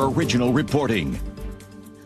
Original reporting.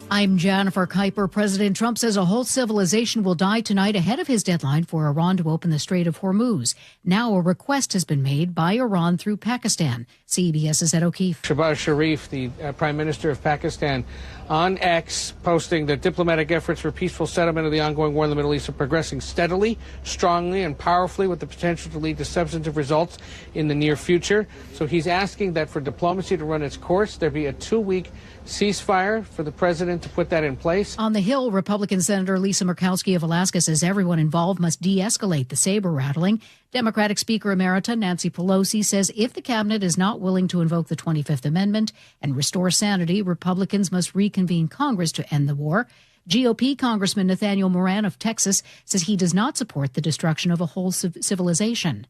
I'm Jennifer Kuiper. President Trump says a whole civilization will die tonight ahead of his deadline for Iran to open the Strait of Hormuz. Now a request has been made by Iran through Pakistan. CBS's Ed O'Keefe. Shehbaz Sharif, the Prime Minister of Pakistan, on X, posting that diplomatic efforts for peaceful settlement of the ongoing war in the Middle East are progressing steadily, strongly, and powerfully with the potential to lead to substantive results in the near future. So he's asking that for diplomacy to run its course, there be a 2-week ceasefire for the president to put that in place. On the Hill, Republican Senator Lisa Murkowski of Alaska says everyone involved must de-escalate the saber rattling. Democratic Speaker Emerita Nancy Pelosi says if the cabinet is not willing to invoke the 25th Amendment and restore sanity, Republicans must reconvene Congress to end the war. GOP Congressman Nathaniel Moran of Texas says he does not support the destruction of a whole civilization.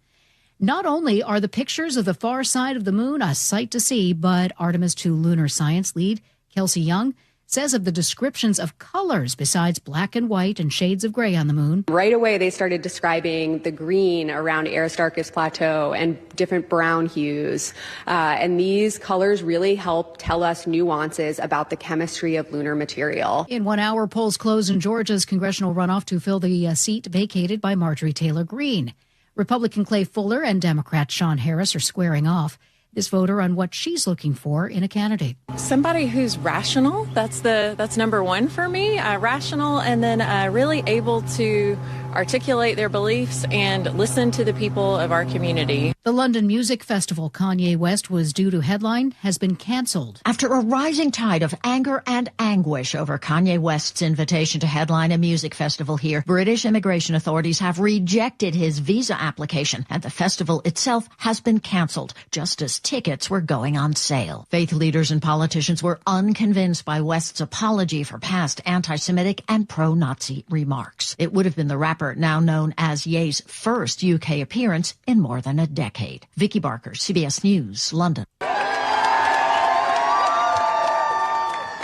Not only are the pictures of the far side of the moon a sight to see, but Artemis II lunar science lead Kelsey Young says of the descriptions of colors besides black and white and shades of gray on the moon. Right away, they started describing the green around Aristarchus Plateau and different brown hues. And these colors really help tell us nuances about the chemistry of lunar material. In 1 hour, polls close in Georgia's congressional runoff to fill the seat vacated by Marjorie Taylor Greene. Republican Clay Fuller and Democrat Sean Harris are squaring off. This voter on what she's looking for in a candidate. Somebody who's rational. That's number one for me. Rational, and then really able to articulate their beliefs and listen to the people of our community. The London Music Festival Kanye West was due to headline has been canceled. After a rising tide of anger and anguish over Kanye West's invitation to headline a music festival here, British immigration authorities have rejected his visa application, and the festival itself has been canceled, just as tickets were going on sale. Faith leaders and politicians were unconvinced by West's apology for past anti-Semitic and pro-Nazi remarks. It would have been the rapper now known as Ye's first UK appearance in more than a decade. Vicky Barker, CBS News, London.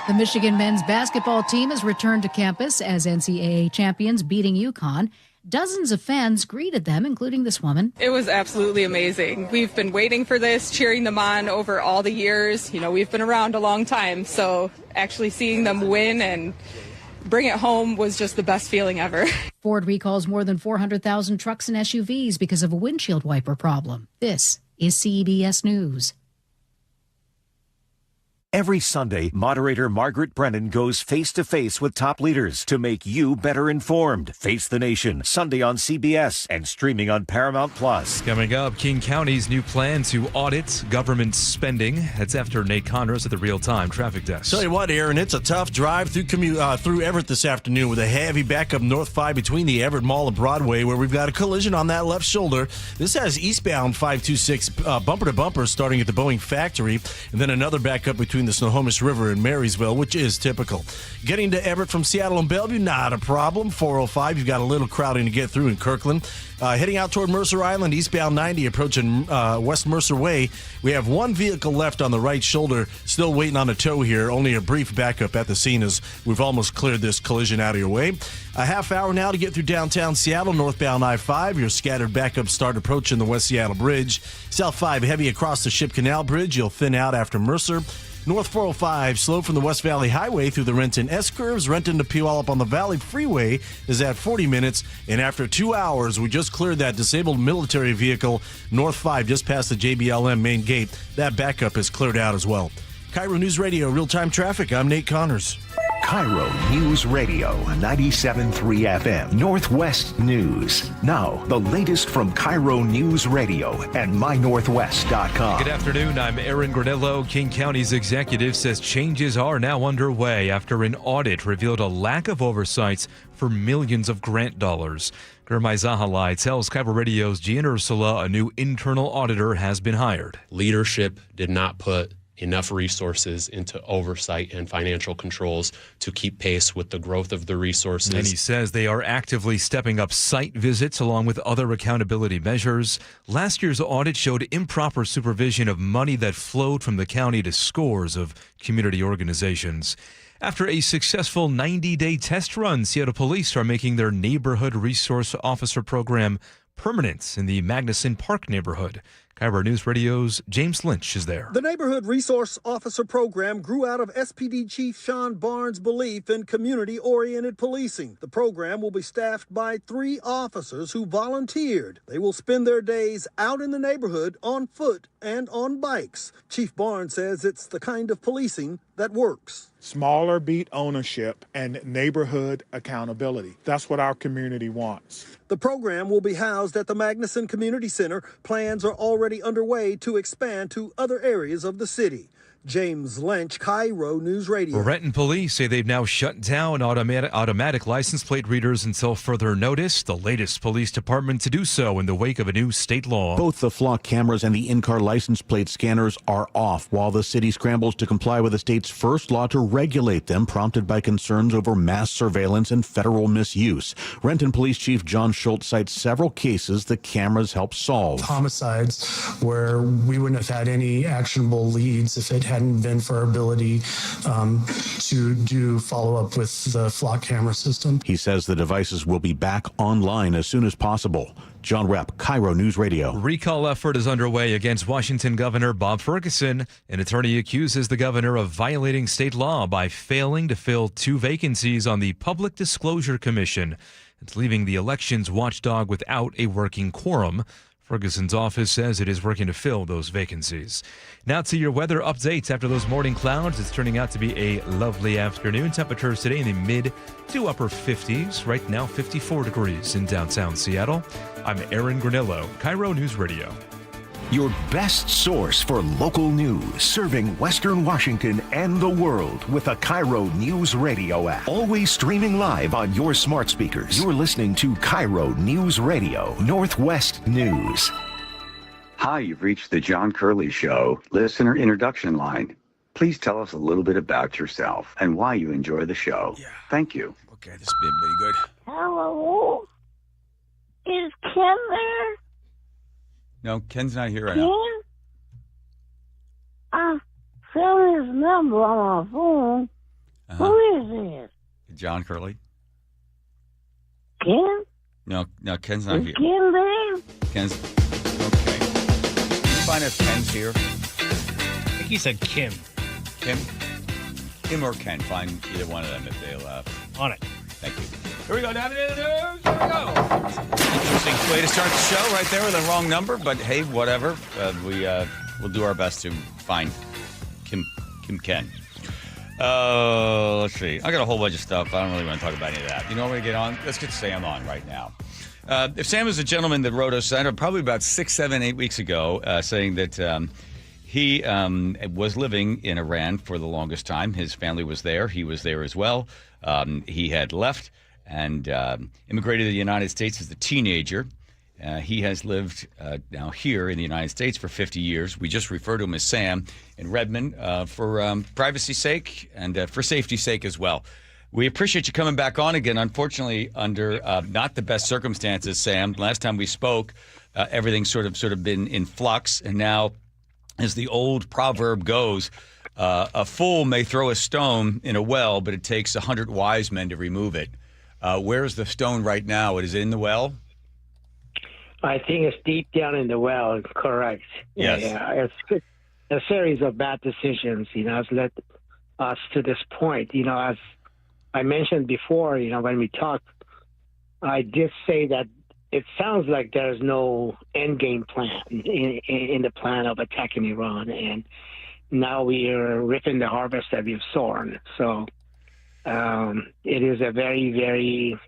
The Michigan men's basketball team has returned to campus as NCAA champions, beating UConn. Dozens of fans greeted them, including this woman. It was absolutely amazing. We've been waiting for this, cheering them on over all the years. You know, we've been around a long time, so actually seeing them win and bring it home was just the best feeling ever. Ford recalls more than 400,000 trucks and SUVs because of a windshield wiper problem. This is CBS News. Every Sunday, moderator Margaret Brennan goes face-to-face with top leaders to make you better informed. Face the Nation, Sunday on CBS and streaming on Paramount+. Coming up, King County's new plan to audit government spending. That's after Nate Conros at the real-time traffic desk. Tell you what, Aaron, it's a tough drive through Everett this afternoon with a heavy backup North 5 between the Everett Mall and Broadway, where we've got a collision on that left shoulder. This has eastbound 526 bumper-to-bumper starting at the Boeing factory, and then another backup between the Snohomish River and Marysville, which is typical. Getting to Everett from Seattle and Bellevue, not a problem. 405, you've got a little crowding to get through in Kirkland. Heading out toward Mercer Island, eastbound 90, approaching West Mercer Way. We have one vehicle left on the right shoulder, still waiting on a tow here. Only a brief backup at the scene as we've almost cleared this collision out of your way. A half hour now to get through downtown Seattle, northbound I-5. Your scattered backups start approaching the West Seattle Bridge. South 5 heavy across the Ship Canal Bridge. You'll thin out after Mercer. North 405, slow from the West Valley Highway through the Renton S-curves. Renton to Puyallup on the Valley Freeway is at 40 minutes. And after 2 hours, we just cleared that disabled military vehicle, North 5, just past the JBLM main gate. That backup is cleared out as well. KIRO News Radio, real-time traffic. I'm Nate Connors. KIRO News Radio, 97.3 FM, Northwest News. Now, the latest from KIRO News Radio and mynorthwest.com. Good afternoon, I'm Aaron Granello. King County's executive says changes are now underway after an audit revealed a lack of oversights for millions of grant dollars. Gurmai Zahalai tells KIRO Radio's Gian Ursula a new internal auditor has been hired. Leadership did not put enough resources into oversight and financial controls to keep pace with the growth of the resources. And he says they are actively stepping up site visits along with other accountability measures. Last year's audit showed improper supervision of money that flowed from the county to scores of community organizations. After a successful 90-day test run, Seattle police are making their neighborhood resource officer program permanent in the Magnuson Park neighborhood. KIRO News Radio's James Lynch is there. The Neighborhood Resource Officer Program grew out of SPD Chief Sean Barnes' belief in community-oriented policing. The program will be staffed by 3 officers who volunteered. They will spend their days out in the neighborhood on foot and on bikes. Chief Barnes says it's the kind of policing that works. Smaller beat ownership and neighborhood accountability. That's what our community wants. The program will be housed at the Magnuson Community Center. Plans are already underway to expand to other areas of the city. James Lynch, KIRO News Radio. Renton police say they've now shut down automatic license plate readers until further notice, the latest police department to do so in the wake of a new state law. Both the flock cameras and the in-car license plate scanners are off while the city scrambles to comply with the state's first law to regulate them, prompted by concerns over mass surveillance and federal misuse. Renton Police Chief John Schultz cites several cases the cameras help solve. Homicides where we wouldn't have had any actionable leads if it hadn't been for our ability to do follow-up with the flock camera system. He says the devices will be back online as soon as possible. John Repp, KIRO News Radio. Recall effort is underway against Washington Governor Bob Ferguson. An attorney accuses the governor of violating state law by failing to fill 2 vacancies on the Public Disclosure Commission. It's leaving the elections watchdog without a working quorum. Ferguson's office says it is working to fill those vacancies. Now to your weather updates. After those morning clouds, it's turning out to be a lovely afternoon. Temperatures today in the mid to upper 50s. Right now, 54 degrees in downtown Seattle. I'm Aaron Granillo, KIRO News Radio. Your best source for local news, serving Western Washington and the world with the KIRO News Radio app. Always streaming live on your smart speakers. You're listening to KIRO News Radio, Northwest News. Hi, you've reached the John Curley Show listener introduction line. Please tell us a little bit about yourself and why you enjoy the show. Yeah. Thank you. Okay, this has been pretty good. Hello? Is Ken there? No, Ken's not here right now. I found his number on my phone. Who is this? John Curley. Ken? No, Ken's not here. Ken there? Ken's okay. Can you find if Ken's here? I think he said Kim. Kim or Ken. Find either one of them if they'll on it. Thank you. Here we go. Down to the news. Here we go. Interesting way to start the show right there with the wrong number, but hey, whatever. We'll do our best to find Kim Ken. Let's see. I got a whole bunch of stuff. I don't really want to talk about any of that. You know what we're going to get on? Let's get Sam on right now. If Sam is a gentleman that wrote us probably about 6, 7, 8 weeks ago, saying that he was living in Iran for the longest time. His family was there. He was there as well. He had left and immigrated to the United States as a teenager. He has lived now here in the United States for 50 years. We just refer to him as Sam in Redmond for privacy's sake and for safety's sake as well. We appreciate you coming back on again. Unfortunately, under not the best circumstances, Sam. Last time we spoke, everything sort of been in flux, and now, as the old proverb goes, a fool may throw a stone in a well, but it takes 100 wise men to remove it. Where's the stone right now? It is in the well? I think it's deep down in the well. Correct. Yes. Yeah. It's a series of bad decisions, has led us to this point. As I mentioned before, when we talked, I did say that it sounds like there's no end game plan in the plan of attacking Iran, and now we are reaping the harvest that we've sown. So it is a very, very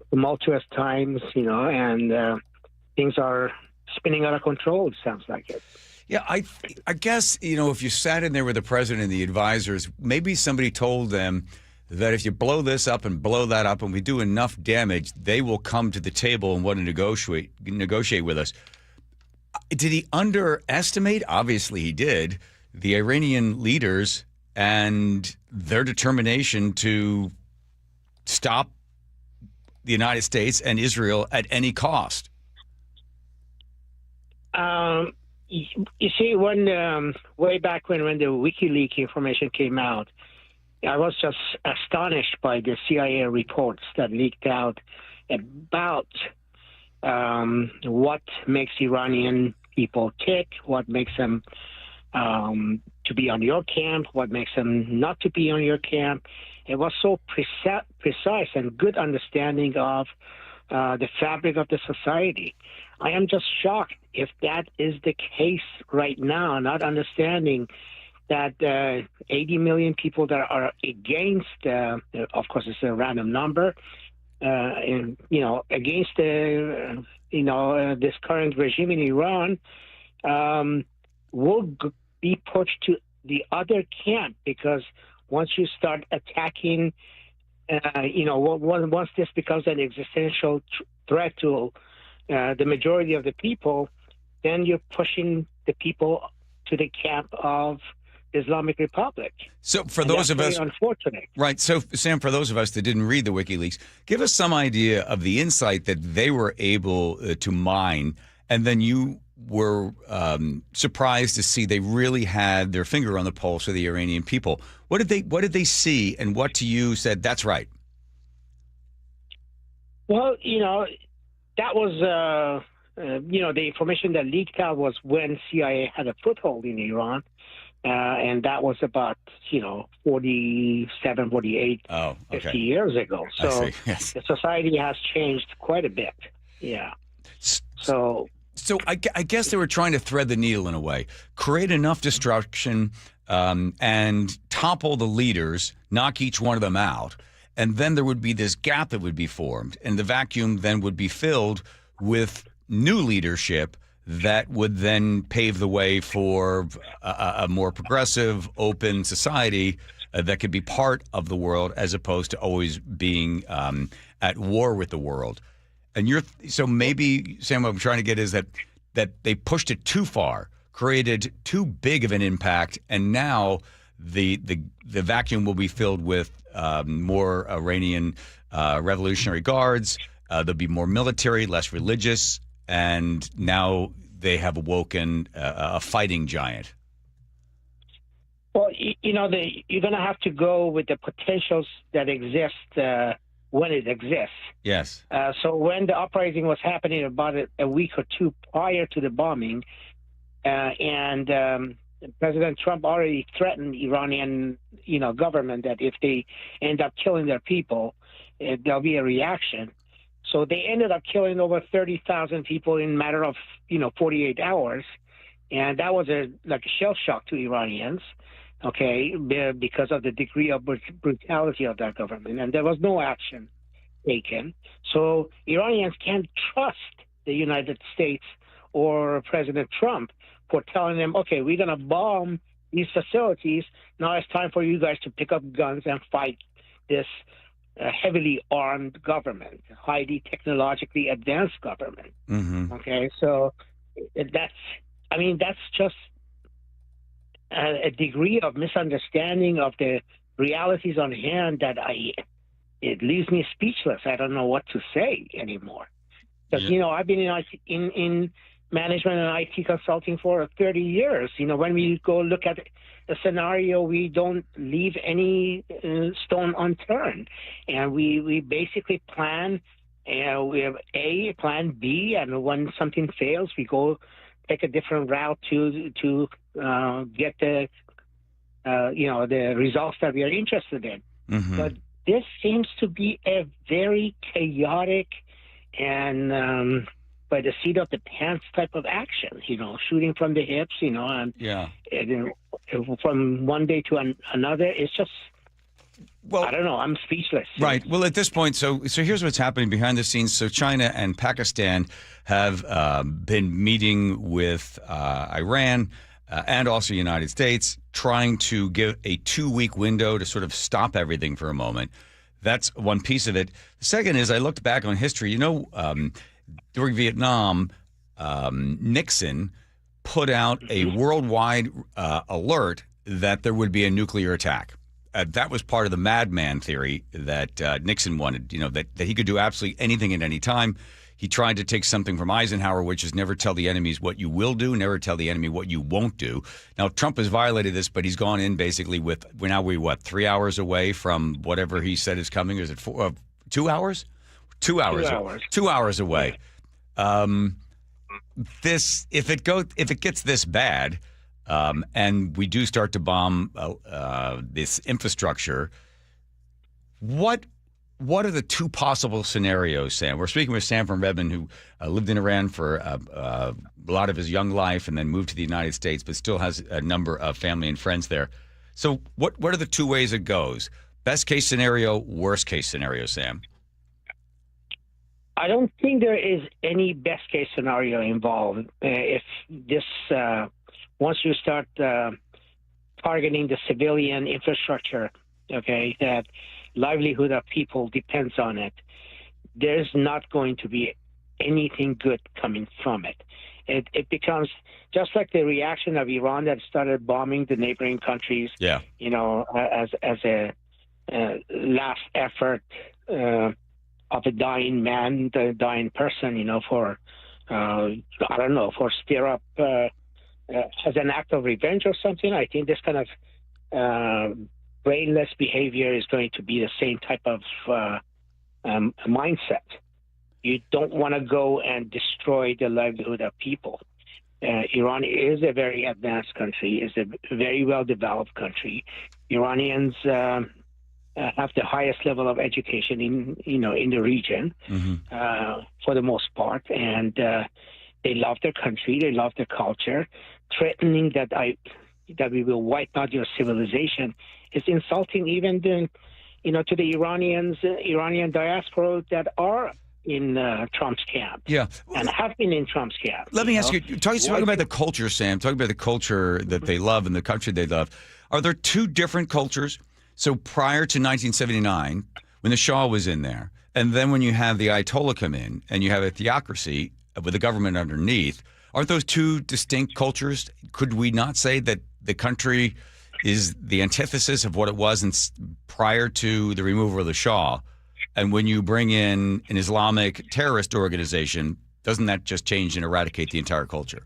tumultuous times, and things are spinning out of control, it sounds like it. Yeah, I guess, if you sat in there with the president and the advisors, maybe somebody told them that if you blow this up and blow that up and we do enough damage, they will come to the table and want to negotiate with us. Did he underestimate? Obviously he did. The Iranian leaders and their determination to stop the United States and Israel at any cost. You see, when way back when the WikiLeaks information came out, I was just astonished by the CIA reports that leaked out about what makes Iranian people tick, what makes them to be on your camp, what makes them not to be on your camp. It was so precise and good understanding of the fabric of the society. I am just shocked if that is the case right now, not understanding that 80 million people that are against, of course, it's a random number, and, against this current regime in Iran, will be pushed to the other camp, because once you start attacking, once this becomes an existential threat to the majority of the people, then you're pushing the people to the camp of Islamic Republic. So for those of us, unfortunate. Right. So Sam, for those of us that didn't read the WikiLeaks, give us some idea of the insight that they were able to mine, and then you were surprised to see they really had their finger on the pulse of the Iranian people. What did they see, and what to you said that's right? Well, that was the information that leaked out was when CIA had a foothold in Iran. And that was about, 47, 48, 50 years ago. So yes. The society has changed quite a bit. Yeah. So I guess they were trying to thread the needle in a way, create enough destruction and topple the leaders, knock each one of them out. And then there would be this gap that would be formed. And the vacuum then would be filled with new leadership that would then pave the way for a more progressive, open society that could be part of the world, as opposed to always being at war with the world. And so maybe, Sam, what I'm trying to get is that they pushed it too far, created too big of an impact, and now the vacuum will be filled with more Iranian Revolutionary Guards. There'll be more military, less religious. And now they have awoken a fighting giant. Well, you're going to have to go with the potentials that exist when it exists. Yes. So when the uprising was happening about a week or two prior to the bombing, and President Trump already threatened Iranian, government that if they end up killing their people, there'll be a reaction. So they ended up killing over 30,000 people in a matter of, 48 hours. And that was a shell shock to Iranians, because of the degree of brutality of that government. And there was no action taken. So Iranians can't trust the United States or President Trump for telling them, okay, we're going to bomb these facilities. Now it's time for you guys to pick up guns and fight this heavily armed government, highly technologically advanced government. Mm-hmm. Okay, so that's just a degree of misunderstanding of the realities on hand that it leaves me speechless. I don't know what to say anymore. Because I've been in management and IT consulting for 30 years. When we go look at a scenario, we don't leave any stone unturned, and we basically plan. We have A, plan B, and when something fails, we go take a different route to get the results that we are interested in. Mm-hmm. But this seems to be a very chaotic and by the seat of the pants type of action, shooting from the hips, and from one day to another. It's just, I don't know. I'm speechless. Right. Well, at this point, so here's what's happening behind the scenes. So China and Pakistan have been meeting with Iran and also the United States, trying to give a 2-week window to sort of stop everything for a moment. That's one piece of it. The second is I looked back on history. During Vietnam, Nixon put out a worldwide alert that there would be a nuclear attack. That was part of the madman theory that Nixon wanted, that he could do absolutely anything at any time. He tried to take something from Eisenhower, which is never tell the enemies what you will do, never tell the enemy what you won't do. Now, Trump has violated this, but he's gone in basically with, 3 hours away from whatever he said is coming? Is it 2 hours? 2 hours. 2 hours. 2 hours away. If it gets this bad, and we do start to bomb this infrastructure, what are the two possible scenarios, Sam? We're speaking with Sam from Redmond, who lived in Iran for a lot of his young life and then moved to the United States, but still has a number of family and friends there. So what are the two ways it goes? Best case scenario, worst case scenario, Sam? I don't think there is any best case scenario involved. If this, once you start targeting the civilian infrastructure, okay, that livelihood of people depends on it, there's not going to be anything good coming from it. It becomes just like the reaction of Iran that started bombing the neighboring countries, as a last effort of a dying man, the dying person, for stir up as an act of revenge or something. I think this kind of brainless behavior is going to be the same type of mindset. You don't want to go and destroy the livelihood of people. Iran is a very advanced country, is a very well-developed country. Iranians have the highest level of education in the region, for the most part, and they love their country, they love their culture. Threatening that we will wipe out your civilization is insulting even to the Iranian diaspora that are in Trump's camp. Yeah. And have been in Trump's camp. Let me ask you, talking about the culture, Sam, talking about the culture that they love and the country they love. Are there two different cultures? So prior to 1979, when the Shah was in there, and then when you have the Ayatollah come in and you have a theocracy with a government underneath, aren't those two distinct cultures? Could we not say that the country is the antithesis of what it was prior to the removal of the Shah? And when you bring in an Islamic terrorist organization, doesn't that just change and eradicate the entire culture?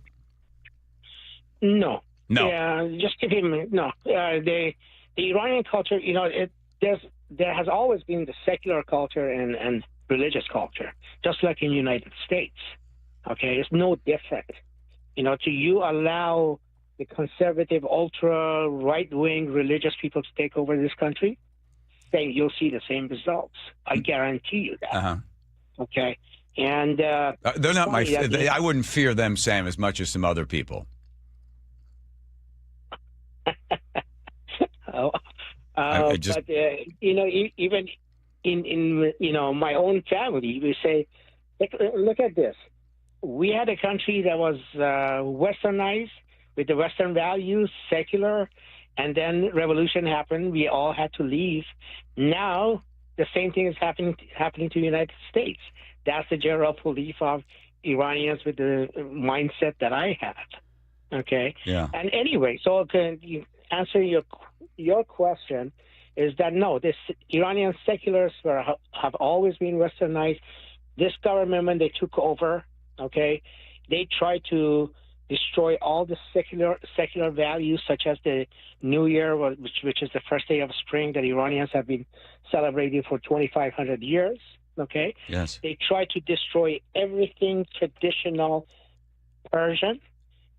No. No. Just give him no. The Iranian culture, there has always been the secular culture and religious culture, just like in the United States. Okay, it's no different. To you allow the conservative, ultra right-wing religious people to take over this country, then you'll see the same results. I guarantee you that. Uh-huh. Okay, and they're not I wouldn't fear them, Sam, as much as some other people. But even in my own family, we say, look at this. We had a country that was westernized with the Western values, secular, and then revolution happened. We all had to leave. Now the same thing is happening to the United States. That's the general belief of Iranians with the mindset that I have. Okay. Yeah. And anyway, so to answer your question is that no, this Iranian seculars have always been westernized. This government, when they took over, okay, they tried to destroy all the secular values, such as the New Year, which is the first day of spring that Iranians have been celebrating for 2,500 years. Okay. Yes. They tried to destroy everything traditional Persian,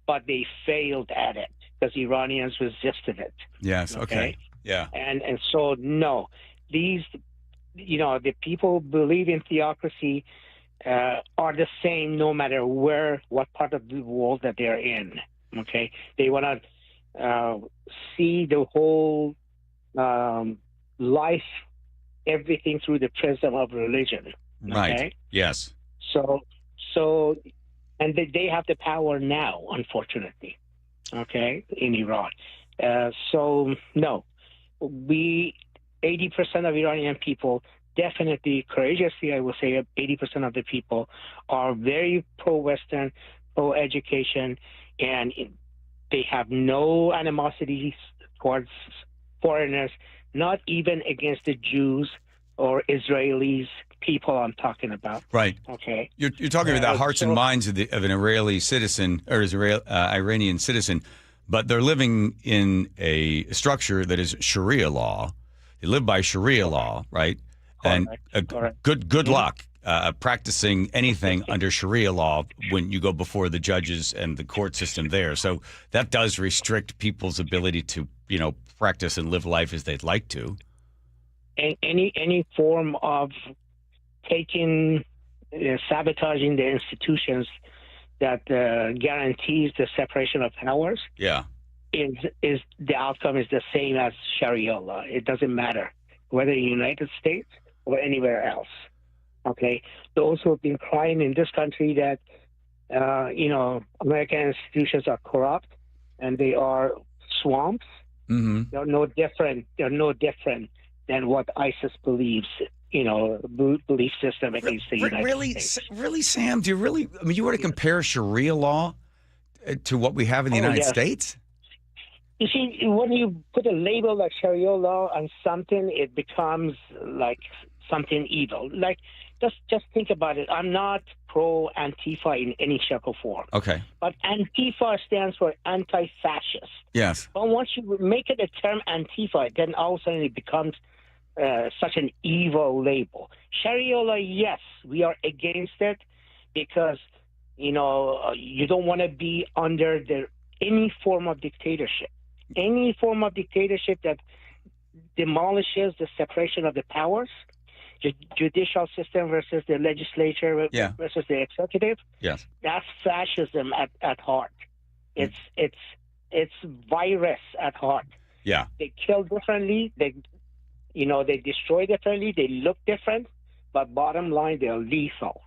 but they failed at it because Iranians resisted it. Yes. Okay. Yeah. And so no, these, the people who believe in theocracy are the same no matter what part of the world that they're in. Okay, they want to see the whole life, everything through the prism of religion. Okay? Right. Yes. So, and they have the power now, unfortunately. Okay, in Iran. So no, 80% of Iranian people. Definitely, courageously, I will say 80% of the people are very pro-Western, pro-education, and they have no animosity towards foreigners, not even against the Jews or Israelis, people I'm talking about. Right. Okay. You're talking about the hearts and minds of an Israeli citizen or Iranian citizen, but they're living in a structure that is Sharia law. They live by Sharia law, right? And good luck practicing anything under Sharia law when you go before the judges and the court system there. So that does restrict people's ability to, practice and live life as they'd like to. Any form of sabotaging the institutions that guarantees the separation of powers. Yeah. Is the outcome is the same as Sharia law. It doesn't matter whether in the United States or anywhere else. Okay, those who have been crying in this country that American institutions are corrupt and they are swamps. Mm-hmm. They're no different. They're no different than what ISIS believes. Belief system against the United States. Really, Sam? Do you really? I mean, you want to compare Sharia law to what we have in the United States? You see, when you put a label like Sharia law on something, it becomes like something evil. Like, just think about it. I'm not pro-Antifa in any shape or form. Okay. But Antifa stands for anti-fascist. Yes. But once you make it a term Antifa, then all of a sudden it becomes such an evil label. Sharia law, yes, we are against it because, you don't want to be under any form of dictatorship. Any form of dictatorship that demolishes the separation of the powers, the judicial system versus the legislature versus the executive. Yes, that's fascism at heart. It's virus at heart. Yeah, they kill differently. They destroy differently. They look different, but bottom line, they're lethal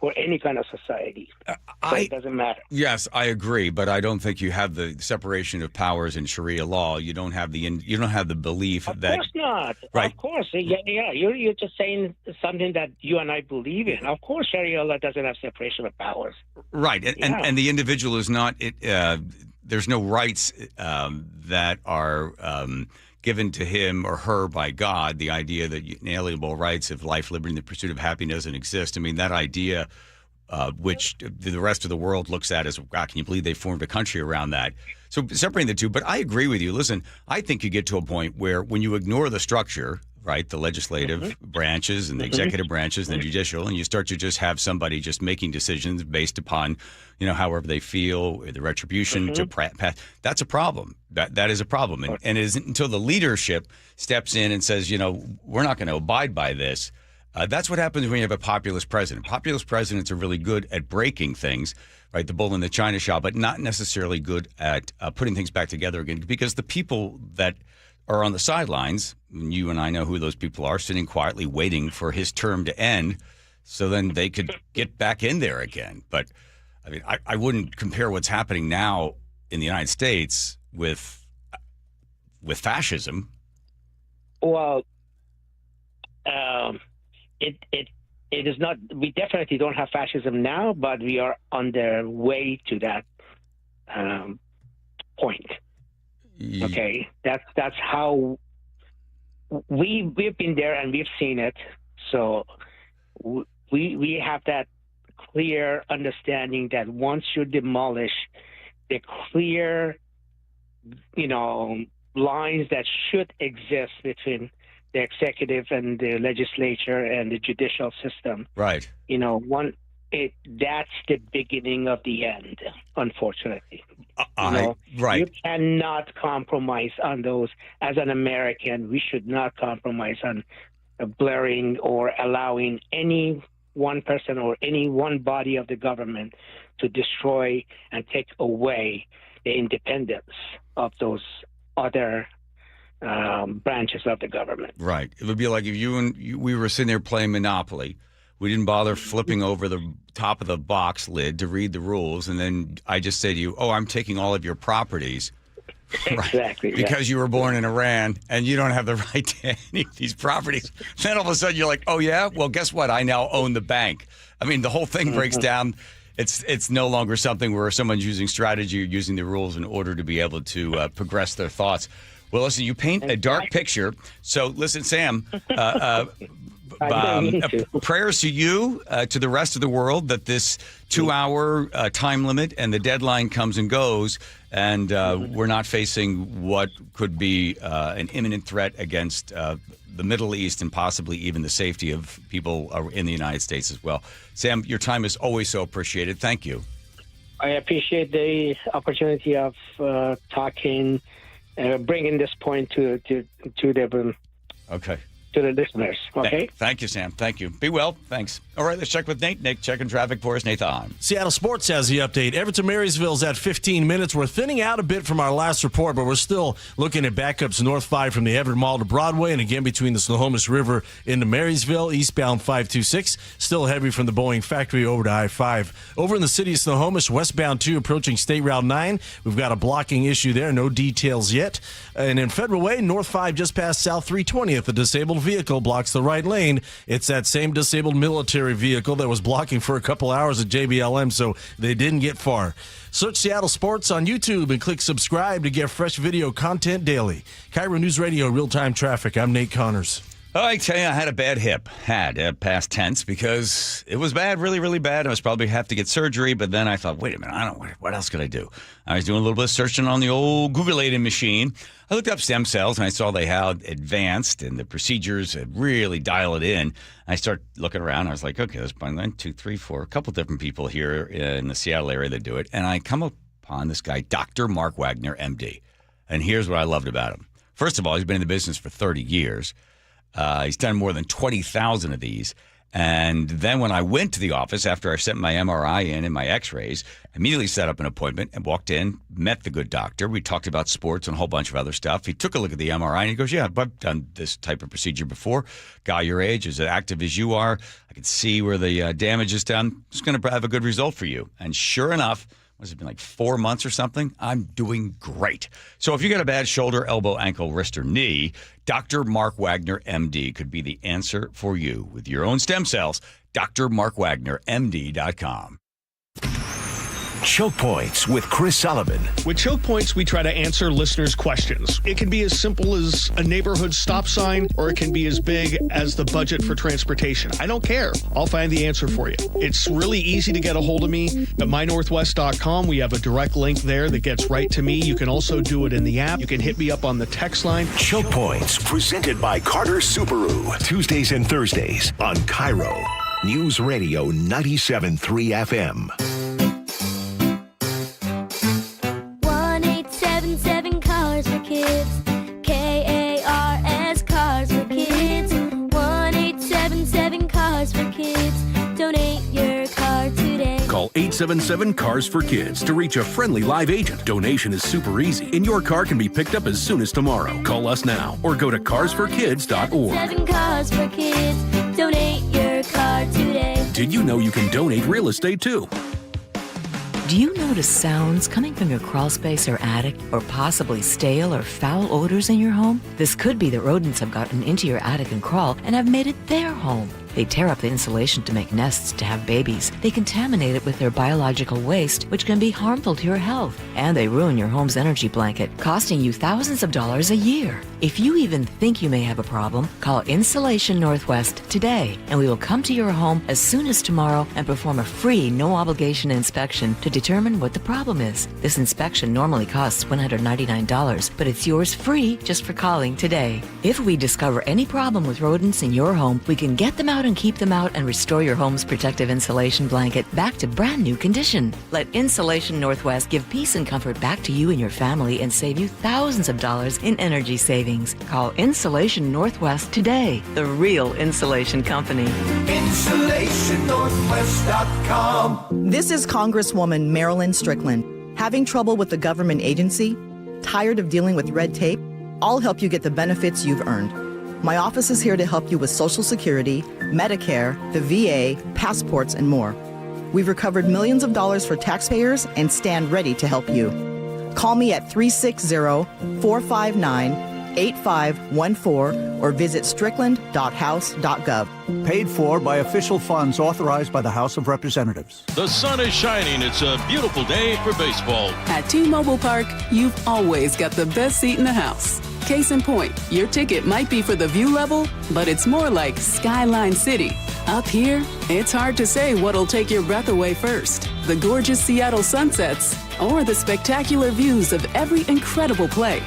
for any kind of society. So it doesn't matter. Yes, I agree, but I don't think you have the separation of powers in Sharia law. You don't have the belief that. Of course not. Right. Of course, yeah. You're just saying something that you and I believe in. Of course, Sharia law doesn't have separation of powers. Right, and the individual is not. There's no rights that are given to him or her by God. The idea that inalienable rights of life, liberty, and the pursuit of happiness doesn't exist. I mean, that idea, which the rest of the world looks at as, God, can you believe they formed a country around that? So separating the two, but I agree with you. Listen, I think you get to a point where when you ignore the structure, right, the legislative branches and the executive branches and the judicial, and you start to just have somebody just making decisions based upon, however they feel, the retribution to pass. That's a problem. That is a problem. And it isn't until the leadership steps in and says, we're not going to abide by this. That's what happens when you have a populist president. Populist presidents are really good at breaking things, right? The bull in the china shop, but not necessarily good at putting things back together again, because the people that are on the sidelines, and you and I know who those people are, sitting quietly waiting for his term to end so then they could get back in there again. But, I mean, I wouldn't compare what's happening now in the United States with fascism. Well, it is not. We definitely don't have fascism now, but we are on the way to that point. Okay, that's how we've been there and we've seen it. So we have that clear understanding that once you demolish the clear, lines that should exist between the executive and the legislature and the judicial system. Right. That's the beginning of the end, unfortunately. Right. You cannot compromise on those. As an American, we should not compromise on blurring or allowing any one person or any one body of the government to destroy and take away the independence of those other branches of the government. Right. It would be like if we were sitting there playing Monopoly. We didn't bother flipping over the top of the box lid to read the rules, and then I just say to you, I'm taking all of your properties. Exactly. Right? Because you were born in Iran, and you don't have the right to any of these properties. Then all of a sudden you're like, oh, yeah? Well, guess what? I now own the bank. I mean, the whole thing breaks down. It's no longer something where someone's using strategy or using the rules in order to be able to progress their thoughts. Well, listen, you paint a dark picture. So, listen, Sam, prayers to you, to the rest of the world, that this 2-hour time limit and the deadline comes and goes, And we're not facing what could be an imminent threat against the Middle East and possibly even the safety of people in the United States as well. Sam, your time is always so appreciated. Thank you. I appreciate the opportunity of talking, bringing this point to the listeners. Okay. Thank you, Sam. Thank you. Be well. Thanks. All right, let's check with Nate. Nick, checking traffic for us. Nathan. Seattle Sports has the update. Everton Marysville's at 15 minutes. We're thinning out a bit from our last report, but we're still looking at backups north 5 from the Everett Mall to Broadway, and again between the Snohomish River into Marysville, eastbound 526. Still heavy from the Boeing factory over to I-5. Over in the city of Snohomish, westbound 2 approaching State Route 9. We've got a blocking issue there. No details yet. And in Federal Way, north 5 just past South 320th. The disabled vehicle blocks the right lane. It's that same disabled military vehicle that was blocking for a couple hours at JBLM, so they didn't get far. Search Seattle Sports on YouTube and click subscribe to get fresh video content daily. KIRO News Radio real-time traffic. I'm Nate Connors. I tell you, I had a bad hip. Past tense, because it was bad, really, really bad. I was probably have to get surgery, but then I thought, wait a minute, what else could I do? I was doing a little bit of searching on the old Googleating machine. I looked up stem cells, and I saw they had advanced, and the procedures had really dialed it in. I started looking around. I was like, okay, there's 1, 2, 3, 4, a couple different people here in the Seattle area that do it. And I come upon this guy, Dr. Mark Wagner, MD. And here's what I loved about him. First of all, he's been in the business for 30 years. He's done more than 20,000 of these. And then when I went to the office after I sent my MRI in and my x-rays, immediately set up an appointment and walked in, met the good doctor. We talked about sports and a whole bunch of other stuff. He took a look at the MRI and he goes, yeah, I've done this type of procedure before. Guy your age, as active as you are, I can see where the damage is done. It's going to have a good result for you. And sure enough, what's it been, like 4 months or something? I'm doing great. So if you got a bad shoulder, elbow, ankle, wrist, or knee, Dr. Mark Wagner, MD, could be the answer for you with your own stem cells. drmarkwagnermd.com. Choke Points with Chris Sullivan. With Choke Points, we try to answer listeners' questions. It can be as simple as a neighborhood stop sign, or it can be as big as the budget for transportation. I don't care. I'll find the answer for you. It's really easy to get a hold of me at mynorthwest.com. We have a direct link there that gets right to me. You can also do it in the app. You can hit me up on the text line. Choke Points, presented by Carter Subaru. Tuesdays and Thursdays on KIRO News Radio 97.3 FM. 1-877 Cars for Kids. KARS Cars for Kids. 1-877 Cars for Kids. Donate your car today. Call 877-CARS-FOR-KIDS to reach a friendly live agent. Donation is super easy, and your car can be picked up as soon as tomorrow. Call us now or go to carsforkids.org. 7 Cars for Kids. Donate your car today. Did you know you can donate real estate too? Do you notice sounds coming from your crawl space or attic, or possibly stale or foul odors in your home? This could be that rodents have gotten into your attic and crawl and have made it their home. They tear up the insulation to make nests to have babies. They contaminate it with their biological waste, which can be harmful to your health. And they ruin your home's energy blanket, costing you thousands of dollars a year. If you even think you may have a problem, call Insulation Northwest today, and we will come to your home as soon as tomorrow and perform a free, no-obligation inspection to determine what the problem is. This inspection normally costs $199, but it's yours free just for calling today. If we discover any problem with rodents in your home, we can get them out and keep them out and restore your home's protective insulation blanket back to brand new condition. Let Insulation Northwest give peace and comfort back to you and your family and save you thousands of dollars in energy savings. Call Insulation Northwest today, the real insulation company. InsulationNorthwest.com. This is Congresswoman Marilyn Strickland. Having trouble with the government agency? Tired of dealing with red tape? I'll help you get the benefits you've earned. My office is here to help you with Social Security, Medicare, the VA, passports, and more. We've recovered millions of dollars for taxpayers and stand ready to help you. Call me at 360-459-8514 or visit strickland.house.gov. Paid for by official funds authorized by the House of Representatives. The sun is shining. It's a beautiful day for baseball. At T-Mobile Park, you've always got the best seat in the house. Case in point, your ticket might be for the view level, but it's more like Skyline City. Up here, it's hard to say what'll take your breath away first. The gorgeous Seattle sunsets or the spectacular views of every incredible play.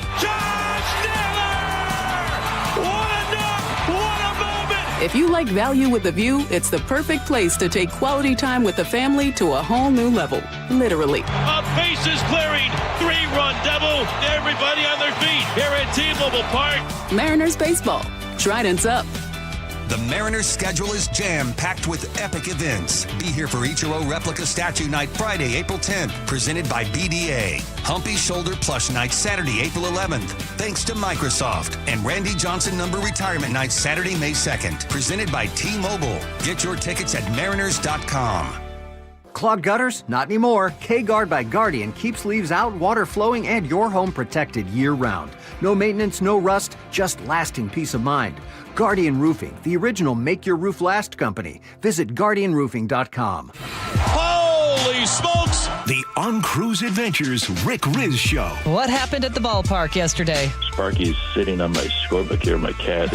If you like value with a view, it's the perfect place to take quality time with the family to a whole new level. Literally. A bases clearing, 3-run double. Everybody on their feet here at T-Mobile Park. Mariners baseball. Trident's up. The Mariners' schedule is jam-packed with epic events. Be here for Ichiro Replica Statue Night Friday, April 10th, presented by BDA. Humpy Shoulder Plush Night Saturday, April 11th, thanks to Microsoft. And Randy Johnson Number Retirement Night Saturday, May 2nd, presented by T-Mobile. Get your tickets at mariners.com. Clogged gutters? Not anymore. K-Guard by Guardian keeps leaves out, water flowing, and your home protected year-round. No maintenance, no rust, just lasting peace of mind. Guardian Roofing, the original make-your-roof-last company. Visit guardianroofing.com. Holy smokes! The On Cruise Adventures Rick Riz Show. What happened at the ballpark yesterday? Sparky's sitting on my scorebook here, my cat.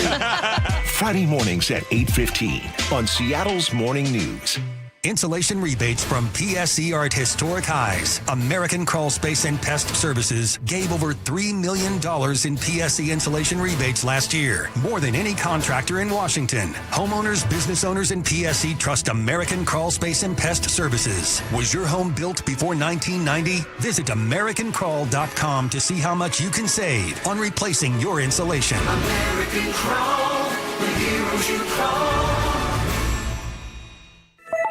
Friday mornings at 8:15 on Seattle's Morning News. Insulation rebates from PSE are at historic highs. American Crawl Space and Pest Services gave over $3 million in PSE insulation rebates last year, more than any contractor in Washington. Homeowners, business owners, and PSE trust American Crawl Space and Pest Services. Was your home built before 1990? Visit AmericanCrawl.com to see how much you can save on replacing your insulation. American Crawl, the heroes you call.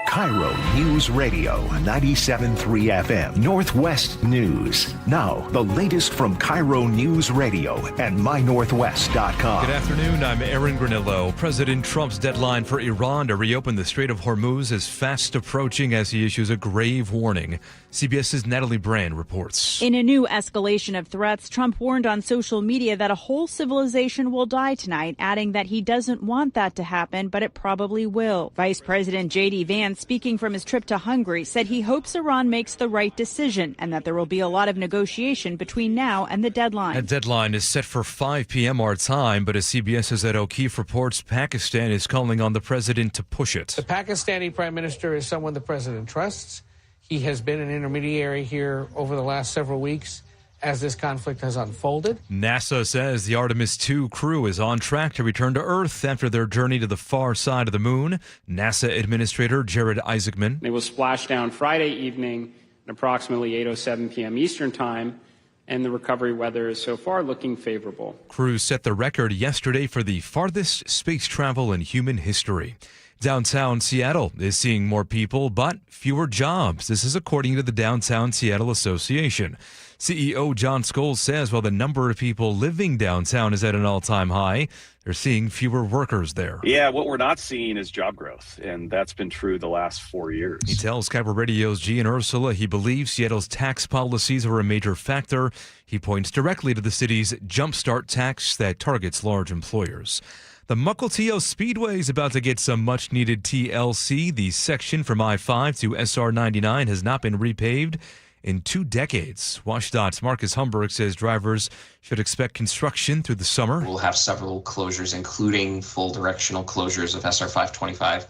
KIRO News Radio 97.3 FM Northwest News. Now, the latest from KIRO News Radio and mynorthwest.com. Good afternoon. I'm Aaron Granillo. President Trump's deadline for Iran to reopen the Strait of Hormuz is fast approaching as he issues a grave warning. CBS's Natalie Brand reports. In a new escalation of threats, Trump warned on social media that a whole civilization will die tonight, adding that he doesn't want that to happen, but it probably will. Vice President J.D. Vance, speaking from his trip to Hungary, said he hopes Iran makes the right decision and that there will be a lot of negotiation between now and the deadline. That deadline is set for 5 p.m. our time, but as CBS's Ed O'Keefe reports, Pakistan is calling on the president to push it. The Pakistani prime minister is someone the president trusts. He has been an intermediary here over the last several weeks as this conflict has unfolded. NASA says the Artemis II crew is on track to return to Earth after their journey to the far side of the moon. NASA Administrator Jared Isaacman. They will splash down Friday evening at approximately 8:07 p.m. Eastern Time, and the recovery weather is so far looking favorable. Crew set the record yesterday for the farthest space travel in human history. Downtown Seattle is seeing more people, but fewer jobs. This is according to the Downtown Seattle Association. CEO John Scholes says while the number of people living downtown is at an all-time high, they're seeing fewer workers there. Yeah, what we're not seeing is job growth, and that's been true the last 4 years. He tells KIRO Radio's Gian Ursula he believes Seattle's tax policies are a major factor. He points directly to the city's Jumpstart tax that targets large employers. The Mukilteo Speedway is about to get some much-needed TLC. The section from I-5 to SR-99 has not been repaved in 2 decades. WashDOT's Marcus Humberg says drivers should expect construction through the summer. We'll have several closures, including full directional closures of SR 525.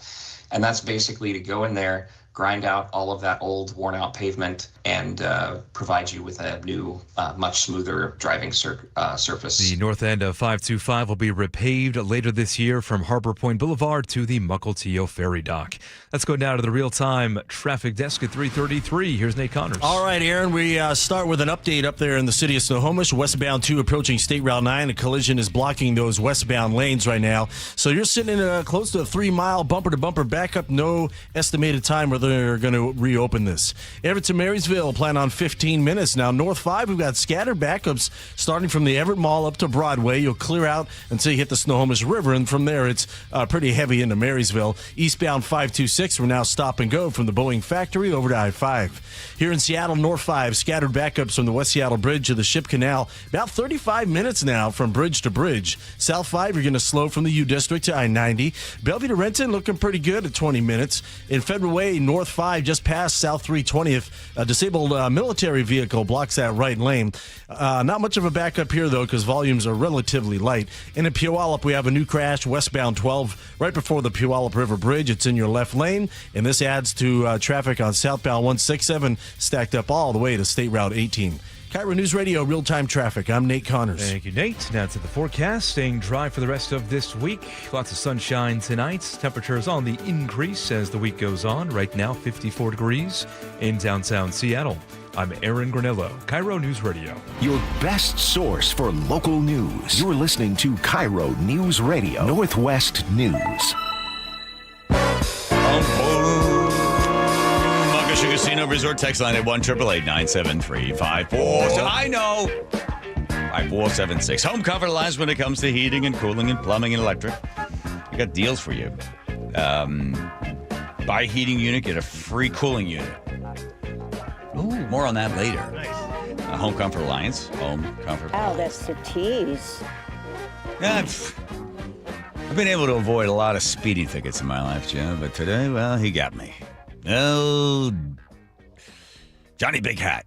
And that's basically to go in there, grind out all of that old worn-out pavement, and provide you with a new, much smoother driving surface. The north end of 525 will be repaved later this year from Harbor Point Boulevard to the Mukilteo Ferry Dock. Let's go now to the real-time traffic desk at 3:33. Here's Nate Connors. All right, Aaron, we start with an update up there in the city of Snohomish. Westbound 2 approaching State Route 9. A collision is blocking those westbound lanes right now. So you're sitting in close to a 3-mile bumper-to-bumper backup. No estimated time where they're going to reopen this. Everett to Marysville, plan on 15 minutes. Now, North 5, we've got scattered backups starting from the Everett Mall up to Broadway. You'll clear out until you hit the Snohomish River, and from there it's pretty heavy into Marysville. Eastbound 526, we're now stop and go from the Boeing factory over to I-5. Here in Seattle, North 5, scattered backups from the West Seattle Bridge to the Ship Canal. About 35 minutes now from bridge to bridge. South 5, you're going to slow from the U District to I-90. Bellevue to Renton looking pretty good at 20 minutes. In Federal Way, North 5 just past South 320th, disabled military vehicle blocks that right lane. Not much of a backup here, though, because volumes are relatively light. And in Puyallup, we have a new crash, westbound 12, right before the Puyallup River Bridge. It's in your left lane, and this adds to traffic on southbound 167, stacked up all the way to State Route 18. KIRO News Radio, real-time traffic. I'm Nate Connors. Thank you, Nate. Now to the forecast. Staying dry for the rest of this week. Lots of sunshine tonight. Temperatures on the increase as the week goes on. Right now, 54 degrees in downtown Seattle. I'm Aaron Granillo, KIRO News Radio. Your best source for local news. You're listening to KIRO News Radio, Northwest News. Casino Resort text line at 1-888-973-54. So I know 5476. Home comfort lines when it comes to heating and cooling and plumbing and electric. We got deals for you. Buy a heating unit, get a free cooling unit. Ooh, more on that later. Nice. Home Comfort Alliance. Home Comfort. Oh, that's the tease. Yeah, I've been able to avoid a lot of speeding tickets in my life, Jim, but today, well, he got me. Oh, Johnny Big Hat.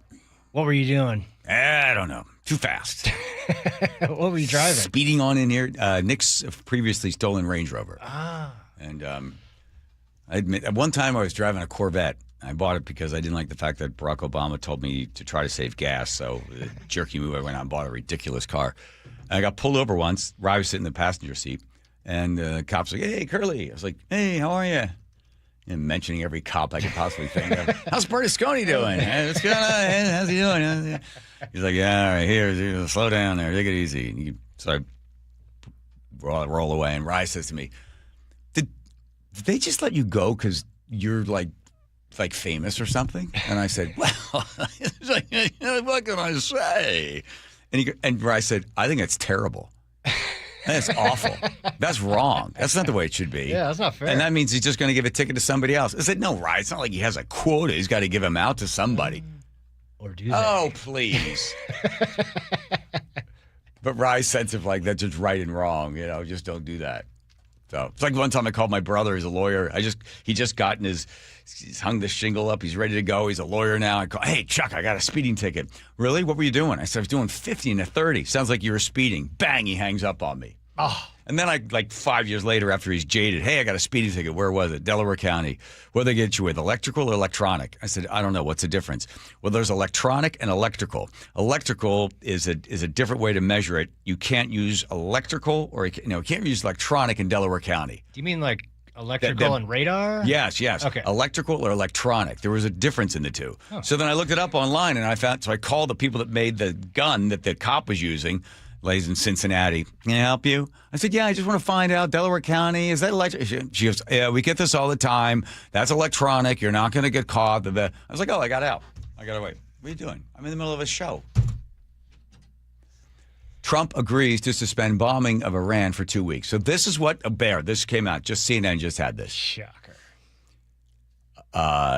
What were you doing? I don't know. Too fast. What were you driving? Speeding on in here. Nick's previously stolen Range Rover. Ah. And I admit, at one time I was driving a Corvette. I bought it because I didn't like the fact that Barack Obama told me to try to save gas. So, jerky move, I went out and bought a ridiculous car. And I got pulled over once. Rye was sitting in the passenger seat. And the cop's like, "Hey, Curly." I was like, "Hey, how are you?" And mentioning every cop I could possibly think of. "How's Berlusconi doing? What's going on? How's he doing?" He's like, "Yeah, all right, here, slow down there, take it easy." So I roll away, and Rye says to me, "Did they just let you go because you're like famous or something?" And I said, "Well, it's like, what can I say?" And Rye said, "I think it's terrible. That's awful. That's wrong. That's not the way it should be." Yeah, that's not fair. And that means he's just going to give a ticket to somebody else. I said, "No, Rye, it's not like he has a quota. He's got to give him out to somebody." Or do they? Oh, please. But Rye's sense of like, that's just right and wrong. Just don't do that. So it's like one time I called my brother. He's a lawyer. He just gotten he's hung the shingle up. He's ready to go. He's a lawyer now. I call, "Hey, Chuck, I got a speeding ticket." "Really? What were you doing?" I said, "I was doing 50 and a 30. Sounds like you were speeding." Bang, he hangs up on me. Oh. And then 5 years later, after he's jaded, "Hey, I got a speeding ticket. Where was it?" "Delaware County." "What did they get you with, electrical or electronic?" I said, "I don't know. What's the difference?" "Well, there's electronic and electrical. Electrical is a different way to measure it. You can't use electrical you can't use electronic in Delaware County." Do you mean like electrical and radar? Yes. Okay. Electrical or electronic. There was a difference in the two. Oh. So then I looked it up online, and I called the people that made the gun that the cop was using. Ladies in Cincinnati, "Can I help you?" I said, "Yeah, I just want to find out, Delaware County, is that electric?" She goes, "Yeah, we get this all the time. That's electronic. You're not going to get caught." I was like, "Oh, I got out. I got away." "What are you doing?" "I'm in the middle of a show." Trump agrees to suspend bombing of Iran for 2 weeks. So this is what this came out. Just CNN just had this. Shocker.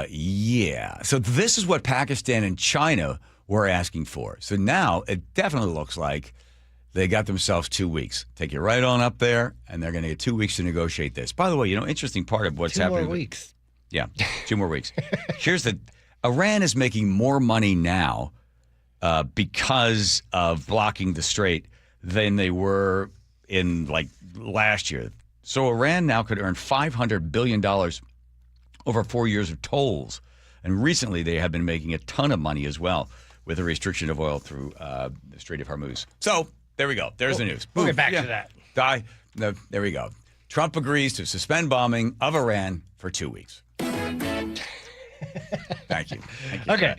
Yeah. So this is what Pakistan and China were asking for. So now it definitely looks like they got themselves 2 weeks. Take it right on up there, and they're going to get 2 weeks to negotiate this. By the way, interesting part of what's happening. 2 more weeks. Yeah, 2 more weeks. Iran is making more money now because of blocking the strait than they were in last year. So Iran now could earn $500 billion over 4 years of tolls. And recently they have been making a ton of money as well with a restriction of oil through the Strait of Hormuz. So there we go. There's the news. We'll get back to that. No, there we go. Trump agrees to suspend bombing of Iran for 2 weeks. Thank you. Okay.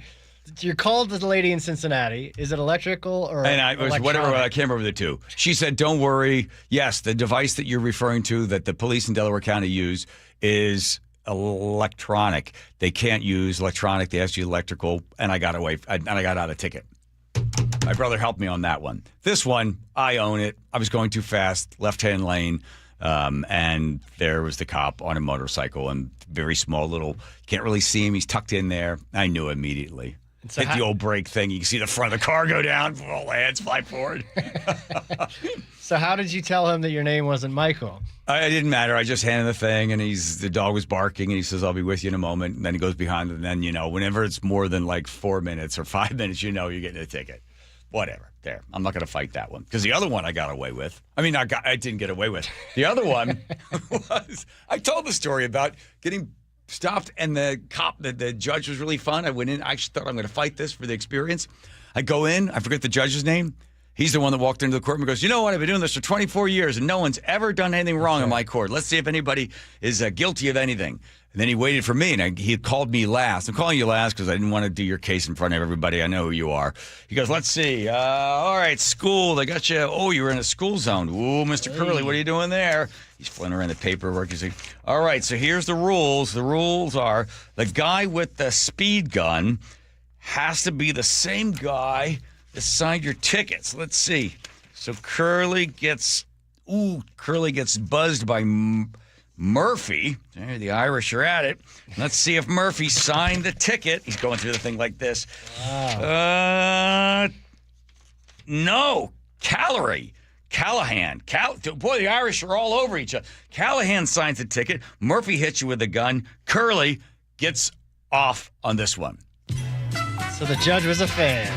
You called the lady in Cincinnati. Is it electrical or electronic? Whatever. I can't remember the two. She said, "Don't worry. Yes, the device that you're referring to that the police in Delaware County use is electronic. They can't use electronic. They asked you electrical." And I got away. And I got out a ticket. My brother helped me on that one. This one, I own it. I was going too fast, left-hand lane, and there was the cop on a motorcycle and very small little. Can't really see him. He's tucked in there. I knew immediately. So hit the old brake thing. You can see the front of the car go down. All the hands fly forward. So how did you tell him that your name wasn't Michael? It didn't matter. I just handed the thing, and the dog was barking, and he says, "I'll be with you in a moment." And then he goes behind, and then whenever it's more than like 4 minutes or 5 minutes, you're getting a ticket. Whatever. There. I'm not going to fight that one because the other one I got away with. I mean, I didn't get away with. The other one was I told the story about getting stopped, and the judge was really fun. I went in. I actually thought I'm going to fight this for the experience. I go in. I forget the judge's name. He's the one that walked into the courtroom and goes, "You know what? I've been doing this for 24 years, and no one's ever done anything wrong in my court. Let's see if anybody is guilty of anything." And then he waited for me, and he called me last. I'm calling you last because I didn't want to do your case in front of everybody. I know who you are. He goes, "Let's see. All right, school. They got you. Oh, you were in a school zone. Ooh, Mr. Curley, what are you doing there?" He's flying around the paperwork. He's like, "All right, so here's the rules. The rules are the guy with the speed gun has to be the same guy that signed your tickets. Let's see. So Curley gets buzzed by Murphy. There, the Irish are at it. Let's see if Murphy signed the ticket." He's going through the thing like this. Wow. No. Callahan. Boy, the Irish are all over each other. Callahan signs the ticket. Murphy hits you with a gun. Curley gets off on this one. So the judge was a fan.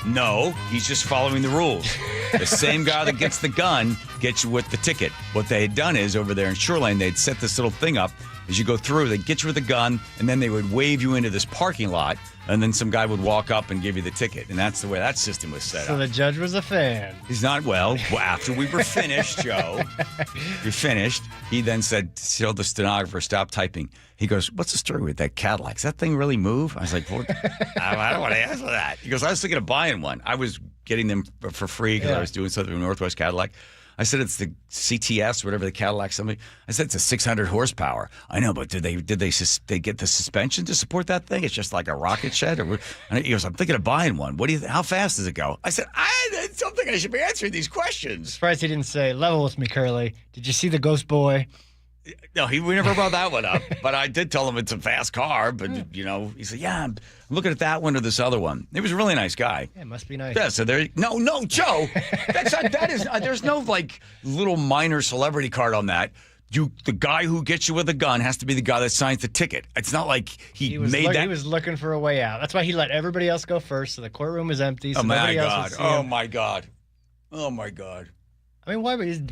No, he's just following the rules. The same guy that gets the gun gets you with the ticket. What they had done is over there in Shoreline, they'd set this little thing up. As you go through, they'd get you with a gun, and then they would wave you into this parking lot, and then some guy would walk up and give you the ticket. And that's the way that system was set up. So the judge was a fan. He's not, well, after we were finished, Joe, he then told the stenographer, "Stop typing." He goes, "What's the story with that Cadillac? Does that thing really move?" I was like, "Well, I don't want to answer that." He goes, "I was thinking of buying one. I was getting them for free because I was doing something with Northwest Cadillac." I said, "It's the CTS, whatever the Cadillac something." I said, "It's a 600 horsepower." "I know, but did they get the suspension to support that thing? It's just like a rocket shed." And he goes, "I'm thinking of buying one. What do you? How fast does it go?" I said, "I don't think I should be answering these questions." Surprised he didn't say, "Level with me, Curley. Did you see the Ghost Boy?" No, we never brought that one up. But I did tell him it's a fast car. But, he said, "Yeah, I'm looking at that one or this other one." He was a really nice guy. Yeah, it must be nice. Yeah, so no, Joe. There's no like little minor celebrity card on that. The guy who gets you with a gun has to be the guy that signs the ticket. It's not like he made that. He was looking for a way out. That's why he let everybody else go first, so the courtroom was empty. So oh, my God. Else would see him. Oh, my God. I mean,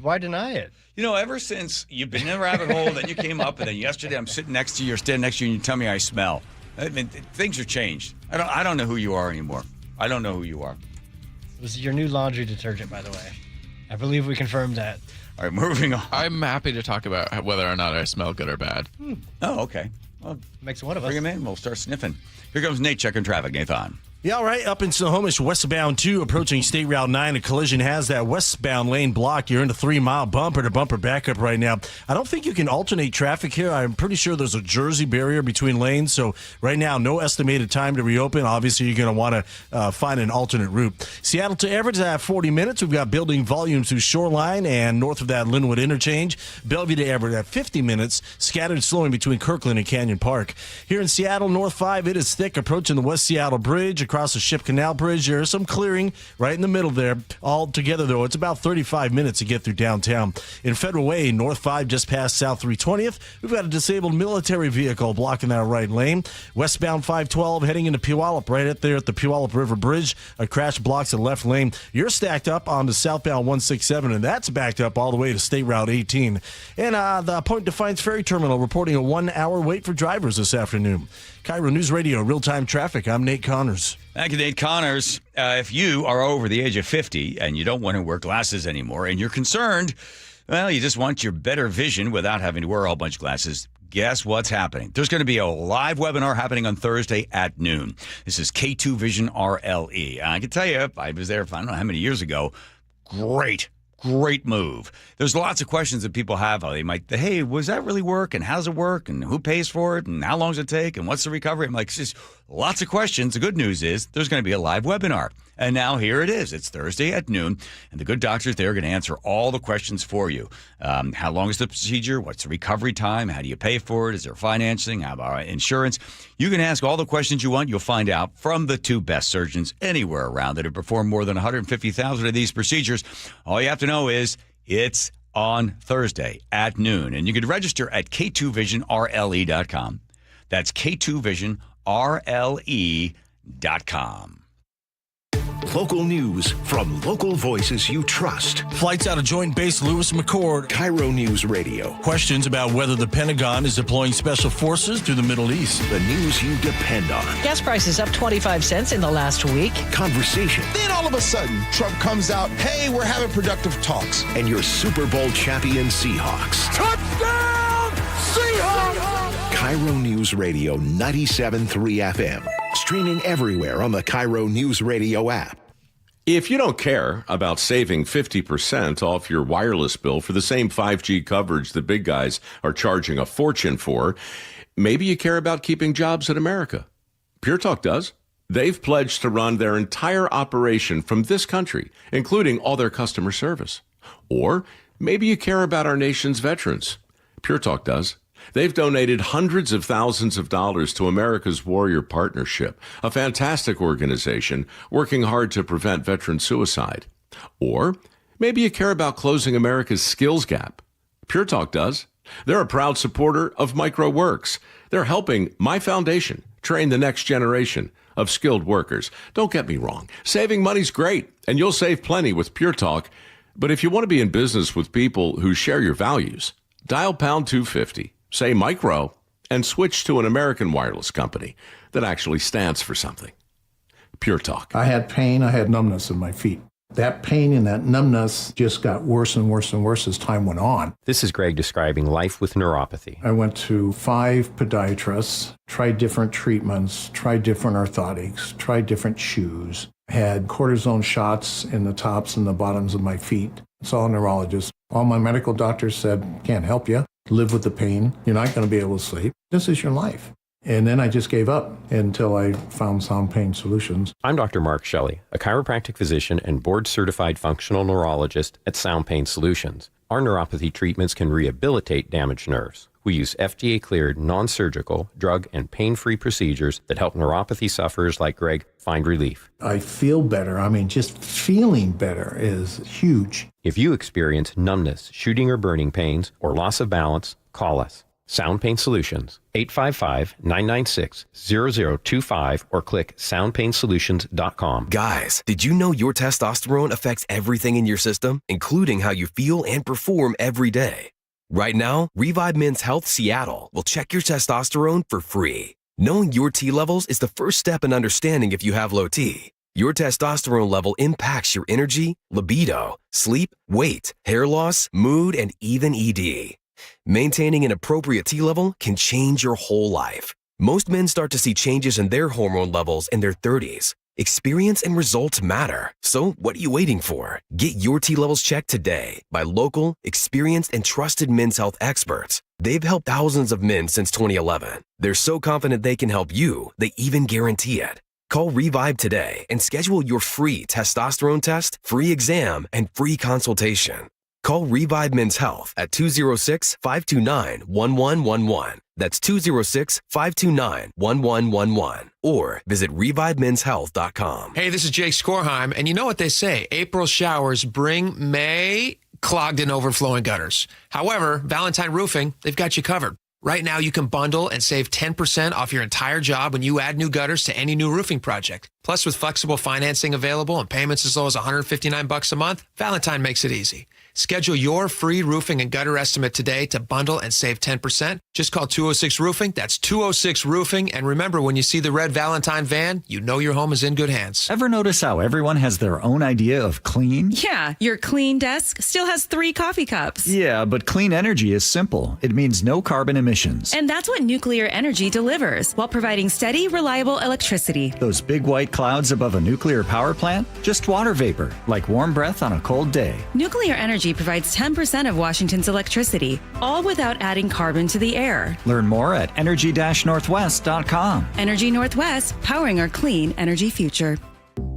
why deny it? Ever since you've been in a rabbit hole, then you came up, and then yesterday I'm sitting next to you, or standing next to you, and you tell me I smell. I mean, things have changed. I don't know who you are anymore. I don't know who you are. It was your new laundry detergent, by the way. I believe we confirmed that. All right, moving on. I'm happy to talk about whether or not I smell good or bad. Oh, okay. Well, makes one of us. Bring him in. We'll start sniffing. Here comes Nate checking traffic. Nathan. Yeah, all right. Up in Snohomish, westbound 2, approaching State Route 9. A collision has that westbound lane blocked. You're in a 3-mile bumper-to-bumper backup right now. I don't think you can alternate traffic here. I'm pretty sure there's a Jersey barrier between lanes. So right now, no estimated time to reopen. Obviously, you're going to want to find an alternate route. Seattle to Everett at 40 minutes. We've got building volume through Shoreline and north of that Linwood interchange. Bellevue to Everett at 50 minutes. Scattered slowing between Kirkland and Canyon Park. Here in Seattle, North 5, it is thick approaching the West Seattle Bridge. Across the Ship Canal Bridge, there is some clearing right in the middle there. All together, though, it's about 35 minutes to get through downtown. In Federal Way, North 5 just past South 320th, we've got a disabled military vehicle blocking that right lane. Westbound 512 heading into Puyallup, right at there at the Puyallup River Bridge. A crash blocks the left lane. You're stacked up on the southbound 167, and that's backed up all the way to State Route 18. And the Point Defiance Ferry Terminal reporting a 1-hour wait for drivers this afternoon. KIRO News Radio, real-time traffic. I'm Nate Connors. Thank you, Nate Connors. If you are over the age of 50 and you don't want to wear glasses anymore and you're concerned, well, you just want your better vision without having to wear a whole bunch of glasses, guess what's happening? There's going to be a live webinar happening on Thursday at noon. This is K2 Vision RLE. I can tell you, I was there, I don't know how many years ago. Great move. There's lots of questions that people have. They might, hey, does that really work? And how does it work? And who pays for it? And how long does it take? And what's the recovery? I'm like, it's just Lots of questions. The good news is there's going to be a live webinar. And now here it is. It's Thursday at noon, and the good doctors there are going to answer all the questions for you. How long is the procedure? What's the recovery time? How do you pay for it? Is there financing? How about insurance? You can ask all the questions you want. You'll find out from the two best surgeons anywhere around that have performed more than 150,000 of these procedures. All you have to know is it's on Thursday at noon, and you can register at K2VisionRLE.com. That's K2VisionRLE.com. Local news from local voices you trust. Flights out of Joint Base Lewis McChord. KIRO News Radio. Questions about whether the Pentagon is deploying special forces to the Middle East. The news you depend on. Gas prices up 25 cents in the last week. Conversation. Then all of a sudden, Trump comes out, hey, we're having productive talks. And your Super Bowl champion Seahawks. Touchdown, Seahawks! KIRO News Radio 97.3 FM. Streaming everywhere on the KIRO Newsradio app. If you don't care about saving 50% off your wireless bill for the same 5G coverage the big guys are charging a fortune for, maybe you care about keeping jobs in America. Pure Talk does. They've pledged to run their entire operation from this country, including all their customer service. Or maybe you care about our nation's veterans. Pure Talk does. They've donated hundreds of thousands of dollars to America's Warrior Partnership, a fantastic organization working hard to prevent veteran suicide. Or maybe you care about closing America's skills gap. Pure Talk does. They're a proud supporter of MicroWorks. They're helping my foundation train the next generation of skilled workers. Don't get me wrong. Saving money's great, and you'll save plenty with Pure Talk. But if you want to be in business with people who share your values, dial pound 250. Say micro, and switch to an American wireless company that actually stands for something. Pure Talk. I had pain, I had numbness in my feet. That pain and that numbness just got worse and worse and worse as time went on. This is Greg describing life with neuropathy. I went to 5 podiatrists, tried different treatments, tried different orthotics, tried different shoes, had cortisone shots in the tops and the bottoms of my feet. Saw a neurologist. All my medical doctors said, can't help you. Live with the pain. You're not going to be able to sleep. This is your life. And then I just gave up until I found Sound Pain Solutions. I'm Dr. Mark Shelley, a chiropractic physician and board-certified functional neurologist at Sound Pain Solutions. Our neuropathy treatments can rehabilitate damaged nerves. We use FDA-cleared, non-surgical, drug, and pain-free procedures that help neuropathy sufferers like Greg find relief. I feel better. I mean, just feeling better is huge. If you experience numbness, shooting or burning pains, or loss of balance, call us. Sound Pain Solutions, 855-996-0025, or click soundpainsolutions.com. Guys, did you know your testosterone affects everything in your system, including how you feel and perform every day? Right now, Revive Men's Health Seattle will check your testosterone for free. Knowing your T levels is the first step in understanding if you have low T. Your testosterone level impacts your energy, libido, sleep, weight, hair loss, mood, and even ED. Maintaining an appropriate T level can change your whole life. Most men start to see changes in their hormone levels in their 30s. Experience and results matter. So what are you waiting for? Get your T levels checked today by local, experienced, and trusted men's health experts. They've helped thousands of men since 2011. They're so confident they can help you, they even guarantee it. Call Revive today and schedule your free testosterone test, free exam, and free consultation. Call Revive Men's Health at 206-529-1111. That's 206-529-1111. Or visit revivemenshealth.com. Hey, this is Jake Skorheim, and you know what they say, April showers bring May clogged and overflowing gutters. However, Valentine Roofing, they've got you covered. Right now, you can bundle and save 10% off your entire job when you add new gutters to any new roofing project. Plus, with flexible financing available and payments as low as $159 a month, Valentine makes it easy. Schedule your free roofing and gutter estimate today to bundle and save 10%. Just call 206-ROOFING. That's 206-ROOFING. And remember, when you see the red Valentine van, you know your home is in good hands. Ever notice how everyone has their own idea of clean? Yeah, your clean desk still has 3 coffee cups. Yeah, but clean energy is simple. It means no carbon emissions. And that's what nuclear energy delivers, while providing steady, reliable electricity. Those big white clouds above a nuclear power plant? Just water vapor, like warm breath on a cold day. Nuclear energy Energy provides 10% of Washington's electricity, all without adding carbon to the air. Learn more at energy-northwest.com. Energy Northwest, powering our clean energy future.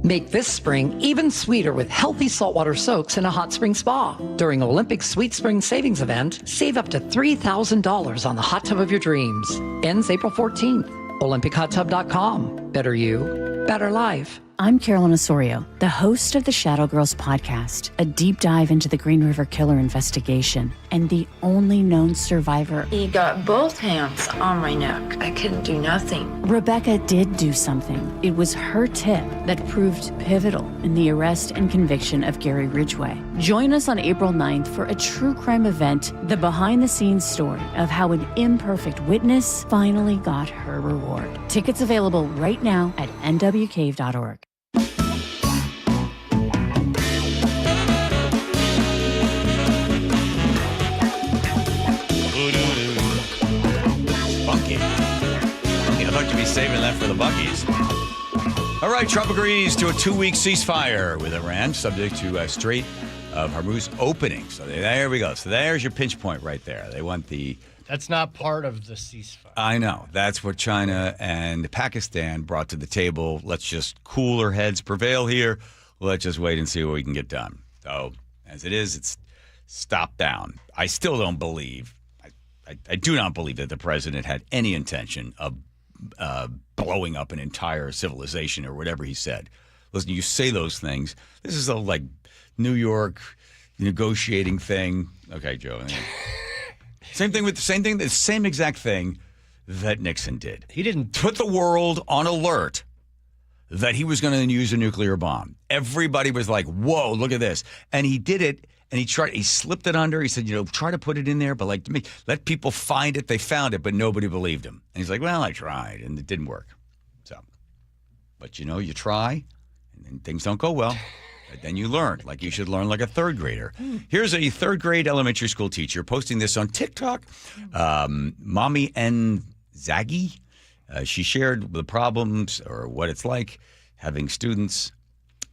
Make this spring even sweeter with healthy saltwater soaks in a hot spring spa. During Olympic Sweet Spring Savings Event, save up to $3,000 on the hot tub of your dreams. Ends April 14th. OlympicHotTub.com. Better you, better life. I'm Carolyn Osorio, the host of the Shadow Girls podcast, a deep dive into the Green River Killer investigation and the only known survivor. He got both hands on my neck. I couldn't do nothing. Rebecca did do something. It was her tip that proved pivotal in the arrest and conviction of Gary Ridgway. Join us on April 9th for a true crime event, the behind-the-scenes story of how an imperfect witness finally got her reward. Tickets available right now at nwcave.org. Funky. I'd like to be saving that for the Buckies. All right, Trump agrees to a 2-week ceasefire with Iran, subject to Strait of Hormuz opening. So there we go. So there's your pinch point right there. They want the... That's not part of the ceasefire. I know. That's what China and Pakistan brought to the table. Let's just cooler heads prevail here. Let's just wait and see what we can get done. So as it is, it's stopped down. I still don't believe, I do not believe that the president had any intention of blowing up an entire civilization or whatever he said. Listen, you say those things. This is a like New York negotiating thing. Okay, Joe. The same exact thing that Nixon did. He didn't put the world on alert that he was going to use a nuclear bomb. Everybody was like, whoa, look at this. And he did it, and he slipped it under. He said, try to put it in there, but like, let people find it. They found it, but nobody believed him. And he's like, well, I tried, and it didn't work. So, but you try, and then things don't go well. But then you learn, like you should learn like a third grader. Here's a third grade elementary school teacher posting this on TikTok. Mommy N. Zaggy. She shared the problems or what it's like having students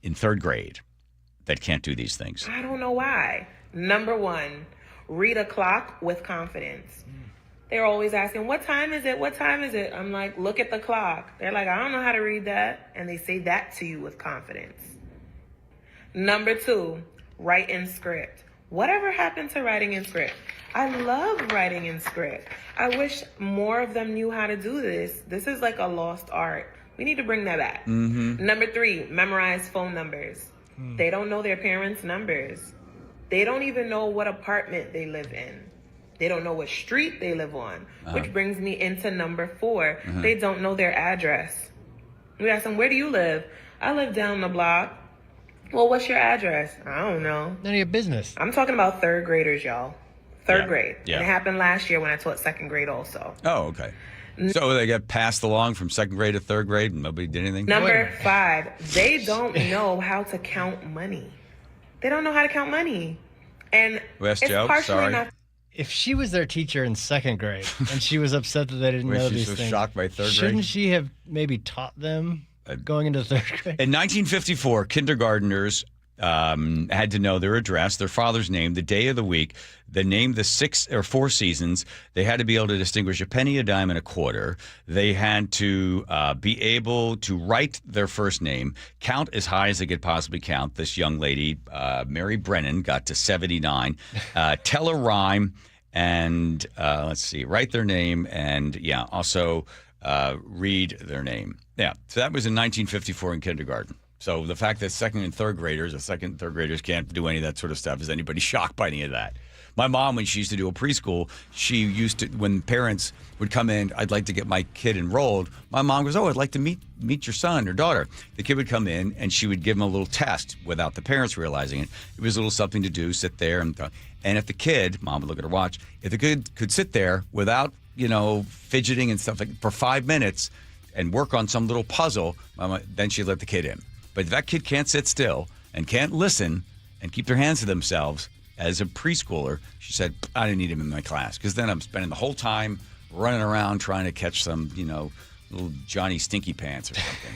in third grade that can't do these things. I don't know why. Number one, read a clock with confidence. They're always asking, what time is it? What time is it? I'm like, look at the clock. They're like, I don't know how to read that. And they say that to you with confidence. Number two, write in script. Whatever happened to writing in script? I love writing in script. I wish more of them knew how to do this. This is like a lost art. We need to bring that back. Mm-hmm. Number three, memorize phone numbers. They don't know their parents' numbers. They don't even know what apartment they live in. They don't know what street they live on, which brings me into number four. They don't know their address. We ask them, where do you live? I live down the block. Well, what's your address? I don't know. None of your business. I'm talking about third graders, y'all. Third grade. Yeah. And it happened last year when I taught second grade also. Oh, okay. So they got passed along from second grade to third grade and nobody did anything? Number five, they don't know how to count money. They don't know how to count money. And West it's Joe, partially sorry. not. If she was their teacher in second grade and she was upset that they didn't know these She's things, shocked by third grade. shouldn't she have maybe taught them going into third grade? In 1954, kindergartners had to know their address, their father's name, the day of the week, the name, the 6 or 4 seasons. They had to be able to distinguish a penny, a dime, and a quarter. They had to be able to write their first name, count as high as they could possibly count. This young lady, Mary Brennan, got to 79. Tell a rhyme and, write their name and, also read their name. Yeah, so that was in 1954 in kindergarten. So the fact that second and third graders can't do any of that sort of stuff, is anybody shocked by any of that? My mom, when she used to do a preschool, she used to, when parents would come in, I'd like to get my kid enrolled. My mom goes, I'd like to meet your son or daughter. The kid would come in and she would give him a little test without the parents realizing it. It was a little something to do, sit there. And if the kid, mom would look at her watch, if the kid could sit there without, fidgeting and stuff like for 5 minutes and work on some little puzzle, then she'd let the kid in. But if that kid can't sit still and can't listen and keep their hands to themselves as a preschooler, she said, I didn't need him in my class because then I'm spending the whole time running around trying to catch some, little Johnny Stinky Pants or something.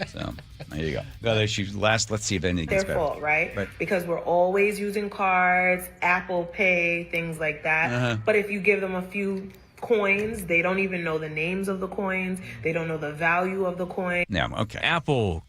So there you go. No, let's see if anything gets better. Their fault, right? Because we're always using cards, Apple Pay, things like that. But if you give them a few coins, they don't even know the names of the coins. They don't know the value of the coin. Yeah, okay. Apple.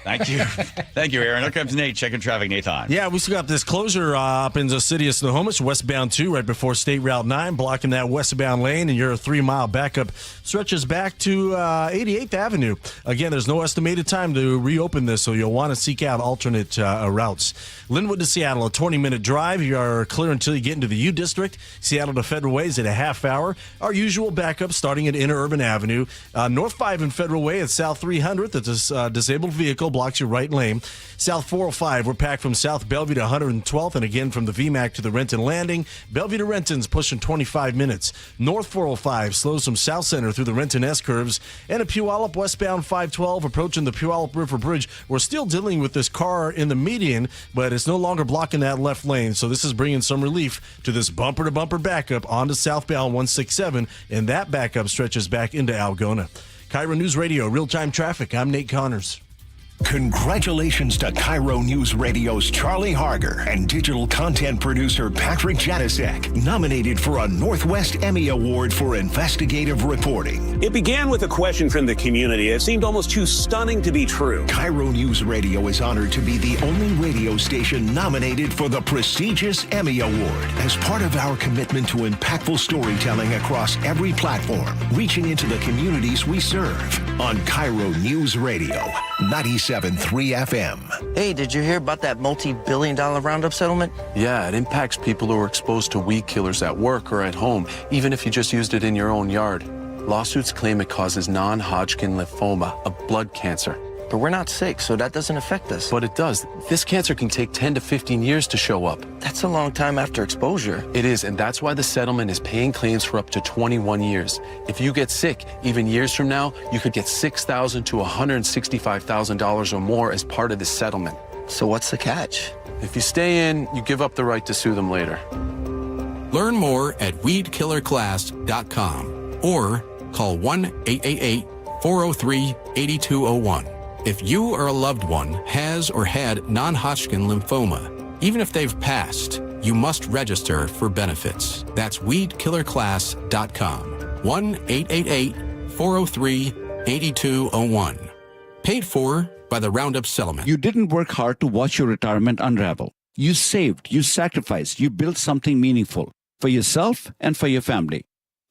Thank you. Thank you, Aaron. Here comes Nate checking traffic. Nathan. Yeah, we still got this closure up in the city of Snohomish, westbound 2, right before State Route 9, blocking that westbound lane, and your 3-mile backup stretches back to 88th Avenue. Again, there's no estimated time to reopen this, so you'll want to seek out alternate routes. Linwood to Seattle, a 20-minute drive. You are clear until you get into the U District. Seattle to Federal Way is at a half hour. Our usual backup starting at Interurban Avenue. North 5 and Federal Way at South 300th. That's a disabled vehicle. Blocks your right lane. South 405, we're packed from South Bellevue to 112th, and again from the VMAC to the Renton Landing. Bellevue to Renton's pushing 25 minutes. North 405 slows from South Center through the Renton S-curves, and a Puyallup westbound 512 approaching the Puyallup River Bridge. We're still dealing with this car in the median, but it's no longer blocking that left lane, so this is bringing some relief to this bumper-to-bumper backup onto southbound 167, and that backup stretches back into Algona. KIRO News Radio, real-time traffic. I'm Nate Connors. Congratulations to KIRO News Radio's Charlie Harger and digital content producer Patrick Janasek, nominated for a Northwest Emmy Award for investigative reporting. It began with a question from the community. It seemed almost too stunning to be true. KIRO News Radio is honored to be the only radio station nominated for the prestigious Emmy Award as part of our commitment to impactful storytelling across every platform, reaching into the communities we serve on KIRO News Radio, 97.3 FM. Hey, did you hear about that multi-billion-dollar Roundup settlement? Yeah, it impacts people who are exposed to weed killers at work or at home, even if you just used it in your own yard. Lawsuits claim it causes non-Hodgkin lymphoma, a blood cancer. But we're not sick, so that doesn't affect us. But it does. This cancer can take 10 to 15 years to show up. That's a long time after exposure. It is, and that's why the settlement is paying claims for up to 21 years. If you get sick, even years from now, you could get $6,000 to $165,000 or more as part of this settlement. So what's the catch? If you stay in, you give up the right to sue them later. Learn more at weedkillerclass.com or call 1-888-403-8201. If you or a loved one has or had non-Hodgkin lymphoma, even if they've passed, you must register for benefits. That's weedkillerclass.com. 1-888-403-8201. Paid for by the Roundup Settlement. You didn't work hard to watch your retirement unravel. You saved, you sacrificed, you built something meaningful for yourself and for your family.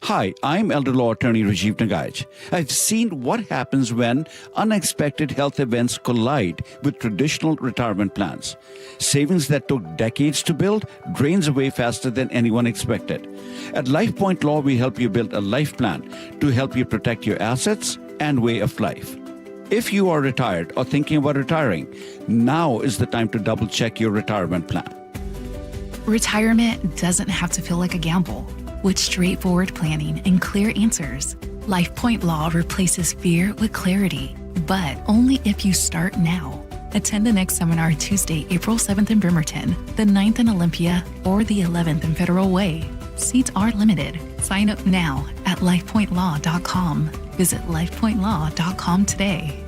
Hi, I'm elder law attorney Rajiv Nagaich. I've seen what happens when unexpected health events collide with traditional retirement plans. Savings that took decades to build drains away faster than anyone expected. At LifePoint Law, we help you build a life plan to help you protect your assets and way of life. If you are retired or thinking about retiring, now is the time to double-check your retirement plan. Retirement doesn't have to feel like a gamble. With straightforward planning and clear answers, LifePoint Law replaces fear with clarity, but only if you start now. Attend the next seminar Tuesday, April 7th in Bremerton, the 9th in Olympia, or the 11th in Federal Way. Seats are limited. Sign up now at lifepointlaw.com. Visit lifepointlaw.com today.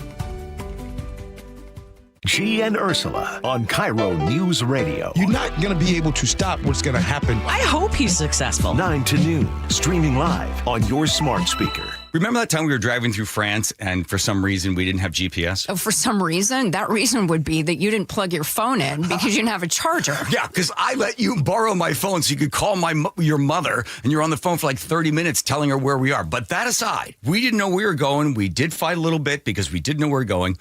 G and Ursula on KIRO News Radio. You're not going to be able to stop what's going to happen. I hope he's successful. 9 to noon, streaming live on your smart speaker. Remember that time we were driving through France and for some reason we didn't have GPS? Oh, for some reason? That reason would be that you didn't plug your phone in because you didn't have a charger. Yeah, because I let you borrow my phone so you could call your mother, and you're on the phone for like 30 minutes telling her where we are. But that aside, we didn't know where we were going. We did fight a little bit because we didn't know where we were going.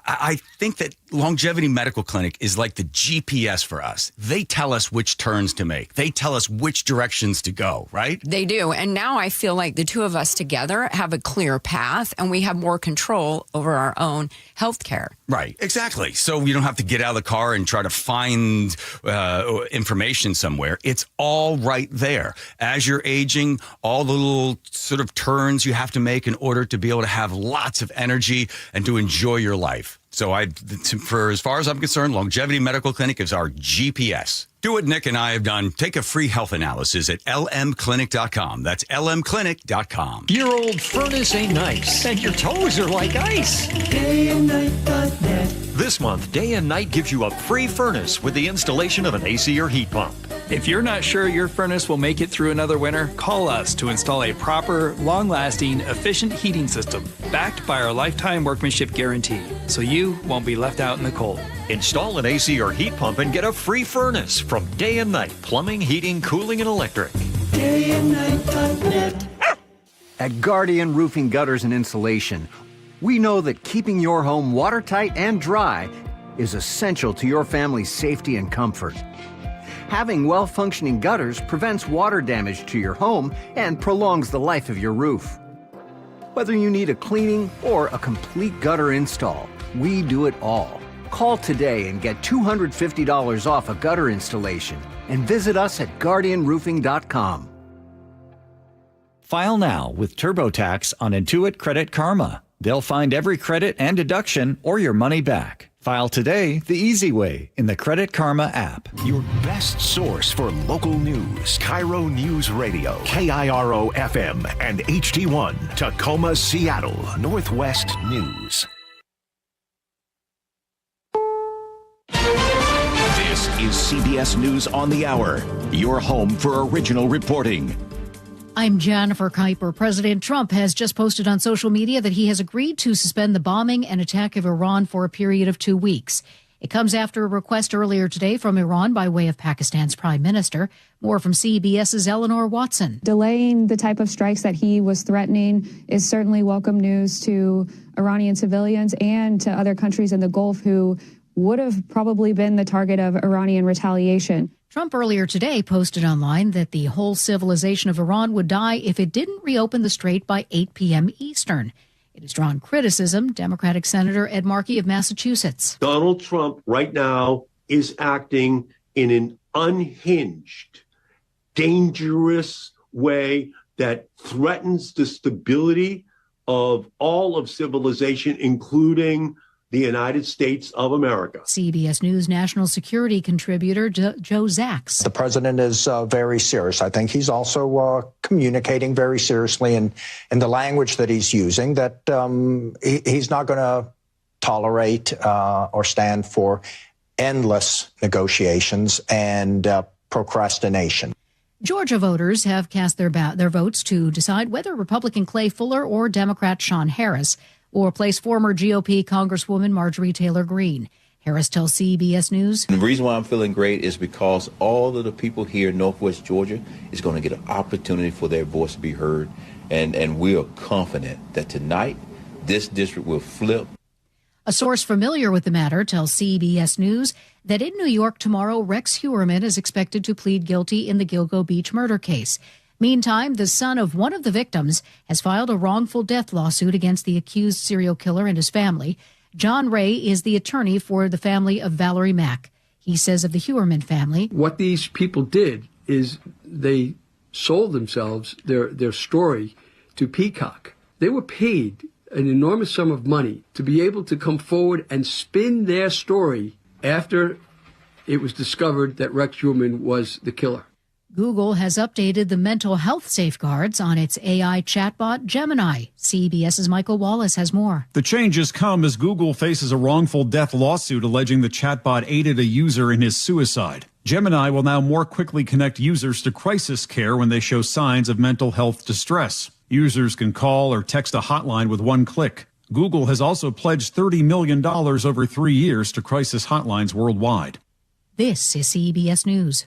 I think that Longevity Medical Clinic is like the GPS for us. They tell us which turns to make. They tell us which directions to go, right? They do. And now I feel like the two of us together have a clear path and we have more control over our own health care. Right, exactly. So you don't have to get out of the car and try to find information somewhere. It's all right there. As you're aging, all the little sort of turns you have to make in order to be able to have lots of energy and to enjoy your life. So for as far as I'm concerned, Longevity Medical Clinic is our GPS. Do what Nick and I have done. Take a free health analysis at lmclinic.com. That's lmclinic.com. Your old furnace ain't nice, and your toes are like ice. DayandNight.net. This month, Day and Night gives you a free furnace with the installation of an AC or heat pump. If you're not sure your furnace will make it through another winter, call us to install a proper, long-lasting, efficient heating system backed by our lifetime workmanship guarantee, so you won't be left out in the cold. Install an AC or heat pump and get a free furnace from Day and Night Plumbing, Heating, Cooling, and Electric. DayandNight.net. At Guardian Roofing, Gutters, and Insulation, we know that keeping your home watertight and dry is essential to your family's safety and comfort. Having well-functioning gutters prevents water damage to your home and prolongs the life of your roof. Whether you need a cleaning or a complete gutter install, we do it all. Call today and get $250 off a gutter installation and visit us at guardianroofing.com. File now with TurboTax on Intuit Credit Karma. They'll find every credit and deduction or your money back. File today the easy way in the Credit Karma app. Your best source for local news. KIRO Newsradio. KIRO FM and HD1. Tacoma, Seattle. Northwest News. This is CBS News on the Hour. Your home for original reporting. I'm Jennifer Kuiper. President Trump has just posted on social media that he has agreed to suspend the bombing and attack of Iran for a period of 2 weeks. It comes after a request earlier today from Iran by way of Pakistan's prime minister. More from CBS's Eleanor Watson. Delaying the type of strikes that he was threatening is certainly welcome news to Iranian civilians and to other countries in the Gulf who would have probably been the target of Iranian retaliation. Trump earlier today posted online that the whole civilization of Iran would die if it didn't reopen the strait by 8 p.m. Eastern. It has drawn criticism. Democratic Senator Ed Markey of Massachusetts. Donald Trump right now is acting in an unhinged, dangerous way that threatens the stability of all of civilization, including the United States of America. CBS News national security contributor Joe Zacks. The president is very serious. I think he's also communicating very seriously in the language that he's using, that he's not going to tolerate or stand for endless negotiations and procrastination. Georgia voters have cast their votes to decide whether Republican Clay Fuller or Democrat Sean Harris will replace former GOP Congresswoman Marjorie Taylor Greene. Harris tells CBS News. The reason why I'm feeling great is because all of the people here in Northwest Georgia is going to get an opportunity for their voice to be heard. And we are confident that tonight this district will flip. A source familiar with the matter tells CBS News that in New York tomorrow, Rex Heuermann is expected to plead guilty in the Gilgo Beach murder case. Meantime, the son of one of the victims has filed a wrongful death lawsuit against the accused serial killer and his family. John Ray is the attorney for the family of Valerie Mack. He says of the Heuermann family, what these people did is they sold themselves, their story, to Peacock. They were paid an enormous sum of money to be able to come forward and spin their story after it was discovered that Rex Heuermann was the killer. Google has updated the mental health safeguards on its AI chatbot Gemini. CBS's Michael Wallace has more. The changes come as Google faces a wrongful death lawsuit alleging the chatbot aided a user in his suicide. Gemini will now more quickly connect users to crisis care when they show signs of mental health distress. Users can call or text a hotline with one click. Google has also pledged $30 million over 3 years to crisis hotlines worldwide. This is CBS News.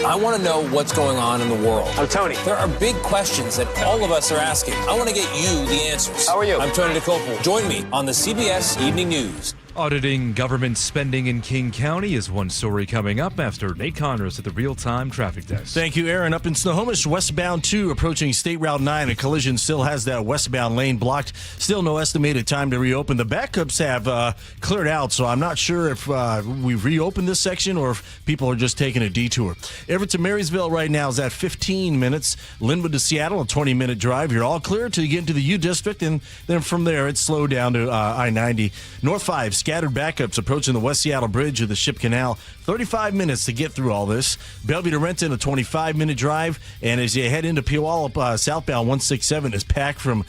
I want to know what's going on in the world. I'm Tony. There are big questions that all of us are asking. I want to get you the answers. How are you? I'm Tony DeCopel. Join me on the CBS Evening News. Auditing government spending in King County is one story coming up after Nate Connors at the real-time traffic desk. Thank you, Aaron. Up in Snohomish, westbound 2 approaching State Route 9. A collision still has that westbound lane blocked. Still no estimated time to reopen. The backups have cleared out, so I'm not sure if we've reopened this section or if people are just taking a detour. Everett to Marysville right now is at 15 minutes. Linwood to Seattle, a 20-minute drive. You're all clear till you get into the U District, and then from there it's slowed down to I-90. North 5, scattered backups approaching the West Seattle Bridge or the Ship Canal. 35 minutes to get through all this. Bellevue to Renton, a 25-minute drive. And as you head into Puyallup, southbound 167 is packed from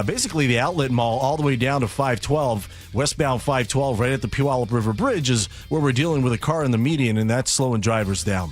basically the outlet mall all the way down to 512. Westbound 512 right at the Puyallup River Bridge is where we're dealing with a car in the median, and that's slowing drivers down.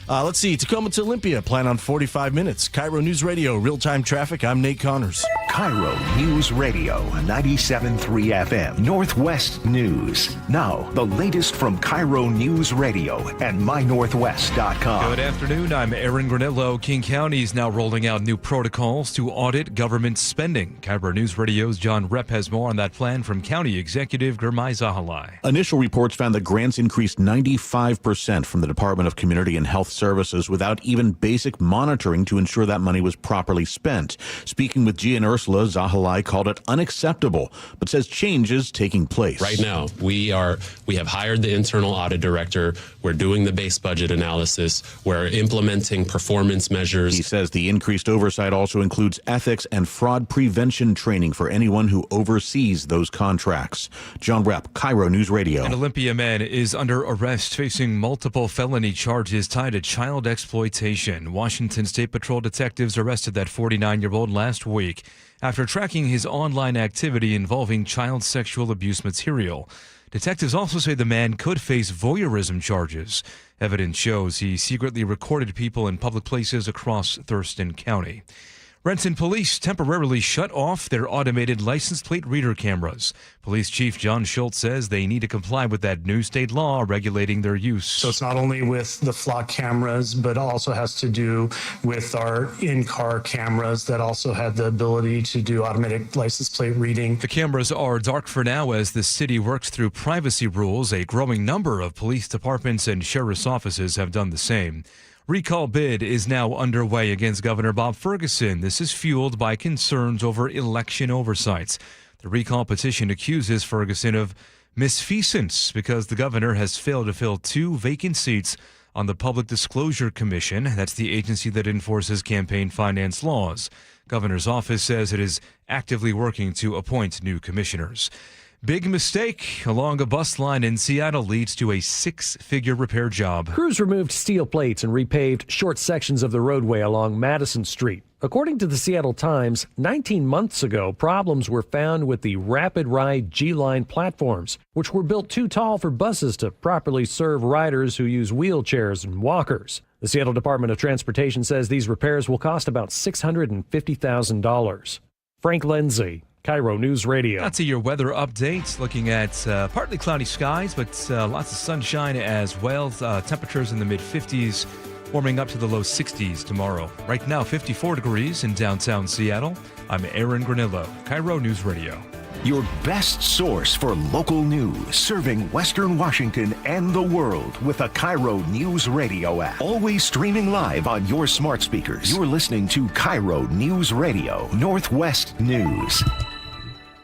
Let's see. Tacoma to Olympia, plan on 45 minutes. KIRO News Radio, real-time traffic. I'm Nate Connors. KIRO News Radio, 97.3 FM, Northwest News. Now, the latest from KIRO News Radio and mynorthwest.com. Good afternoon. I'm Aaron Granillo. King County is now rolling out new protocols to audit government spending. KIRO News Radio's John Repp has more on that plan from County Executive Gurmai Zahalai. Initial reports found that grants increased 95% from the Department of Community and Health Services without even basic monitoring to ensure that money was properly spent. Speaking with Gia and Ursula, Zahalai called it unacceptable, but says change is taking place. Right now, we have hired the internal audit director. We're doing the base budget analysis. We're implementing performance measures. He says the increased oversight also includes ethics and fraud prevention training for anyone who oversees those contracts. John Repp, KIRO News Radio. An Olympia man is under arrest facing multiple felony charges tied to child exploitation. Washington State Patrol detectives arrested that 49-year-old last week after tracking his online activity involving child sexual abuse material. Detectives also say the man could face voyeurism charges. Evidence shows he secretly recorded people in public places across Thurston County. Renton police temporarily shut off their automated license plate reader cameras. Police Chief John Schultz says they need to comply with that new state law regulating their use. So it's not only with the flock cameras, but also has to do with our in-car cameras that also have the ability to do automatic license plate reading. The cameras are dark for now as the city works through privacy rules. A growing number of police departments and sheriff's offices have done the same. Recall bid is now underway against Governor Bob Ferguson. This is fueled by concerns over election oversights. The recall petition accuses Ferguson of misfeasance because the governor has failed to fill 2 vacant seats on the Public Disclosure Commission. That's the agency that enforces campaign finance laws. Governor's office says it is actively working to appoint new commissioners. Big mistake along a bus line in Seattle leads to a 6-figure repair job. Crews removed steel plates and repaved short sections of the roadway along Madison Street. According to the Seattle Times, 19 months ago, problems were found with the Rapid Ride G-Line platforms, which were built too tall for buses to properly serve riders who use wheelchairs and walkers. The Seattle Department of Transportation says these repairs will cost about $650,000. Frank Lindsay, KIRO News Radio. That's your weather update. Looking at partly cloudy skies, but lots of sunshine as well. Temperatures in the mid-50s, warming up to the low 60s tomorrow. Right now, 54 degrees in downtown Seattle. I'm Aaron Granillo, KIRO News Radio. Your best source for local news, serving Western Washington and the world with a KIRO News Radio app. Always streaming live on your smart speakers. You're listening to KIRO News Radio, Northwest News.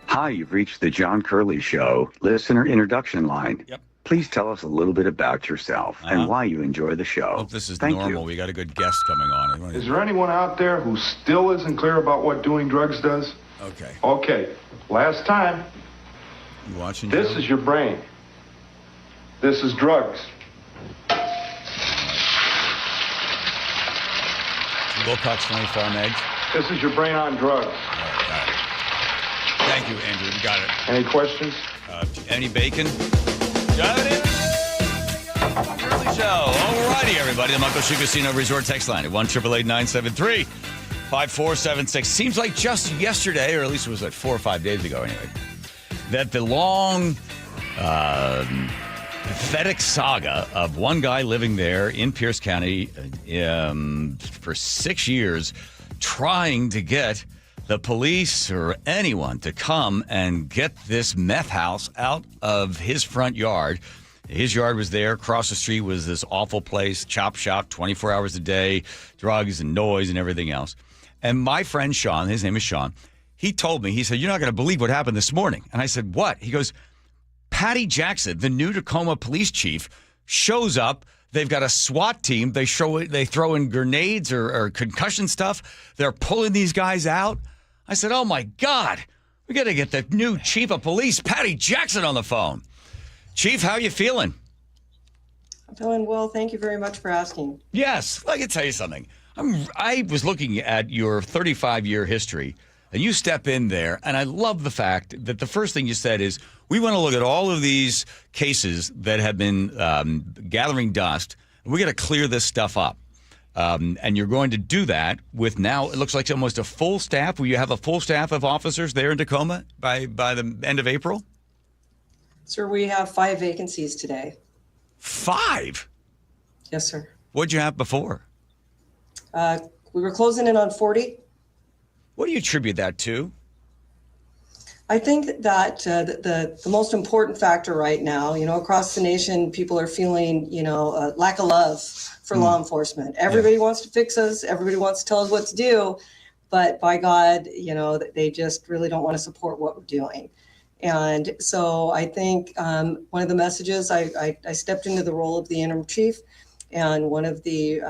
Hi, you've reached the John Curley Show listener introduction line. Yep. Please tell us a little bit about yourself and why you enjoy the show. Hope this is Thank normal. you. We got a good guest coming on. Is there anyone out there who still isn't clear about what doing drugs does? Okay. Okay. Last time. You watching? This Joe? is your brain. This is drugs. Wilcox 20 Farm Eggs. This is your brain on drugs. Thank you, Andrew. You got it. Any questions? Any bacon? Curly Show. All righty, everybody. The Muckleshoot Casino Resort text line at 1-888-973-5476. Seems like just yesterday, or at least it was like 4 or 5 days ago anyway, that the long, pathetic saga of one guy living there in Pierce County for 6 years trying to get the police or anyone to come and get this meth house out of his front yard. His yard was there. Across the street was this awful place, chop shop, 24 hours a day, drugs and noise and everything else. And my friend Sean, his name is Sean, he told me, he said, "You're not going to believe what happened this morning." And I said, "What?" He goes, "Patty Jackson, the new Tacoma police chief, shows up. They've got a SWAT team. They throw in grenades or concussion stuff. They're pulling these guys out." I said, "Oh, my God. We got to get the new chief of police, Patty Jackson, on the phone." Chief, how are you feeling? I'm feeling well. Thank you very much for asking. Yes. I can tell you something. I was looking at your 35-year history, and you step in there, and I love the fact that the first thing you said is, we want to look at all of these cases that have been gathering dust, and we got to clear this stuff up. And you're going to do that with now, it looks like almost a full staff. Will you have a full staff of officers there in Tacoma by the end of April? Sir, we have 5 vacancies today. 5? Yes, sir. What'd you have before? We were closing in on 40. What do you attribute that to? I think that the most important factor right now, across the nation, people are feeling, a lack of love for law enforcement. Everybody wants to fix us. Everybody wants to tell us what to do. But by God, they just really don't want to support what we're doing. And so I think one of the messages, I stepped into the role of the interim chief, and one of the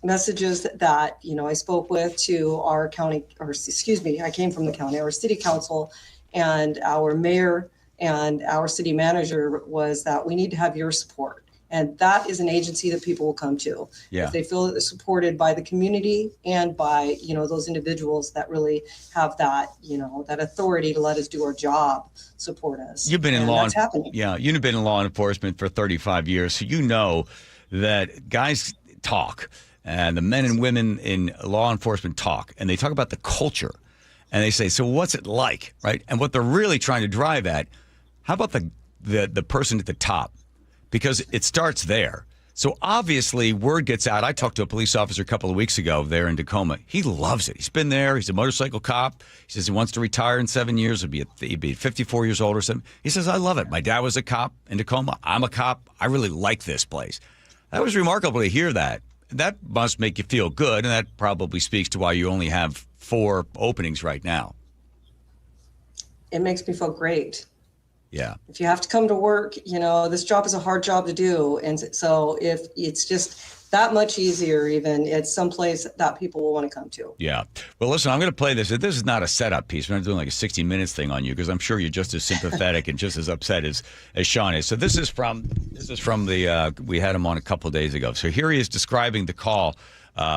messages that, I spoke with to our county, I came from the county, our city council and our mayor and our city manager, was that we need to have your support. And that is an agency that people will come to. Yeah. If they feel that they're supported by the community and by, those individuals that really have that, that authority to let us do our job, support us. You've been in happening. Yeah, you've been in law enforcement for 35 years, so you know that guys talk, and the men and women in law enforcement talk, and they talk about the culture, and they say, "So what's it like?" Right? And what they're really trying to drive at, how about the person at the top? Because it starts there. So obviously word gets out. I talked to a police officer a couple of weeks ago there in Tacoma. He loves it. He's been there. He's a motorcycle cop. He says he wants to retire in 7 years. He'd be 54 years old or something. He says, "I love it. My dad was a cop in Tacoma. I'm a cop. I really like this place." That was remarkable to hear that. That must make you feel good, and that probably speaks to why you only have 4 openings right now. It makes me feel great. Yeah. If you have to come to work, this job is a hard job to do. And so if it's just that much easier, even, it's someplace that people will want to come to. Yeah. Well, listen, I'm going to play this. This is not a setup piece. We're not doing like a 60 Minutes thing on you, because I'm sure you're just as sympathetic and just as upset as Sean is. So this is from the, we had him on a couple of days ago. So here he is describing the call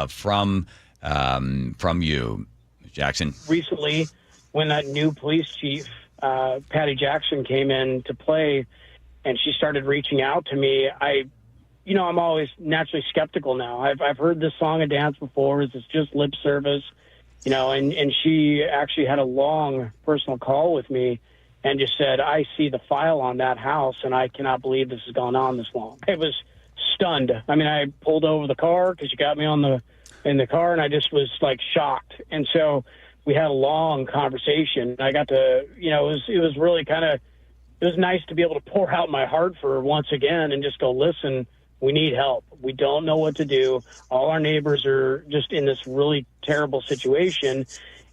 from you, Jackson. Recently, when that new police chief, Patty Jackson, came in to play, and she started reaching out to me, I'm always naturally skeptical now. I've heard this song and dance before. Is this just lip service? And she actually had a long personal call with me and just said, "I see the file on that house, and I cannot believe this has gone on this long." I was stunned. I mean, I pulled over the car because she got me in the car, and I just was like shocked. And so we had a long conversation. I got to, it was really it was nice to be able to pour out my heart for her once again and just go, "Listen, we need help. We don't know what to do. All our neighbors are just in this really terrible situation."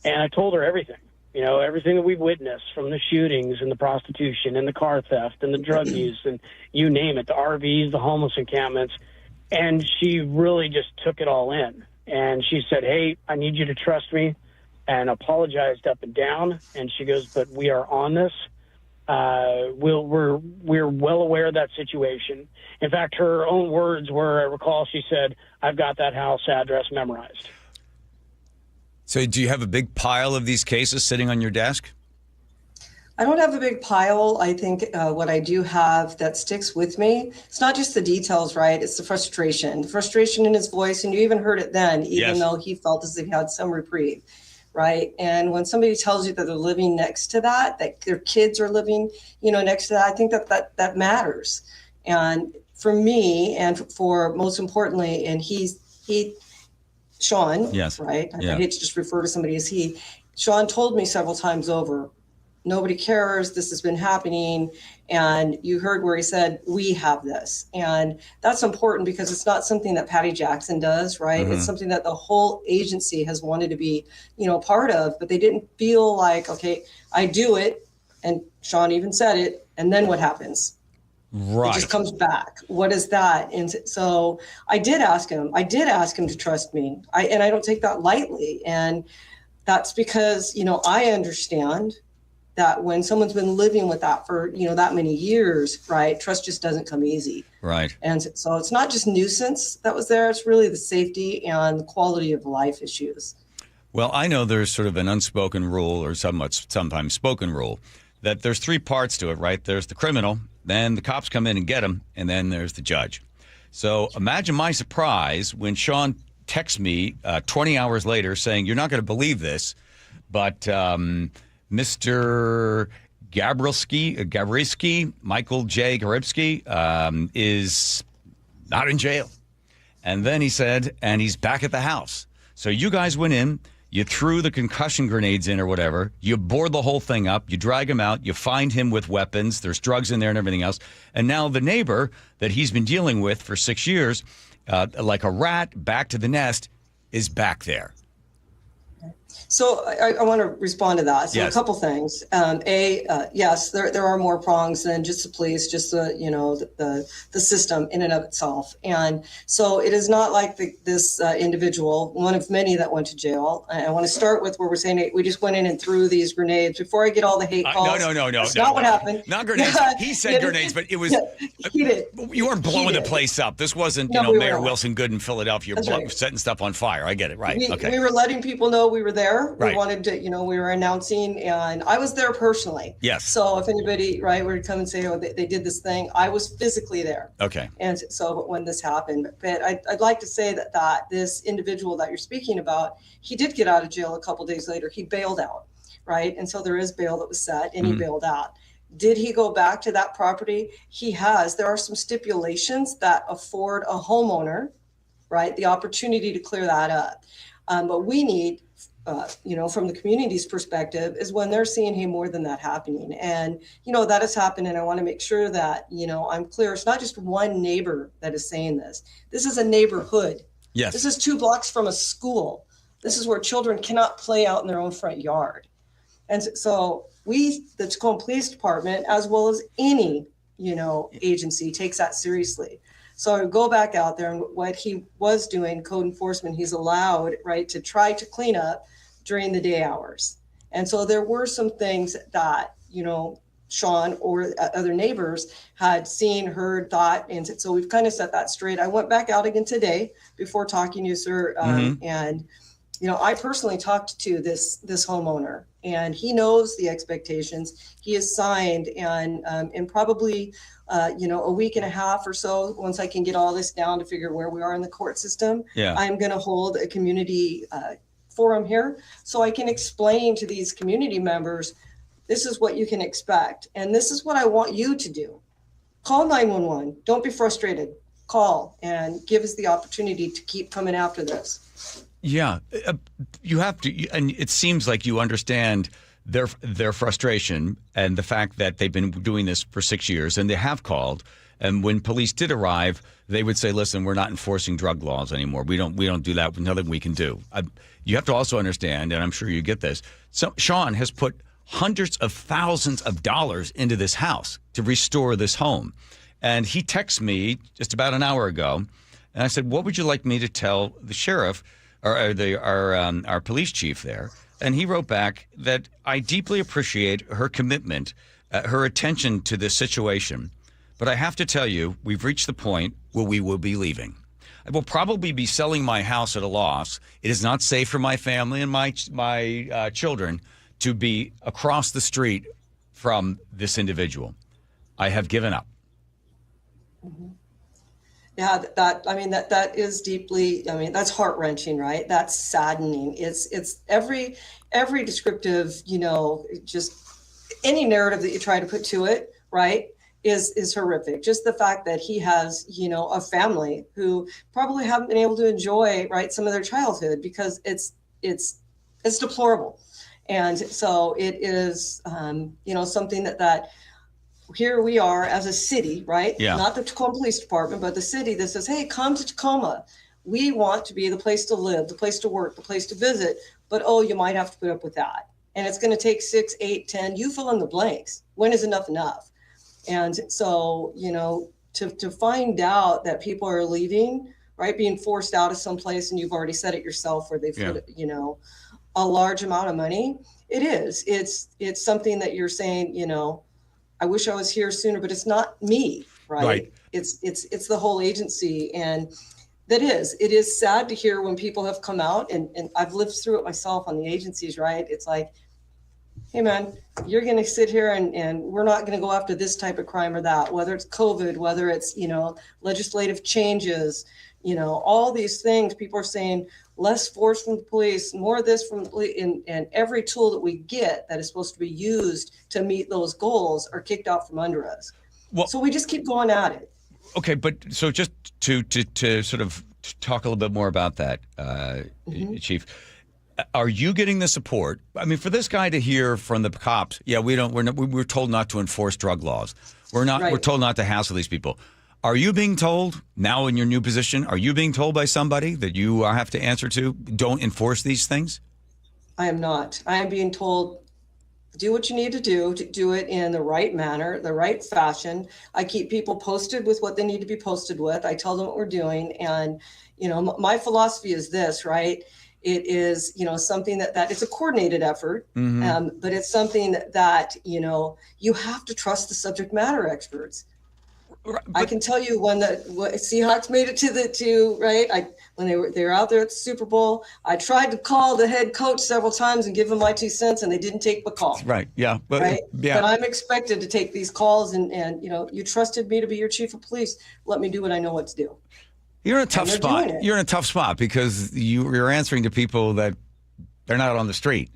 And I told her everything, everything that we've witnessed, from the shootings and the prostitution and the car theft and the drug use and you name it, the RVs, the homeless encampments. And she really just took it all in. And she said, "Hey, I need you to trust me," and apologized up and down. And she goes, "But we are on this. We're well aware of that situation." In fact, her own words were, I recall, she said, "I've got that house address memorized." So do you have a big pile of these cases sitting on your desk? I don't have a big pile. I think what I do have that sticks with me, it's not just the details, right? It's the frustration in his voice. And you even heard it then, even though he felt as if he had some reprieve. Right. And when somebody tells you that they're living next to that their kids are living, next to that, I think that matters. And for me, and for most importantly, and Sean, yes, right? Yeah. I hate to just refer to somebody as he Sean told me several times over, nobody cares, this has been happening. And you heard where he said, we have this. And that's important because it's not something that Patty Jackson does, right? It's something that the whole agency has wanted to be, part of, but they didn't feel like, okay, I do it. And Sean even said it. And then what happens? Right. It just comes back. What is that? And so I did ask him to trust me. And I don't take that lightly. And that's because, I understand that when someone's been living with that for, that many years, right, trust just doesn't come easy. Right. And so it's not just nuisance that was there. It's really the safety and the quality of life issues. Well, I know there's sort of an unspoken rule or sometimes spoken rule that there's three parts to it, right? There's the criminal, then the cops come in and get him, and then there's the judge. So imagine my surprise when Sean texts me 20 hours later saying, you're not going to believe this, but Mr. Gabrisky, Michael J. Garibsky, is not in jail. And then he said, and he's back at the house. So you guys went in, you threw the concussion grenades in or whatever, you board the whole thing up, you drag him out, you find him with weapons, there's drugs in there and everything else. And now the neighbor that he's been dealing with for 6 years, like a rat back to the nest, is back there. So I want to respond to that. So Yes. A couple things. Yes, there are more prongs than just the police, just the system in and of itself. And so it is not like this individual, one of many that went to jail. I want to start with where we're saying we just went in and threw these grenades. Before I get all the hate calls, No. That's not what happened. Not grenades. He said grenades, but it was. He did. You weren't blowing the place up. This wasn't, No, we Mayor weren't. Wilson Good in Philadelphia setting stuff on fire. I get it. Right. Okay. We were letting people know we were there. Right. We wanted to, we were announcing, and I was there personally. Yes. So if anybody, were to come and say, they did this thing, I was physically there. Okay. And so when this happened, but I'd like to say that this individual that you're speaking about, he did get out of jail a couple days later. He bailed out, right? And so there is bail that was set, and he bailed out. Did he go back to that property? He has. There are some stipulations that afford a homeowner, right, the opportunity to clear that up. But we need, from the community's perspective, is when they're seeing, hey, more than that happening. And, that has happened. And I want to make sure that, I'm clear. It's not just one neighbor that is saying this. This is a neighborhood. Yes. This is 2 blocks from a school. This is where children cannot play out in their own front yard. And so we, the Tacoma Police Department, as well as any, agency, takes that seriously. So I would go back out there, and what he was doing, code enforcement, he's allowed, right, to try to clean up during the day hours. And so there were some things that, Sean or other neighbors had seen, heard, thought. And so we've kind of set that straight. I went back out again today before talking to you, sir. And, I personally talked to this homeowner, and he knows the expectations. He is signed, and probably, a week and a half or so, once I can get all this down to figure where we are in the court system, I'm going to hold a community forum here so I can explain to these community members, this is what you can expect. And this is what I want you to do. Call 911. Don't be frustrated. Call and give us the opportunity to keep coming after this. Yeah, you have to, and it seems like you understand their frustration and the fact that they've been doing this for 6 years, and they have called. And when police did arrive, they would say, "Listen, we're not enforcing drug laws anymore. We don't do that. There's nothing we can do." You have to also understand, and I'm sure you get this. So Sean has put hundreds of thousands of dollars into this house to restore this home, and he texted me just about an hour ago, and I said, "What would you like me to tell the sheriff?" Or our police chief there, and he wrote back that I deeply appreciate her commitment, her attention to this situation, but I have to tell you, we've reached the point where we will be leaving. I will probably be selling my house at a loss. It is not safe for my family and my children to be across the street from this individual. I have given up. Mm-hmm. Yeah, that is deeply, that's heart-wrenching, right? That's saddening. It's every descriptive, just any narrative that you try to put to it, right, is horrific. Just the fact that he has, a family who probably haven't been able to enjoy, right, some of their childhood because it's deplorable. And so it is, something that here we are as a city, right? Yeah. Not the Tacoma Police Department, but the city that says, hey, come to Tacoma. We want to be the place to live, the place to work, the place to visit. But, you might have to put up with that. And it's going to take 6, 8, 10. You fill in the blanks. When is enough enough? And so, to find out that people are leaving, right, being forced out of someplace, and you've already said it yourself, where they've put, a large amount of money. It's something that you're saying, I wish I was here sooner, but it's not me, right? It's the whole agency. And it is sad to hear when people have come out, and I've lived through it myself on the agencies, right? It's like, hey man, you're going to sit here and we're not going to go after this type of crime or that, whether it's COVID, whether it's, legislative changes, all these things. People are saying less force from the police, more of this from the police, and every tool that we get that is supposed to be used to meet those goals are kicked out from under us. Well, so we just keep going at it. Okay, but so just to sort of talk a little bit more about that, Chief, are you getting the support? I mean, for this guy to hear from the cops, we're told not to enforce drug laws. We're told not to hassle these people. Are you being told now in your new position? Are you being told by somebody that you have to answer to? Don't enforce these things? I am not. I am being told, do what you need to do it in the right manner, the right fashion. I keep people posted with what they need to be posted with. I tell them what we're doing. And, my philosophy is this, right? It is, something that it's a coordinated effort, but it's something that, you have to trust the subject matter experts. I can tell you when the Seahawks made it when they were out there at the Super Bowl, I tried to call the head coach several times and give him my 2 cents, and they didn't take the call. Right. Yeah. But, right. Yeah. But I'm expected to take these calls, and you trusted me to be your chief of police. Let me do what I know what to do. You're in a tough spot. You're in a tough spot because you're answering to people that they're not on the street.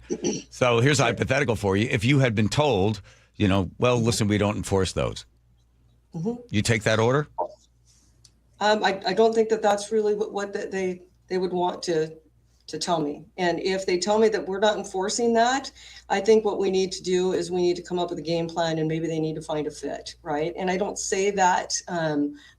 So here's a hypothetical for you. If you had been told, listen, we don't enforce those. You take that order? I don't think that's really what they would want to tell me. And if they tell me that we're not enforcing that, I think what we need to do is we need to come up with a game plan, and maybe they need to find a fit, right? And I don't say that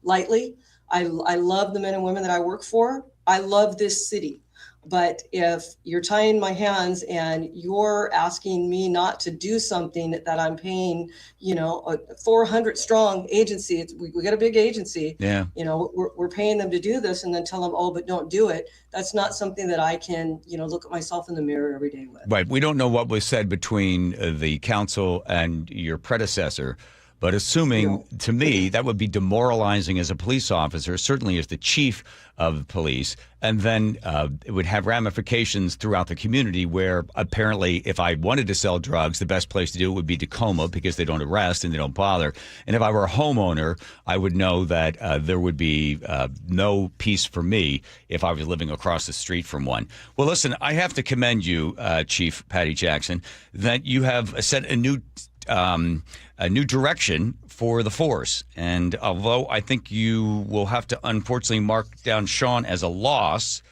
lightly. I love the men and women that I work for. I love this city. But if you're tying my hands and you're asking me not to do something that I'm paying, a 400 strong agency, we got a big agency, we're paying them to do this, and then tell them, but don't do it. That's not something that I can, look at myself in the mirror every day with. Right. We don't know what was said between the council and your predecessor. But assuming, to me, that would be demoralizing as a police officer, certainly as the chief of police, and then it would have ramifications throughout the community where apparently if I wanted to sell drugs, the best place to do it would be Tacoma because they don't arrest and they don't bother. And if I were a homeowner, I would know that there would be no peace for me if I was living across the street from one. Well, listen, I have to commend you, Chief Patty Jackson, that you have set a new direction for the force. And although I think you will have to unfortunately mark down Sean as a loss,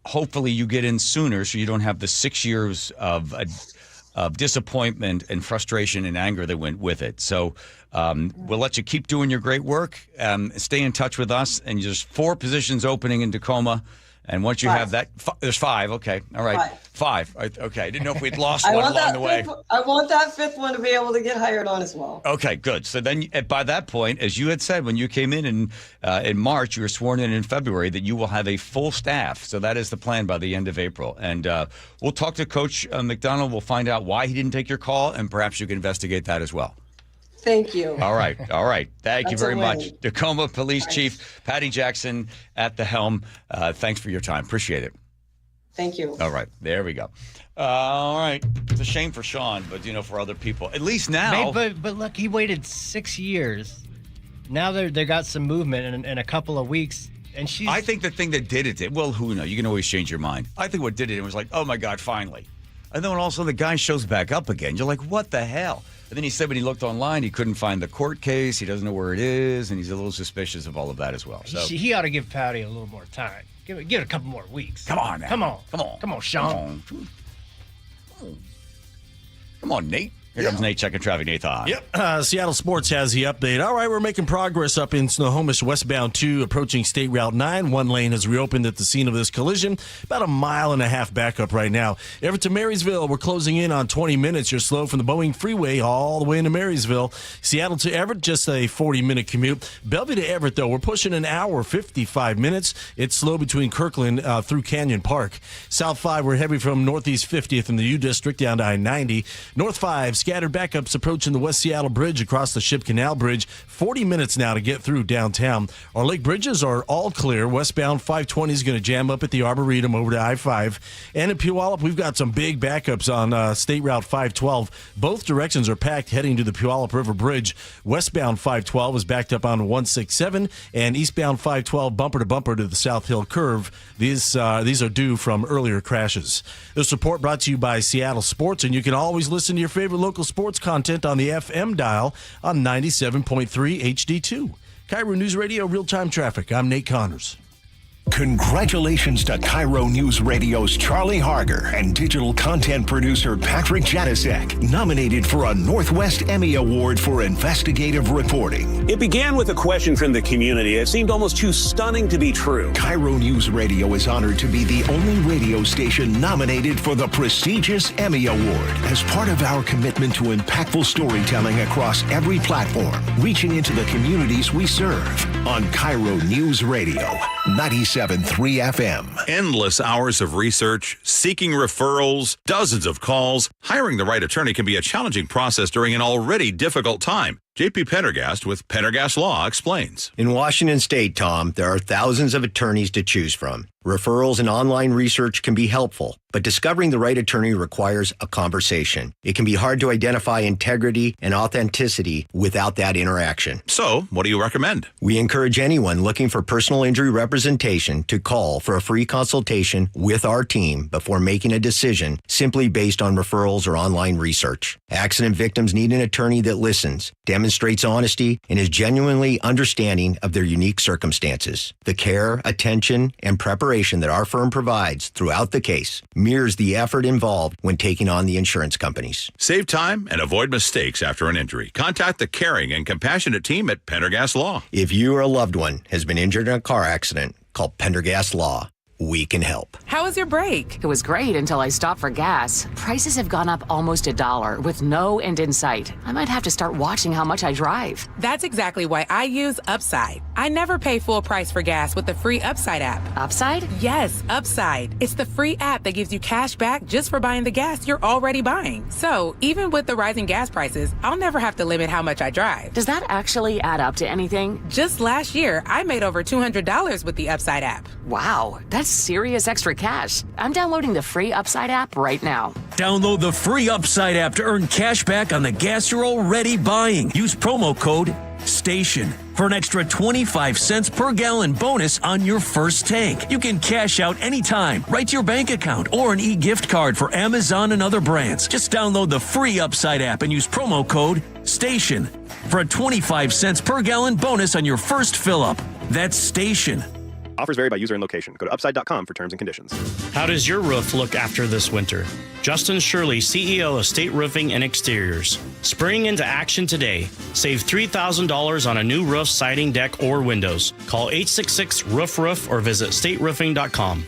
hopefully you get in sooner so you don't have the 6 years of disappointment and frustration and anger that went with it. So we'll let you keep doing your great work. Stay in touch with us. And there's 4 positions opening in Tacoma. And once you have that, there's 5. Okay. All right. 5. Okay. I didn't know if we'd lost one along the way. I want that 5th one to be able to get hired on as well. Okay, good. So then by that point, as you had said, when you came in March, you were sworn in February, that you will have a full staff. So that is the plan by the end of April. And we'll talk to Coach McDonald. We'll find out why he didn't take your call, and perhaps you can investigate that as well. Thank you. All right. Thank you very much. Tacoma Police Chief Patty Jackson at the helm. Thanks for your time. Appreciate it. Thank you. All right. There we go. All right. It's a shame for Sean, but, for other people. At least now. But look, he waited 6 years. Now they got some movement in a couple of weeks. And I think the thing that did it, well, who knows? You can always change your mind. I think what did it was like, oh, my God, finally. And then also the guy shows back up again. You're like, what the hell? And then he said when he looked online, he couldn't find the court case. He doesn't know where it is, and he's a little suspicious of all of that as well. So he ought to give Patty a little more time. Give it a couple more weeks. Come on now. Come on, Sean. Come on. Come on, Nate. Here comes Nate checking traffic. Nathan. Yep. Seattle Sports has the update. All right, we're making progress up in Snohomish westbound 2, approaching State Route 9. One lane has reopened at the scene of this collision. About a mile and a half backup right now. Everett to Marysville, we're closing in on 20 minutes. You're slow from the Boeing Freeway all the way into Marysville. Seattle to Everett, just a 40-minute commute. Bellevue to Everett, though, we're pushing an hour, 55 minutes. It's slow between Kirkland through Canyon Park. South 5, we're heavy from Northeast 50th in the U District down to I-90. North 5, scattered backups approaching the West Seattle Bridge across the Ship Canal Bridge. 40 minutes now to get through downtown. Our lake bridges are all clear. Westbound 520 is going to jam up at the Arboretum over to I-5. And at Puyallup, we've got some big backups on State Route 512. Both directions are packed heading to the Puyallup River Bridge. Westbound 512 is backed up on 167, and eastbound 512 bumper to bumper to the South Hill Curve. These are due from earlier crashes. This report brought to you by Seattle Sports, and you can always listen to your favorite local sports content on the FM dial on 97.3 HD2. KIRO News Radio Real-Time Traffic. I'm Nate Connors. Congratulations to KIRO News Radio's Charlie Harger and digital content producer Patrick Janasek, nominated for a Northwest Emmy Award for investigative reporting. It began with a question from the community. It seemed almost too stunning to be true. KIRO News Radio is honored to be the only radio station nominated for the prestigious Emmy Award as part of our commitment to impactful storytelling across every platform, reaching into the communities we serve. On KIRO News Radio, 97.3 FM. Endless hours of research, seeking referrals, dozens of calls. Hiring the right attorney can be a challenging process during an already difficult time. JP Pendergast with Pendergast Law explains. In Washington State, Tom, there are thousands of attorneys to choose from. Referrals and online research can be helpful, but discovering the right attorney requires a conversation. It can be hard to identify integrity and authenticity without that interaction. So, what do you recommend? We encourage anyone looking for personal injury representation to call for a free consultation with our team before making a decision simply based on referrals or online research. Accident victims need an attorney that listens, demonstrates honesty, and is genuinely understanding of their unique circumstances. The care, attention, and preparation that our firm provides throughout the case mirrors the effort involved when taking on the insurance companies. Save time and avoid mistakes after an injury. Contact the caring and compassionate team at Pendergast Law. If you or a loved one has been injured in a car accident, call Pendergast Law. We can help. How was your break? It was great until I stopped for gas. Prices have gone up almost $1 with no end in sight. I might have to start watching how much I drive. That's exactly why I use Upside. I never pay full price for gas with the free Upside app. Upside? Yes, Upside. It's the free app that gives you cash back just for buying the gas you're already buying. So even with the rising gas prices, I'll never have to limit how much I drive. Does that actually add up to anything? Just last year, I made over $200 with the Upside app. Wow, that's serious extra cash. I'm downloading the free Upside app right now. Download the free Upside app to earn cash back on the gas you're already buying. Use promo code STATION for an extra 25 cents per gallon bonus on your first tank. You can cash out anytime, right to your bank account, or an e-gift card for Amazon and other brands. Just download the free Upside app and use promo code STATION for a 25 cents per gallon bonus on your first fill-up. That's STATION. Offers vary by user and location. Go to upside.com for terms and conditions. How does your roof look after this winter? Justin Shirley, CEO of State Roofing and Exteriors. Spring into action today. Save $3,000 on a new roof, siding, deck, or windows. Call 866-ROOF-ROOF or visit stateroofing.com.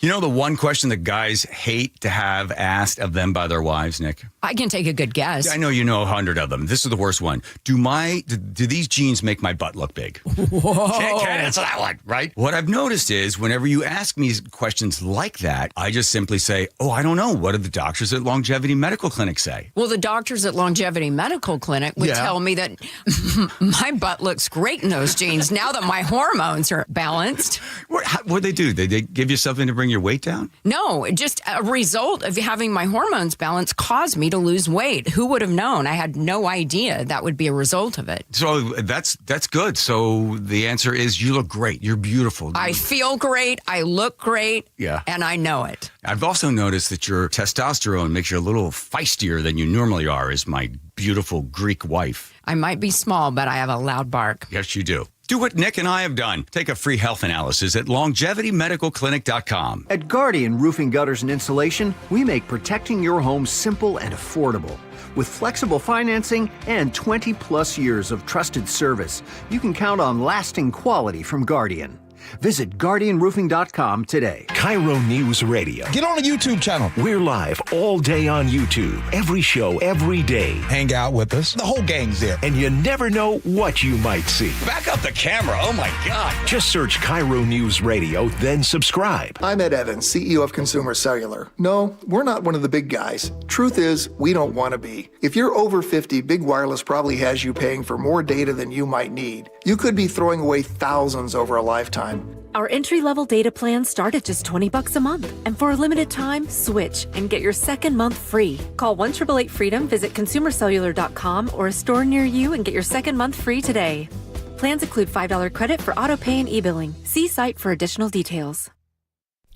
You know the one question that guys hate to have asked of them by their wives, Nick? I can take a good guess. I know you know 100 of them. This is the worst one. Do these jeans make my butt look big? Whoa. Can't answer that one, right? What I've noticed is whenever you ask me questions like that, I just simply say, oh, I don't know. What do the doctors at Longevity Medical Clinic say? Well, the doctors at Longevity Medical Clinic would tell me that my butt looks great in those jeans now that my hormones are balanced. What they do? They give you something to bring your weight down? No, just a result of having my hormones balanced caused me to lose weight. Who would have known? I had no idea that would be a result of it. So that's good. So the answer is you look great. You're beautiful. I feel great. I look great. Yeah. And I know it. I've also noticed that your testosterone makes you a little feistier than you normally are, as my beautiful Greek wife. I might be small, but I have a loud bark. Yes, you do. Do what Nick and I have done. Take a free health analysis at longevitymedicalclinic.com. At Guardian Roofing, Gutters, and Insulation, we make protecting your home simple and affordable. With flexible financing and 20-plus years of trusted service, you can count on lasting quality from Guardian. Visit GuardianRoofing.com today. KIRO News Radio. Get on the YouTube channel. We're live all day on YouTube. Every show, every day. Hang out with us. The whole gang's there. And you never know what you might see. Back up the camera. Oh, my God. Just search KIRO News Radio, then subscribe. I'm Ed Evans, CEO of Consumer Cellular. No, we're not one of the big guys. Truth is, we don't want to be. If you're over 50, Big Wireless probably has you paying for more data than you might need. You could be throwing away thousands over a lifetime. Our entry-level data plans start at just $20 a month. And for a limited time, switch and get your second month free. Call 1-888-FREEDOM, visit consumercellular.com or a store near you and get your second month free today. Plans include $5 credit for auto pay and e-billing. See site for additional details.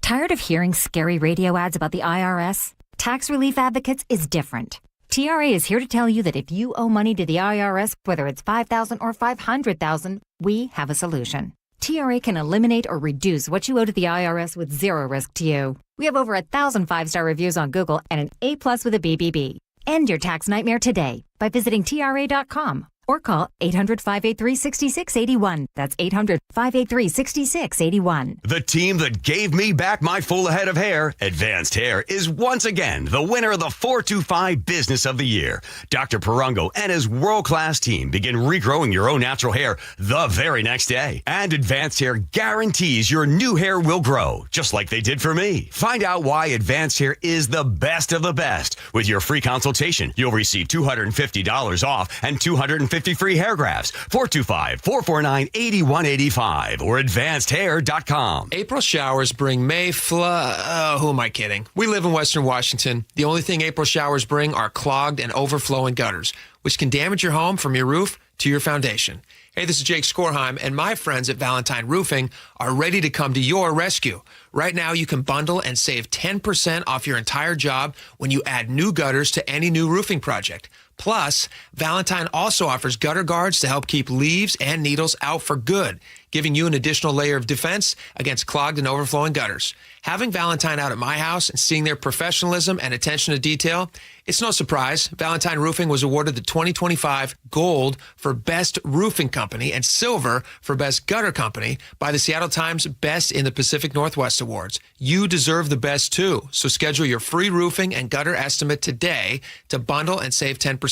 Tired of hearing scary radio ads about the IRS? Tax Relief Advocates is different. TRA is here to tell you that if you owe money to the IRS, whether it's $5,000 or $500,000, we have a solution. TRA can eliminate or reduce what you owe to the IRS with zero risk to you. We have over 1,000 5-star reviews on Google and an A+ with a BBB. End your tax nightmare today by visiting TRA.com or call 800-583-6681. That's 800-583-6681. The team that gave me back my full head of hair, Advanced Hair, is once again the winner of the 425 Business of the Year. Dr. Parango and his world-class team begin regrowing your own natural hair the very next day. And Advanced Hair guarantees your new hair will grow, just like they did for me. Find out why Advanced Hair is the best of the best. With your free consultation, you'll receive $250 off and 250 free hair grafts. 425-449-8185 or advancedhair.com. April showers bring May who am I kidding? We live in Western Washington. The only thing April showers bring are clogged and overflowing gutters, which can damage your home from your roof to your foundation. Hey, this is Jake Skorheim, and my friends at Valentine Roofing are ready to come to your rescue. Right now, you can bundle and save 10% off your entire job when you add new gutters to any new roofing project. Plus, Valentine also offers gutter guards to help keep leaves and needles out for good, giving you an additional layer of defense against clogged and overflowing gutters. Having Valentine out at my house and seeing their professionalism and attention to detail, it's no surprise Valentine Roofing was awarded the 2025 Gold for Best Roofing Company and Silver for Best Gutter Company by the Seattle Times Best in the Pacific Northwest Awards. You deserve the best too, so schedule your free roofing and gutter estimate today to bundle and save 10%.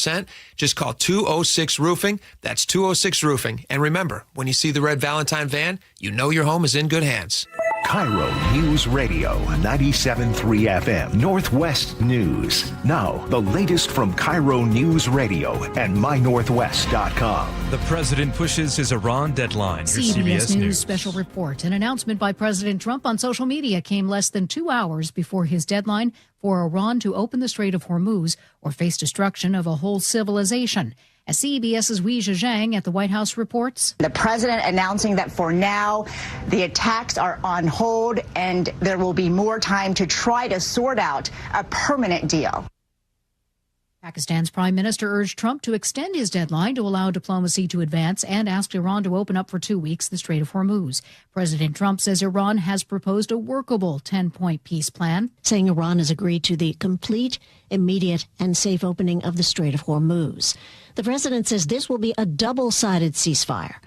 Just call 206 Roofing. That's 206 Roofing. And remember, when you see the red Valentine van, you know your home is in good hands. KIRO News Radio, 97.3 FM, Northwest News. Now, the latest from KIRO News Radio and mynorthwest.com. The president pushes his Iran deadline. Here's CBS News special report. An announcement by President Trump on social media came less than 2 hours before his deadline for Iran to open the Strait of Hormuz or face destruction of a whole civilization. As CBS's Weijia Zhang at the White House reports. The president announcing that for now, the attacks are on hold and there will be more time to try to sort out a permanent deal. Pakistan's prime minister urged Trump to extend his deadline to allow diplomacy to advance and asked Iran to open up for 2 weeks the Strait of Hormuz. President Trump says Iran has proposed a workable 10-point peace plan, saying Iran has agreed to the complete, immediate, and safe opening of the Strait of Hormuz. The president says this will be a double-sided ceasefire.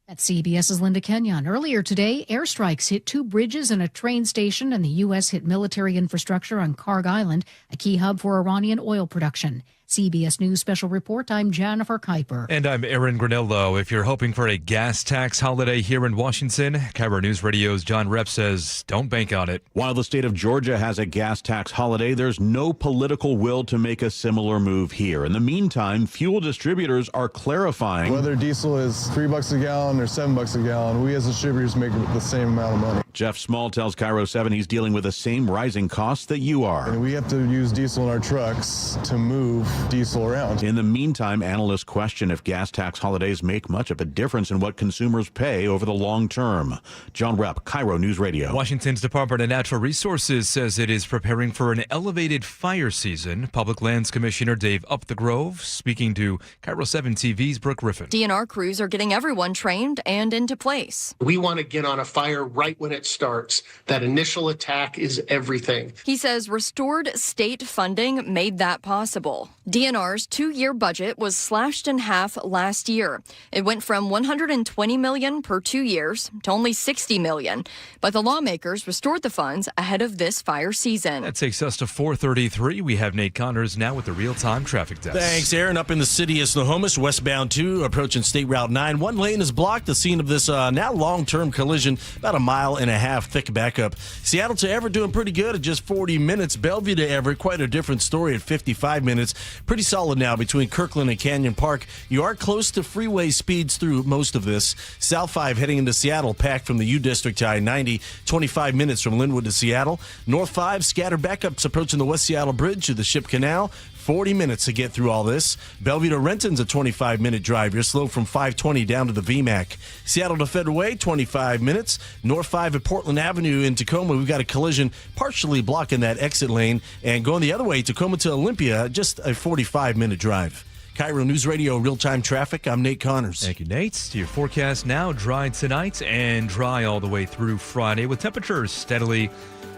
That's CBS's Linda Kenyon. Earlier today, airstrikes hit 2 bridges and a train station, and the U.S. hit military infrastructure on Karg Island, a key hub for Iranian oil production. CBS News Special Report, I'm Jennifer Kuiper. And I'm Aaron Granillo. If you're hoping for a gas tax holiday here in Washington, KIRO News Radio's John Repp says don't bank on it. While the state of Georgia has a gas tax holiday, there's no political will to make a similar move here. In the meantime, fuel distributors are clarifying. Whether diesel is $3 a gallon or $7 a gallon, we as distributors make the same amount of money. Jeff Small tells KIRO 7 he's dealing with the same rising costs that you are. And we have to use diesel in our trucks to move diesel around. In the meantime, analysts question if gas tax holidays make much of a difference in what consumers pay over the long term. John Repp, KIRO News Radio. Washington's Department of Natural Resources says it is preparing for an elevated fire season. Public Lands Commissioner Dave Upthegrove speaking to KIRO 7 TV's Brooke Griffin. DNR crews are getting everyone trained and into place. We want to get on a fire right when it starts. That initial attack is everything. He says restored state funding made that possible. DNR's 2-year budget was slashed in half last year. It went from $120 million per 2 years to only $60 million. But the lawmakers restored the funds ahead of this fire season. That takes us to 4:33. We have Nate Connors now with the real-time traffic desk. Thanks, Aaron. Up in the city of Snohomish, westbound 2, approaching State Route 9. One lane is blocked. The scene of this now long-term collision, about a mile and a half thick backup. Seattle to Everett doing pretty good at just 40 minutes. Bellevue to Everett, quite a different story at 55 minutes. Pretty solid now between Kirkland and Canyon Park. You are close to freeway speeds through most of this. South 5 heading into Seattle, packed from the U District to I-90, 25 minutes from Linwood to Seattle. North 5, scattered backups approaching the West Seattle Bridge to the Ship Canal. 40 minutes to get through all this. Bellevue to Renton's a 25-minute drive. You're slow from 520 down to the VMAC. Seattle to Federal Way, 25 minutes. North 5 at Portland Avenue in Tacoma, we've got a collision partially blocking that exit lane. And going the other way, Tacoma to Olympia, just a 45-minute drive. KIRO News Radio, real-time traffic. I'm Nate Connors. Thank you, Nate. To your forecast now, dry tonight and dry all the way through Friday with temperatures steadily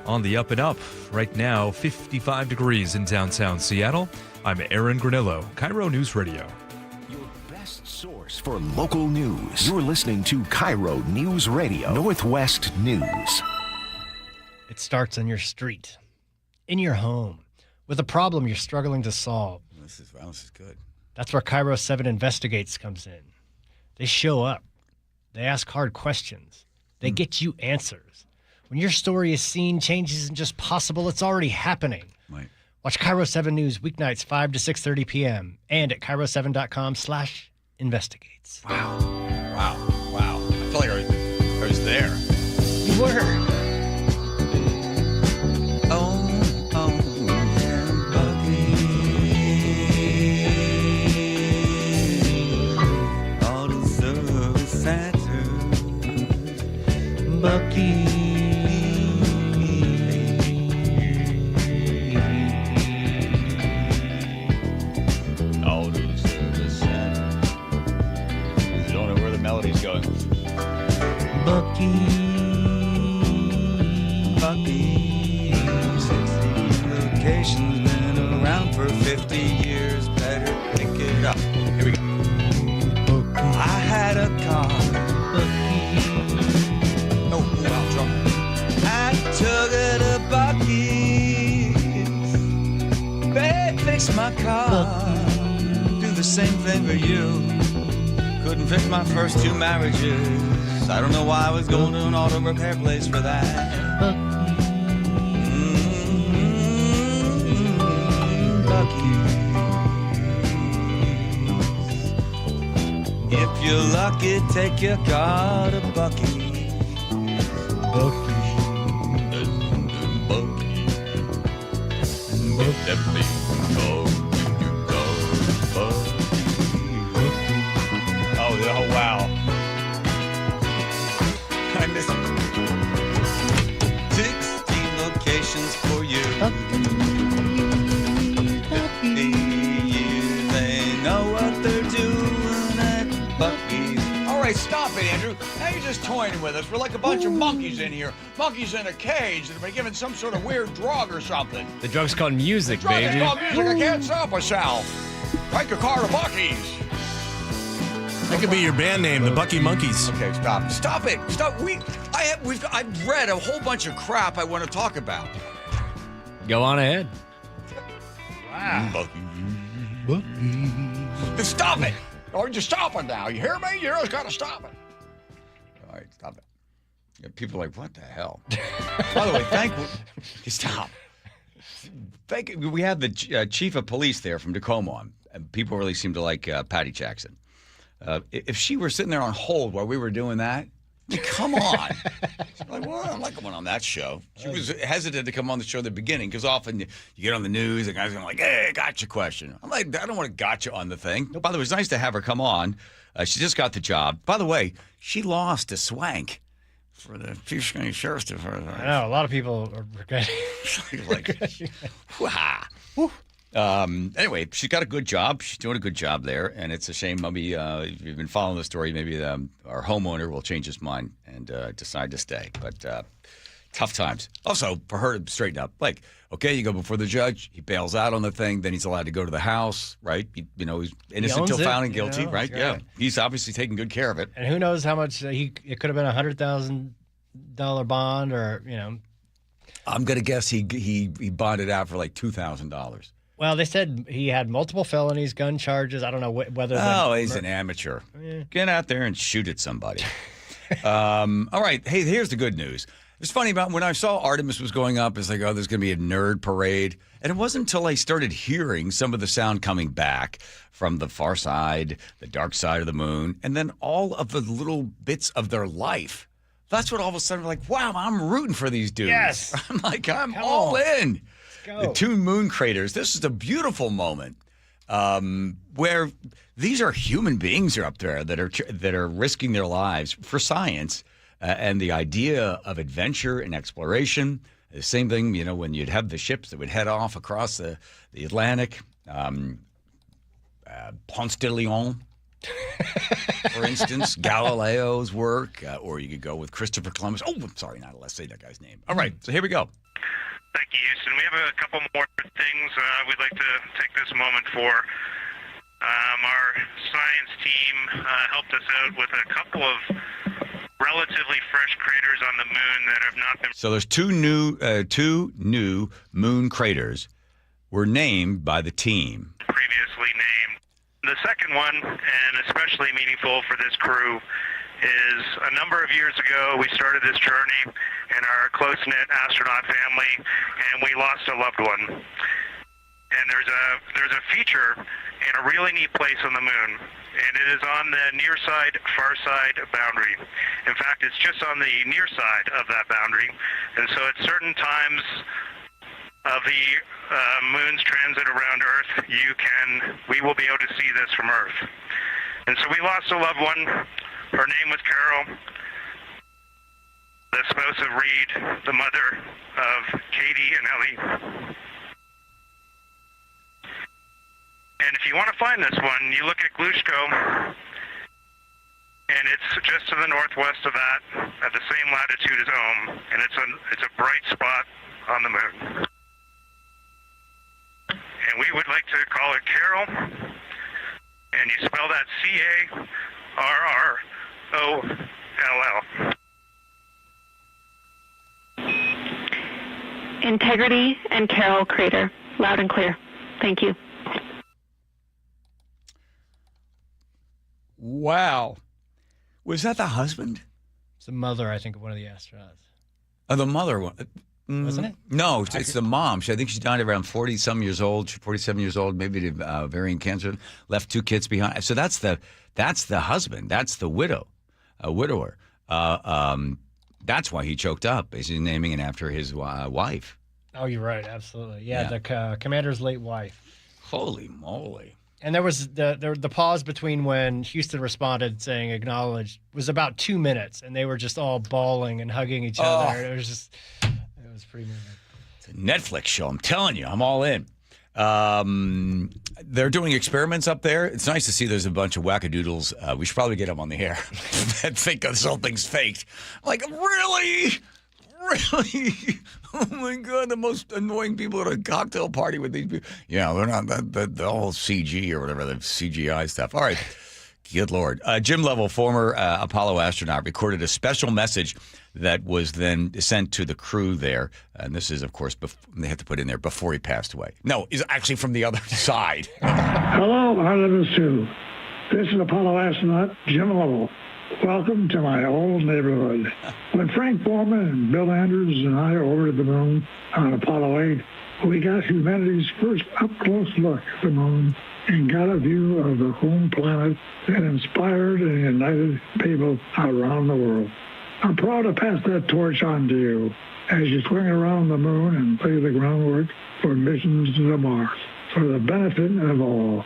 on the up and up. Right now, 55 degrees in downtown Seattle. I'm Aaron Granillo, KIRO News Radio. Your best source for local news. You're listening to KIRO News Radio, Northwest News. It starts on your street, in your home, with a problem you're struggling to solve. This is good. That's where KIRO 7 Investigates comes in. They show up. They ask hard questions. They get you answers. When your story is seen, change isn't just possible, it's already happening. Right. Watch KIRO 7 News weeknights 5 to 6:30 p.m. and at KIRO7.com/investigates. Wow. I feel like I was there. You were. Auto Service Center. Bucky. Melody's going. Bucky. 60 locations, been around for 50 years. Better pick it up. Here we go. I had a car. Oh, wow, trouble. I took it to Bucky's. They fixed my car. Do the same thing for you. Couldn't fix my first 2 marriages. I don't know why I was going to an auto repair place for that. Bucky's. If you're lucky, take your car to Bucky's. Oh, wow. I missed it. 16 locations for you. 50 years, they know what they're doing at Bucky's. All right, stop it, Andrew. Now you're just toying with us. We're like a bunch of monkeys in here. Monkeys in a cage that have been given some sort of weird drug or something. The drug's called music, The drug baby. is called music. I can't stop myself. Take your car to Bucky's. That could be your band name, the Bucky Monkeys. Okay, stop. Stop it. Stop. I've read a whole bunch of crap I want to talk about. Go on ahead. Wow. Stop it. Or just stop it now. You hear me? You just got to stop it. All right, stop it. Yeah, people are like, what the hell? By the way, stop. We have the chief of police there from Tacoma on. And people really seem to like Patty Jackson. If she were sitting there on hold while we were doing that, Come on. Like, well, I'm not going on that show. She was hesitant to come on the show at the beginning because often you get on the news, the guys are like, hey, gotcha question. I'm like, I don't want to gotcha on the thing. By the way, it's nice to have her come on. She just got the job. By the way, she lost to Swank for the Pierce County Sheriff's Department. I know, a lot of people are regretting. Like, anyway, she's got a good job. She's doing a good job there, and it's a shame. Maybe if you've been following the story, maybe our homeowner will change his mind and decide to stay. But tough times. Also, for her to straighten up, like, okay, you go before the judge, he bails out on the thing, then he's allowed to go to the house, right? He's innocent until found guilty, right? Yeah, he's obviously taking good care of it. And who knows how much it could have been $100,000 bond, or I'm gonna guess he bonded out for like $2,000. Well, they said he had multiple felonies, gun charges. I don't know whether. Oh, he's an amateur. Yeah. Get out there and shoot at somebody. All right. Hey, here's the good news. It's funny about when I saw Artemis was going up, it's like, oh, there's going to be a nerd parade. And it wasn't until I started hearing some of the sound coming back from the far side, the dark side of the moon, and then all of the little bits of their life. That's what all of a sudden, like, wow, I'm rooting for these dudes. Yes. I'm like, I'm all in. The two moon craters. This is a beautiful moment where these are human beings are up there that are risking their lives for science and the idea of adventure and exploration. The same thing, when you'd have the ships that would head off across the Atlantic, Ponce de Leon, for instance, Galileo's work, or you could go with Christopher Columbus. Oh, I'm sorry, let's say that guy's name. All right, so here we go. Thank you, Houston. We have a couple more things we'd like to take this moment for. Our science team helped us out with a couple of relatively fresh craters on the moon that have not been... So there's two new moon craters were named by the team. ...previously named. The second one, and especially meaningful for this crew, is a number of years ago we started this journey in our close-knit astronaut family, and we lost a loved one. And there's a feature in a really neat place on the moon, and it is on the near side, far side boundary. In fact, it's just on the near side of that boundary, and so at certain times of the moon's transit around Earth, we will be able to see this from Earth. And so we lost a loved one. Her name was Carol, the spouse of Reed, the mother of Katie and Ellie. And if you want to find this one, you look at Glushko, and it's just to the northwest of that, at the same latitude as Ohm, and it's a bright spot on the moon. And we would like to call it Carol, and you spell that C-A-R-R-O-L-L. Integrity and Carol Crater. Loud and clear. Thank you. Wow. Was that the husband? It's the mother, I think, of one of the astronauts. Oh, the mother one. Wasn't it? No, it's the mom. I think she died around 40-some years old, 47 years old, maybe to ovarian cancer. Left two kids behind. So that's the husband. That's the widower. That's why he choked up. He's naming it after his wife. Oh, you're right. Absolutely. Yeah. The commander's late wife. Holy moly. And there was the pause between when Houston responded saying acknowledged was about 2 minutes, and they were just all bawling and hugging each other. It was pretty moving. It's a Netflix show. I'm telling you, I'm all in. They're doing experiments up there. It's nice to see there's a bunch of wackadoodles. We should probably get them on the air that think this whole thing's faked. Like, really? Really? Oh, my God, the most annoying people at a cocktail party with these people. Yeah, they're not the whole CG or whatever, the CGI stuff. All right. Good Lord. Jim Lovell, former Apollo astronaut, recorded a special message that was then sent to the crew there. And this is, of course, they have to put in there before he passed away. No, it's actually from the other side. Hello, I live in Sioux. This is Apollo astronaut Jim Lovell. Welcome to my old neighborhood. When Frank Borman and Bill Andrews and I orbited the moon on Apollo 8, we got humanity's first up-close look at the moon and got a view of the home planet that inspired and united people around the world. I'm proud to pass that torch on to you as you swing around the moon and lay the groundwork for missions to Mars for the benefit of all.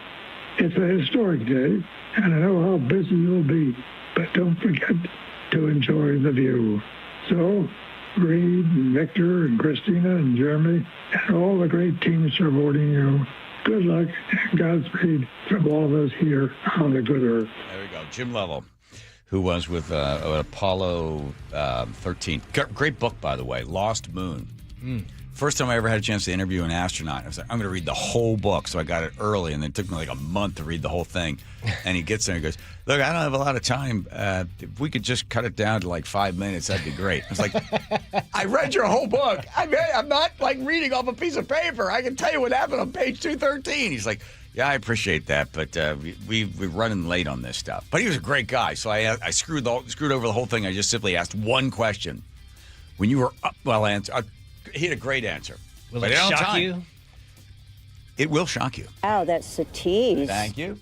It's a historic day, and I know how busy you'll be, but don't forget to enjoy the view. So, Reed and Victor and Christina and Jeremy and all the great teams supporting you, good luck and Godspeed from all of us here on the good earth. There we go. Jim Lovell, who was with Apollo 13. Great book, by the way, Lost Moon. First time I ever had a chance to interview an astronaut. I was like, I'm going to read the whole book. So I got it early, and then it took me like a month to read the whole thing. And he gets there and he goes, look, I don't have a lot of time. If we could just cut it down to like 5 minutes, that'd be great. I was like, I read your whole book. I'm not like reading off a piece of paper. I can tell you what happened on page 213. He's like, yeah, I appreciate that, but we're running late on this stuff. But he was a great guy, so I screwed over the whole thing. I just simply asked one question. When you were up, he had a great answer. Will it shock you? It will shock you. Wow, that's a tease. Thank you.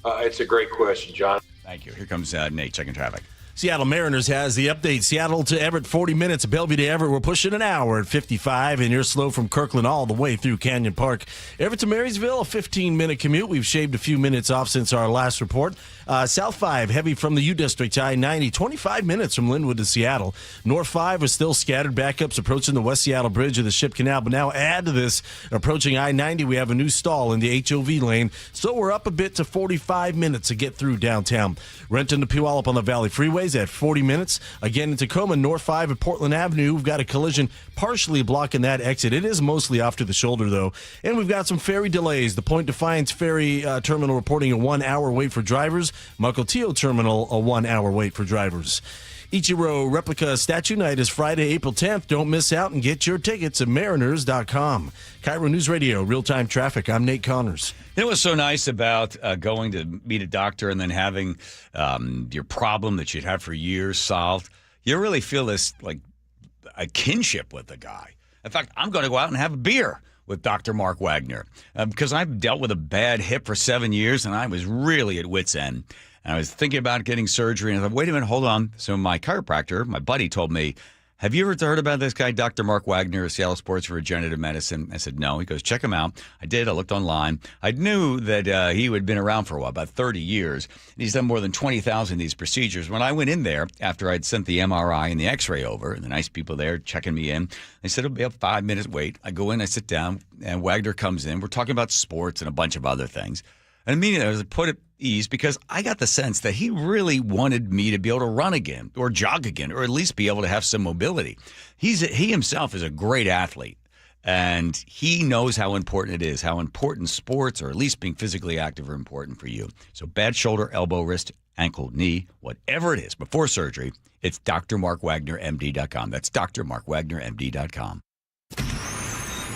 It's a great question, John. Thank you. Here comes Nate checking traffic. Seattle Mariners has the update. Seattle to Everett, 40 minutes. Bellevue to Everett, we're pushing an hour at 55, and you're slow from Kirkland all the way through Canyon Park. Everett to Marysville, a 15-minute commute. We've shaved a few minutes off since our last report. South 5, heavy from the U District, I-90, 25 minutes from Linwood to Seattle. North 5 is still scattered backups approaching the West Seattle Bridge of the Ship Canal, but now add to this, approaching I-90, we have a new stall in the HOV lane, so we're up a bit to 45 minutes to get through downtown. Renton to Puyallup on the Valley Freeways at 40 minutes. Again, in Tacoma, North 5 at Portland Avenue, we've got a collision partially blocking that exit. It is mostly off to the shoulder, though. And we've got some ferry delays. The Point Defiance Ferry Terminal reporting a 1-hour wait for drivers. Mukilteo Terminal, a 1-hour wait for drivers. Ichiro Replica Statue Night is Friday, April 10th. Don't miss out and get your tickets at mariners.com. KIRO News Radio, real-time traffic. I'm Nate Connors. You know what's so nice about going to meet a doctor and then having your problem that you'd had for years solved? You really feel this, like, a kinship with the guy. In fact, I'm going to go out and have a beer with Dr. Mark Wagner because I've dealt with a bad hip for 7 years, and I was really at wit's end. And I was thinking about getting surgery, and I thought, wait a minute, hold on. So my chiropractor, my buddy, told me, have you ever heard about this guy, Dr. Mark Wagner of Seattle Sports for Regenerative Medicine? I said, no. He goes, check him out. I did. I looked online. I knew that he had been around for a while, about 30 years. And he's done more than 20,000 of these procedures. When I went in there, after I'd sent the MRI and the x-ray over, and the nice people there checking me in, they said, it'll be a 5-minute wait. I go in, I sit down, and Wagner comes in. We're talking about sports and a bunch of other things. And immediately I was put at ease because I got the sense that he really wanted me to be able to run again or jog again or at least be able to have some mobility. He himself is a great athlete, and he knows how important it is, how important sports or at least being physically active are important for you. So bad shoulder, elbow, wrist, ankle, knee, whatever it is before surgery, it's drmarkwagnermd.com. That's drmarkwagnermd.com.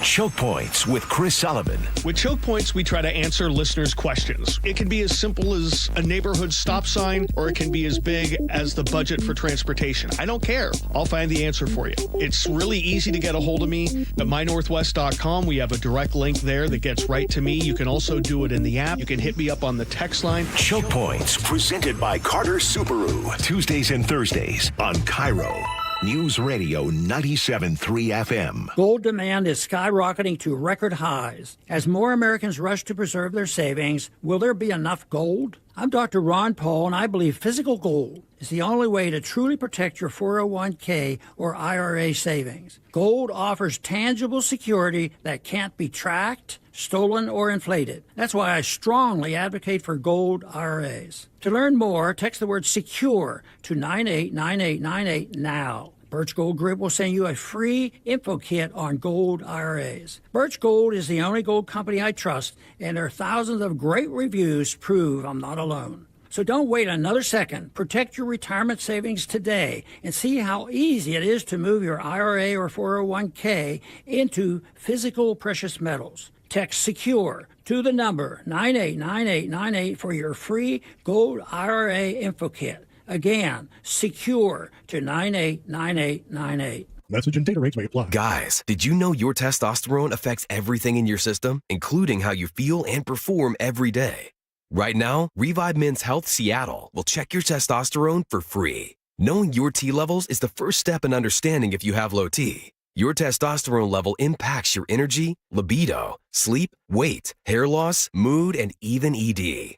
Choke Points with Chris Sullivan. With Choke Points, we try to answer listeners' questions. It can be as simple as a neighborhood stop sign, or it can be as big as the budget for transportation. I don't care. I'll find the answer for you. It's really easy to get a hold of me at mynorthwest.com. We have a direct link there that gets right to me. You can also do it in the app. You can hit me up on the text line. Choke Points, presented by Carter Subaru. Tuesdays and Thursdays on KIRO News Radio 97.3 FM. Gold demand is skyrocketing to record highs. As more Americans rush to preserve their savings, will there be enough gold? I'm Dr. Ron Paul, and I believe physical gold is the only way to truly protect your 401k or IRA savings. Gold offers tangible security that can't be tracked, stolen, or inflated. That's why I strongly advocate for gold IRAs. To learn more, text the word SECURE to 989898 now. Birch Gold Group will send you a free info kit on gold IRAs. Birch Gold is the only gold company I trust, and their thousands of great reviews prove I'm not alone. So don't wait another second. Protect your retirement savings today and see how easy it is to move your IRA or 401k into physical precious metals. Text SECURE to the number 989898 for your free gold IRA info kit. Again, SECURE to 989898. Message and data rates may apply. Guys, did you know your testosterone affects everything in your system, including how you feel and perform every day? Right now, Revive Men's Health Seattle will check your testosterone for free. Knowing your T levels is the first step in understanding if you have low T. Your testosterone level impacts your energy, libido, sleep, weight, hair loss, mood, and even ED.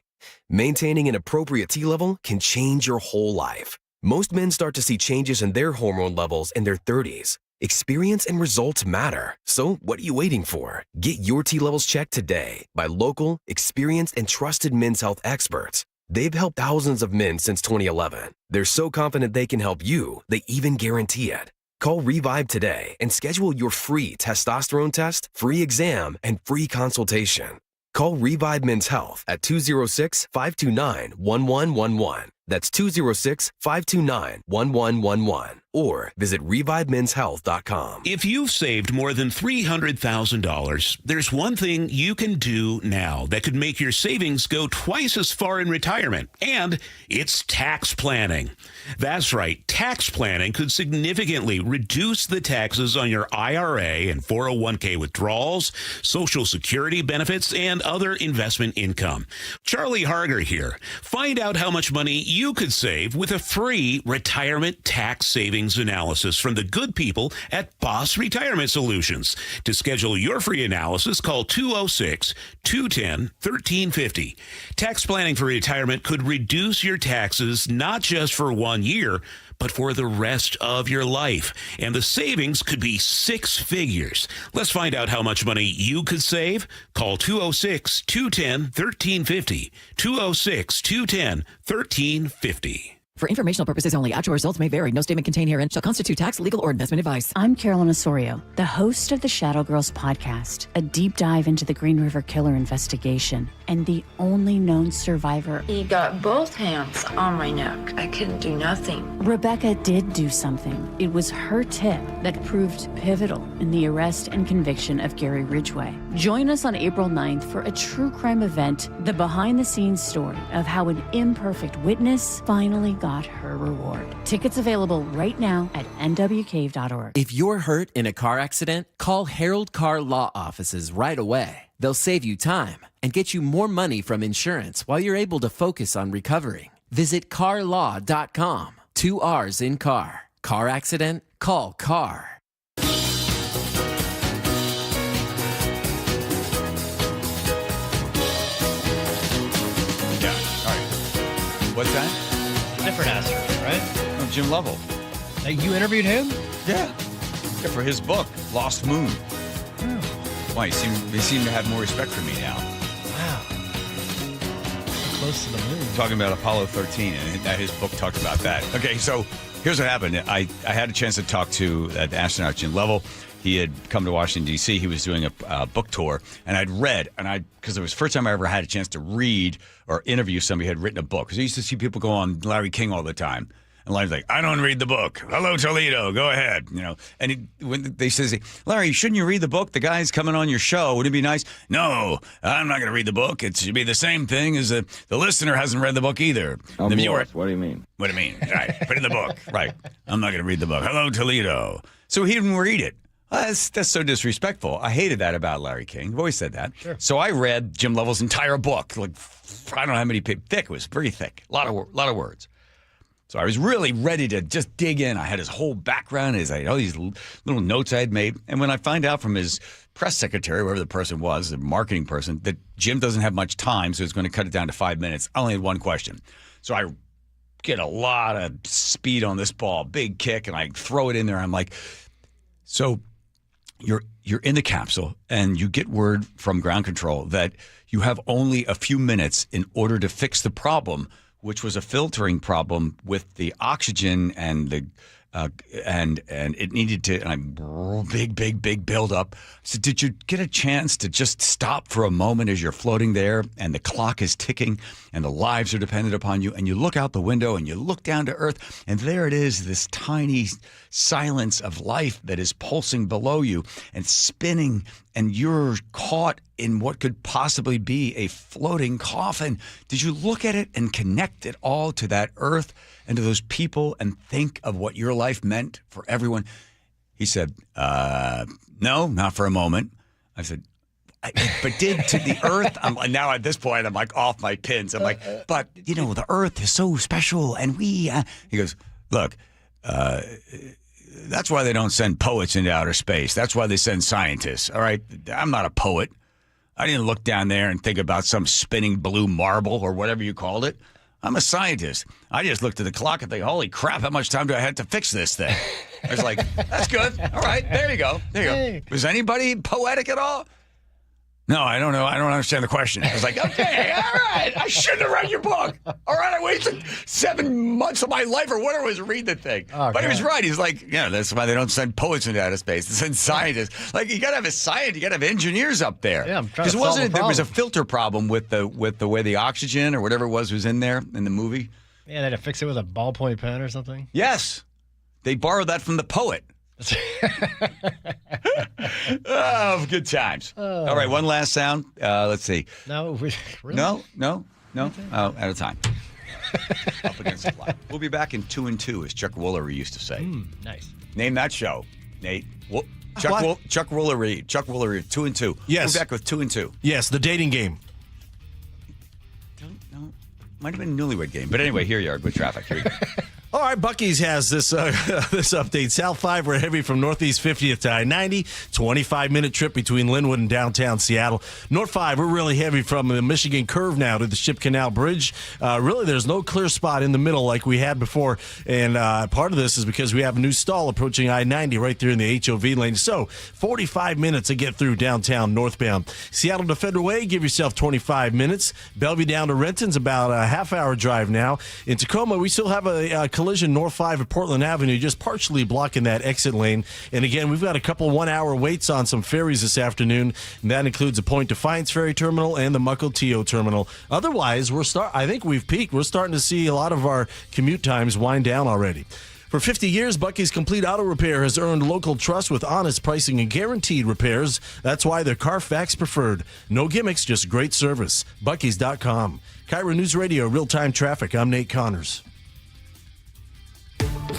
Maintaining an appropriate T level can change your whole life. Most men start to see changes in their hormone levels in their 30s. Experience and results matter. So what are you waiting for? Get your T levels checked today by local, experienced, and trusted men's health experts. They've helped thousands of men since 2011. They're so confident they can help you, they even guarantee it. Call Revive today and schedule your free testosterone test, free exam, and free consultation. Call Revive Men's Health at 206-529-1111. That's 206-529-1111. Or visit ReviveMen'sHealth.com. If you've saved more than $300,000, there's one thing you can do now that could make your savings go twice as far in retirement, and it's tax planning. That's right, tax planning could significantly reduce the taxes on your IRA and 401k withdrawals, Social Security benefits, and other investment income. Charlie Harger here. Find out how much money you could save with a free retirement tax savings analysis from the good people at Boss Retirement Solutions. To schedule your free analysis, call 206-210-1350. Tax planning for retirement could reduce your taxes not just for 1 year, but for the rest of your life. And the savings could be six figures. Let's find out how much money you could save. Call 206-210-1350. 206-210-1350. For informational purposes only, actual results may vary. No statement contained herein shall constitute tax, legal, or investment advice. I'm Carolyn Osorio, the host of the Shadow Girls podcast, a deep dive into the Green River Killer investigation and the only known survivor. He got both hands on my neck. I couldn't do nothing. Rebecca did do something. It was her tip that proved pivotal in the arrest and conviction of Gary Ridgway. Join us on April 9th for a true crime event, the behind-the-scenes story of how an imperfect witness finally got her reward. Tickets available right now at nwcave.org. If you're hurt in a car accident, call Harold Car Law Offices right away. They'll save you time and get you more money from insurance while you're able to focus on recovering. Visit carlaw.com. 2 R's in car. Car accident? Call CAR. Yeah, all right. What's that? Different astronaut, right? Oh, Jim Lovell. You interviewed him? Yeah, for his book, Lost Moon. Oh. Why, they seem to have more respect for me now. Wow. So close to the moon. Talking about Apollo 13, and his book talked about that. Okay, so here's what happened. I had a chance to talk to the astronaut Jim Lovell. He had come to Washington, D.C. He was doing a book tour, and I'd read, because it was the first time I ever had a chance to read or interview somebody who had written a book. Because I used to see people go on Larry King all the time. And Larry's like, I don't read the book. Hello, Toledo. Go ahead. And when they say, Larry, shouldn't you read the book? The guy's coming on your show. Wouldn't it be nice? No, I'm not going to read the book. It should be the same thing as the listener hasn't read the book either. The viewer. What do you mean? What do you mean? Right. Put in the book. Right. I'm not going to read the book. Hello, Toledo. So he didn't read it. That's so disrespectful. I hated that about Larry King. I've always said that. Sure. So I read Jim Lovell's entire book. Like, I don't know how many pages. Thick. It was very thick. A lot of words. So I was really ready to just dig in. I had his whole background, all these little notes I had made. And when I find out from his press secretary, whoever the person was, the marketing person, that Jim doesn't have much time, so he's going to cut it down to 5 minutes, I only had one question. So I get a lot of speed on this ball, big kick, and I throw it in there. I'm like, so you're in the capsule, and you get word from ground control that you have only a few minutes in order to fix the problem, which was a filtering problem with the oxygen and the and it needed to, and big buildup. So did you get a chance to just stop for a moment as you're floating there and the clock is ticking and the lives are dependent upon you, and you look out the window and you look down to earth and there it is, this tiny silence of life that is pulsing below you and spinning, and you're caught in what could possibly be a floating coffin? Did you look at it and connect it all to that earth and to those people and think of what your life meant for everyone? He said, no, not for a moment. I said, but did to the earth? Now at this point, I'm like off my pins. I'm like, but the earth is so special. And he goes, Look, that's why they don't send poets into outer space. That's why they send scientists. All right, I'm not a poet. I didn't look down there and think about some spinning blue marble or whatever you called it. I'm a scientist. I just looked at the clock and think, holy crap, how much time do I have to fix this thing? I was like, that's good. All right, there you go. There you go. Was anybody poetic at all? No, I don't know. I don't understand the question. I was like, okay, all right. I shouldn't have read your book. All right, I wasted 7 months of my life or whatever it was to read the thing. Oh, but he was right. He's like, yeah, that's why they don't send poets into outer space. They send scientists. Like, you got to have a scientist. You got to have engineers up there. Yeah, I'm trying to solve the problem. There was a filter problem with the way the oxygen or whatever it was in there in the movie. Yeah, they had to fix it with a ballpoint pen or something. Yes. They borrowed that from the poet. Oh, good times. All right, one last sound. Let's see. No, really? No. Oh, out of time. Up against the clock. We'll be back in 2 and 2, as Chuck Woolery used to say. Nice. Name that show, Nate. Chuck Woolery. Chuck Woolery. 2 and 2. Yes. We're back with 2 and 2. Yes, the dating game. No, might have been a newlywed game. But anyway, here you are. Good traffic. Here you go. All right, Buc-ee's has this this update. South 5, we're heavy from Northeast 50th to I-90. 25-minute trip between Linwood and downtown Seattle. North 5, we're really heavy from the Michigan Curve now to the Ship Canal Bridge. Really, there's no clear spot in the middle like we had before. And part of this is because we have a new stall approaching I-90 right there in the HOV lane. So 45 minutes to get through downtown northbound. Seattle to Federal Way, give yourself 25 minutes. Bellevue down to Renton's about a half-hour drive now. In Tacoma, we still have a collision North 5 at Portland Avenue, just partially blocking that exit lane. And again, we've got a couple 1-hour waits on some ferries this afternoon, and that includes the Point Defiance Ferry Terminal and the Mukilteo Terminal. Otherwise, I think we've peaked. We're starting to see a lot of our commute times wind down already. For 50 years, Buc-ee's Complete Auto Repair has earned local trust with honest pricing and guaranteed repairs. That's why they're Carfax preferred. No gimmicks, just great service. Buc-ee's.com. KIRO News Radio, real-time traffic. I'm Nate Connors.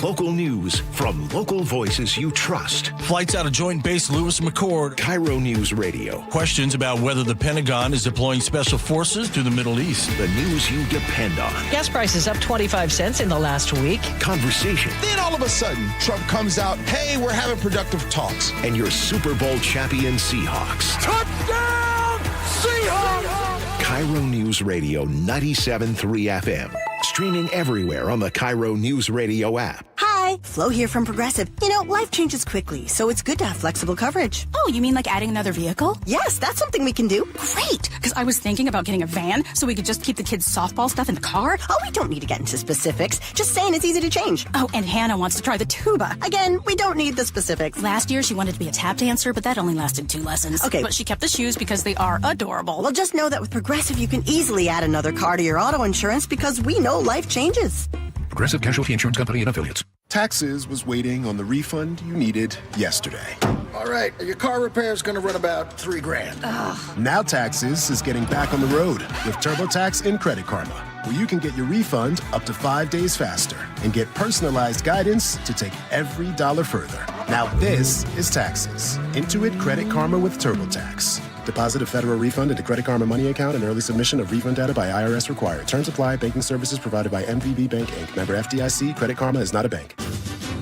Local news from local voices you trust. Flights out of Joint Base Lewis McChord. KIRO News Radio. Questions about whether the Pentagon is deploying special forces to the Middle East. The news you depend on. Gas prices up 25 cents in the last week. Conversation. Then all of a sudden, Trump comes out, hey, we're having productive talks. And your Super Bowl champion Seahawks. Touchdown, Seahawks! KIRO News Radio 97.3 FM. Streaming everywhere on the KIRO News Radio app. Hi, Flo here from Progressive. You know, life changes quickly, so it's good to have flexible coverage. Oh, you mean like adding another vehicle? Yes, that's something we can do. Great, because I was thinking about getting a van so we could just keep the kids' softball stuff in the car. Oh, we don't need to get into specifics. Just saying it's easy to change. Oh, and Hannah wants to try the tuba. Again, we don't need the specifics. Last year, she wanted to be a tap dancer, but that only lasted 2 lessons. Okay. But she kept the shoes because they are adorable. Well, just know that with Progressive, you can easily add another car to your auto insurance because we know life changes. Progressive Casualty Insurance Company and Affiliates. Taxes was waiting on the refund you needed yesterday. All right, your car repair is going to run about $3,000. Ugh. Now Taxes is getting back on the road with TurboTax and Credit Karma, where you can get your refund up to 5 days faster and get personalized guidance to take every dollar further. Now this is Taxes. Intuit Credit Karma with TurboTax. Deposit a federal refund into Credit Karma Money account and early submission of refund data by IRS required. Terms apply. Banking services provided by MVB Bank, Inc. Member FDIC. Credit Karma is not a bank.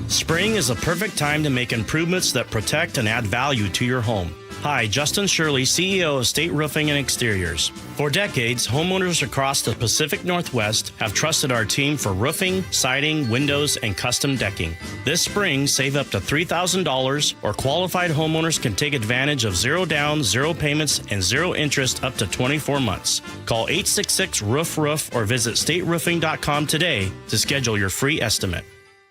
Spring is a perfect time to make improvements that protect and add value to your home. Hi, Justin Shirley, CEO of State Roofing and Exteriors. For decades, homeowners across the Pacific Northwest have trusted our team for roofing, siding, windows, and custom decking. This spring, save up to $3,000, or qualified homeowners can take advantage of 0 down, 0 payments, and 0 interest up to 24 months. Call 866-ROOF-ROOF or visit stateroofing.com today to schedule your free estimate.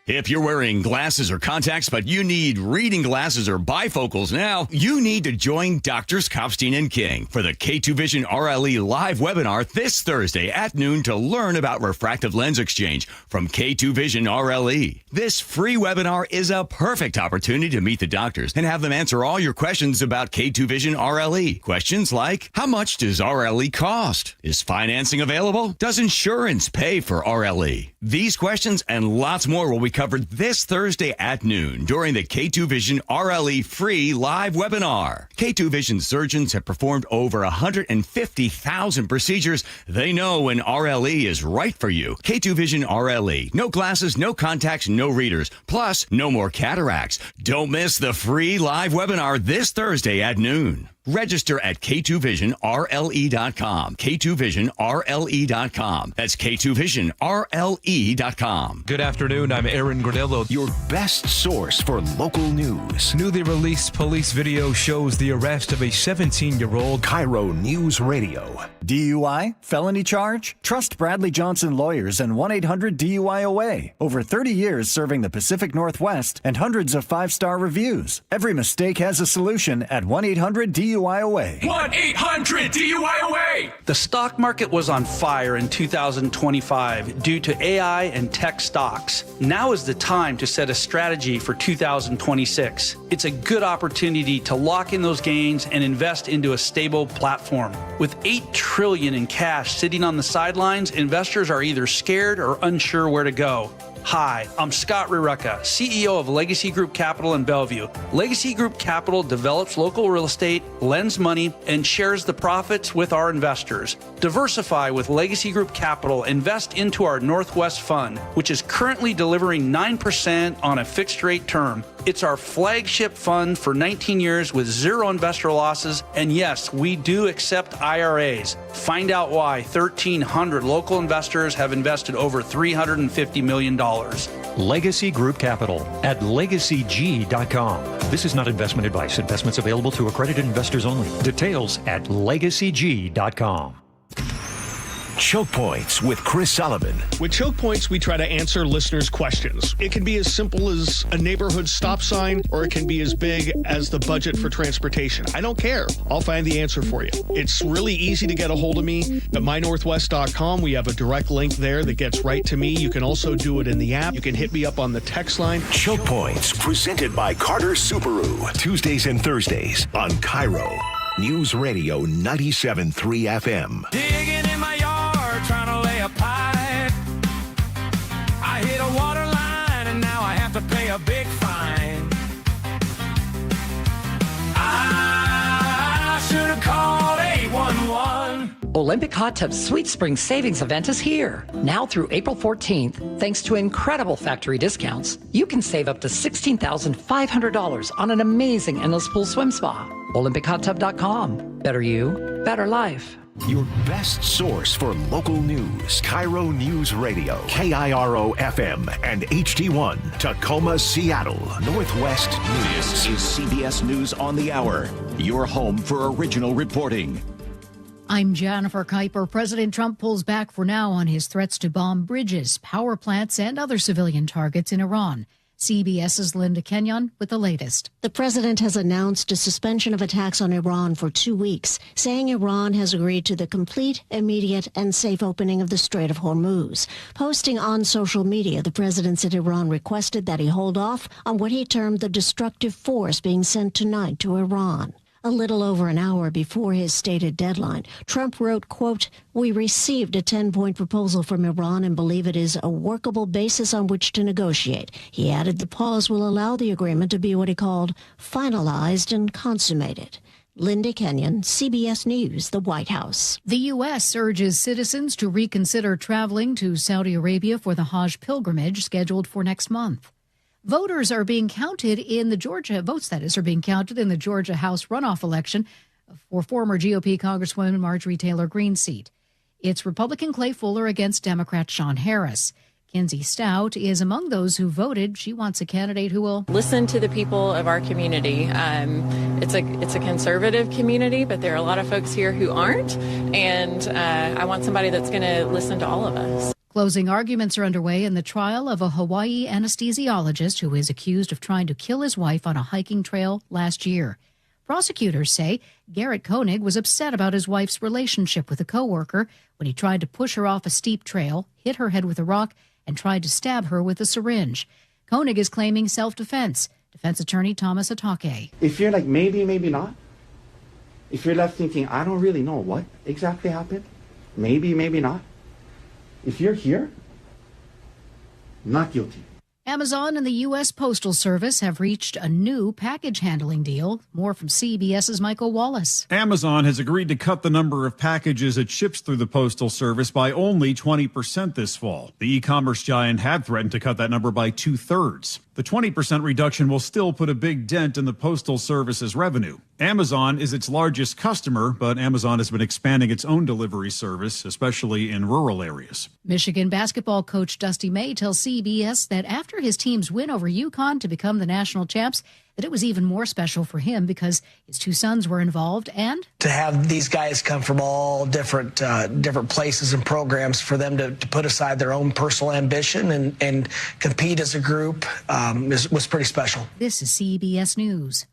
If you're wearing glasses or contacts, but you need reading glasses or bifocals now, you need to join Drs. Kopstein and King for the K2 Vision RLE live webinar this Thursday at noon to learn about refractive lens exchange from K2 Vision RLE. This free webinar is a perfect opportunity to meet the doctors and have them answer all your questions about K2 Vision RLE. Questions like, how much does RLE cost? Is financing available? Does insurance pay for RLE? These questions and lots more will be covered this Thursday at noon during the K2 Vision RLE free live webinar. K2 Vision surgeons have performed over 150,000 procedures. They know when RLE is right for you. K2 Vision RLE. No glasses, no contacts, no readers. Plus, no more cataracts. Don't miss the free live webinar this Thursday at noon. Register at K2VisionRLE.com. K2VisionRLE.com. That's K2VisionRLE.com. Good afternoon. I'm Aaron Granello. Your best source for local news. Newly released police video shows the arrest of a 17-year-old. KIRO News Radio. DUI? Felony charge? Trust Bradley Johnson Lawyers and 1-800-DUI-OA. Over 30 years serving the Pacific Northwest and hundreds of 5-star reviews. Every mistake has a solution at 1-800-DUI-OA. 1-800-DUI-OA. The stock market was on fire in 2025 due to AI and tech stocks. Now is the time to set a strategy for 2026. It's a good opportunity to lock in those gains and invest into a stable platform. With $8 trillion in cash sitting on the sidelines, investors are either scared or unsure where to go. Hi, I'm Scott Rirucka, CEO of Legacy Group Capital in Bellevue. Legacy Group Capital develops local real estate, lends money, and shares the profits with our investors. Diversify with Legacy Group Capital. Invest into our Northwest Fund, which is currently delivering 9% on a fixed rate term. It's our flagship fund for 19 years with zero investor losses. And yes, we do accept IRAs. Find out why 1,300 local investors have invested over $350 million. Legacy Group Capital at LegacyG.com. This is not investment advice. Investments available to accredited investors only. Details at LegacyG.com. Choke Points with Chris Sullivan. With Choke Points, we try to answer listeners' questions. It can be as simple as a neighborhood stop sign, or it can be as big as the budget for transportation. I don't care. I'll find the answer for you. It's really easy to get a hold of me at mynorthwest.com. We have a direct link there that gets right to me. You can also do it in the app. You can hit me up on the text line. Choke Points, presented by Carter Subaru. Tuesdays and Thursdays on KIRO News Radio 97.3 FM. Digging in my yard, trying to lay a pipe. I hit a water line and now I have to pay a big fine. I should have called 811. Olympic Hot Tub Sweet Spring Savings Event is here. Now through April 14th, thanks to incredible factory discounts, you can save up to $16,500 on an amazing endless pool swim spa. OlympicHotTub.com. Better you, better life. Your best source for local news. KIRO News Radio. KIRO FM and HD1. Tacoma, Seattle. Northwest News. This is CBS News on the Hour. Your home for original reporting. I'm Jennifer Kuiper. President Trump pulls back for now on his threats to bomb bridges, power plants, and other civilian targets in Iran. CBS's Linda Kenyon with the latest. The president has announced a suspension of attacks on Iran for 2 weeks, saying Iran has agreed to the complete, immediate, and safe opening of the Strait of Hormuz. Posting on social media, the president said Iran requested that he hold off on what he termed the destructive force being sent tonight to Iran. A little over an hour before his stated deadline, Trump wrote, quote, "We received a 10-point proposal from Iran and believe it is a workable basis on which to negotiate." He added the pause will allow the agreement to be what he called finalized and consummated. Linda Kenyon, CBS News, the White House. The U.S. urges citizens to reconsider traveling to Saudi Arabia for the Hajj pilgrimage scheduled for next month. Votes that is, are being counted in the Georgia House runoff election for former GOP Congresswoman Marjorie Taylor Greene's seat. It's Republican Clay Fuller against Democrat Sean Harris. Kinsey Stout is among those who voted. She wants a candidate who will listen to the people of our community. It's a conservative community, but there are a lot of folks here who aren't, and I want somebody that's going to listen to all of us. Closing arguments are underway in the trial of a Hawaii anesthesiologist who is accused of trying to kill his wife on a hiking trail last year. Prosecutors say Garrett Koenig was upset about his wife's relationship with a coworker when he tried to push her off a steep trail, hit her head with a rock, and tried to stab her with a syringe. Koenig is claiming self-defense. Defense attorney Thomas Atake. If you're like, maybe, maybe not. If you're left thinking, I don't really know what exactly happened. Maybe, maybe not. If you're here, not guilty. Amazon and the U.S. Postal Service have reached a new package handling deal. More from CBS's Michael Wallace. Amazon has agreed to cut the number of packages it ships through the Postal Service by only 20% this fall. The e-commerce giant had threatened to cut that number by 2/3. The 20% reduction will still put a big dent in the Postal Service's revenue. Amazon is its largest customer, but Amazon has been expanding its own delivery service, especially in rural areas. Michigan basketball coach Dusty May tells CBS that after his team's win over UConn to become the national champs, that it was even more special for him because his two sons were involved and to have these guys come from all different places and programs, for them to put aside their own personal ambition and compete as a group was pretty special. This is CBS News.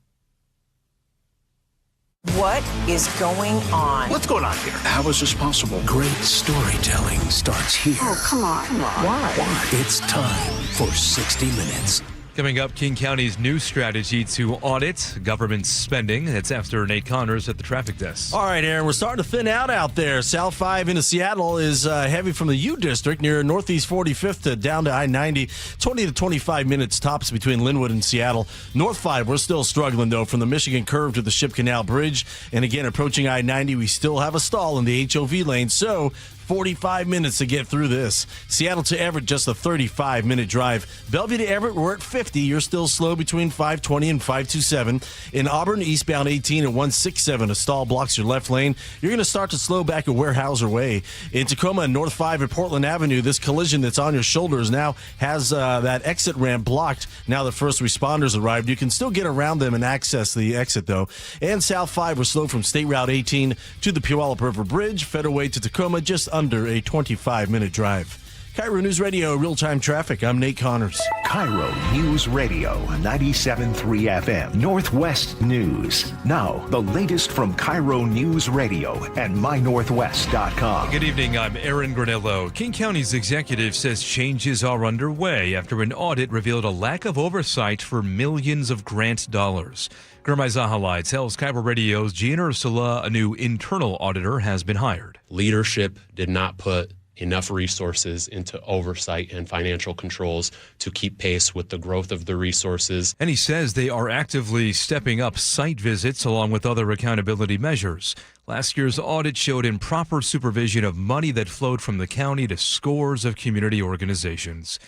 What is going on? What's going on here? How is this possible? Great storytelling starts here. Oh, come on. Why? It's time for 60 Minutes. Coming up, King County's new strategy to audit government spending. That's after Nate Connors at the traffic desk. All right, Aaron, we're starting to thin out there. South 5 into Seattle is heavy from the U District near Northeast 45th to down to I-90. 20 to 25 minutes tops between Linwood and Seattle. North 5, we're still struggling, though, from the Michigan Curve to the Ship Canal Bridge. And again, approaching I-90, we still have a stall in the HOV lane. So 45 minutes to get through this. Seattle to Everett, just a 35-minute drive. Bellevue to Everett, we're at 50. You're still slow between 520 and 527. In Auburn, eastbound 18 and 167, a stall blocks your left lane. You're going to start to slow back at Weyerhaeuser Way. In Tacoma and North 5 at Portland Avenue, this collision that's on your shoulders now has that exit ramp blocked. Now the first responders arrived. You can still get around them and access the exit, though. And South 5, we're slow from State Route 18 to the Puyallup River Bridge. Federal Way to Tacoma, just under a 25-minute drive. KIRO News Radio, real-time traffic. I'm Nate Connors. KIRO News Radio, 97.3 FM, Northwest News. Now, the latest from KIRO News Radio and mynorthwest.com. Good evening, I'm Aaron Granillo. King County's executive says changes are underway after an audit revealed a lack of oversight for millions of grant dollars. Gurmai Zahalai tells KIRO Radio's Gian Ursula a new internal auditor has been hired. Leadership did not put enough resources into oversight and financial controls to keep pace with the growth of the resources. And he says they are actively stepping up site visits along with other accountability measures. Last year's audit showed improper supervision of money that flowed from the county to scores of community organizations.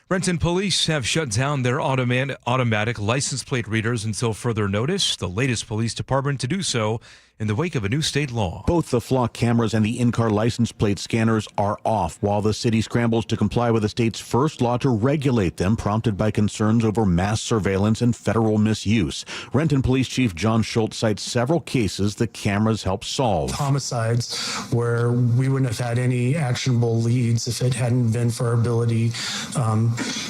Renton police have shut down their automatic license plate readers until further notice, the latest police department to do so in the wake of a new state law. Both the flock cameras and the in-car license plate scanners are off while the city scrambles to comply with the state's first law to regulate them, prompted by concerns over mass surveillance and federal misuse. Renton Police Chief John Schultz cites several cases the cameras help solve. Homicides where we wouldn't have had any actionable leads if it hadn't been for our ability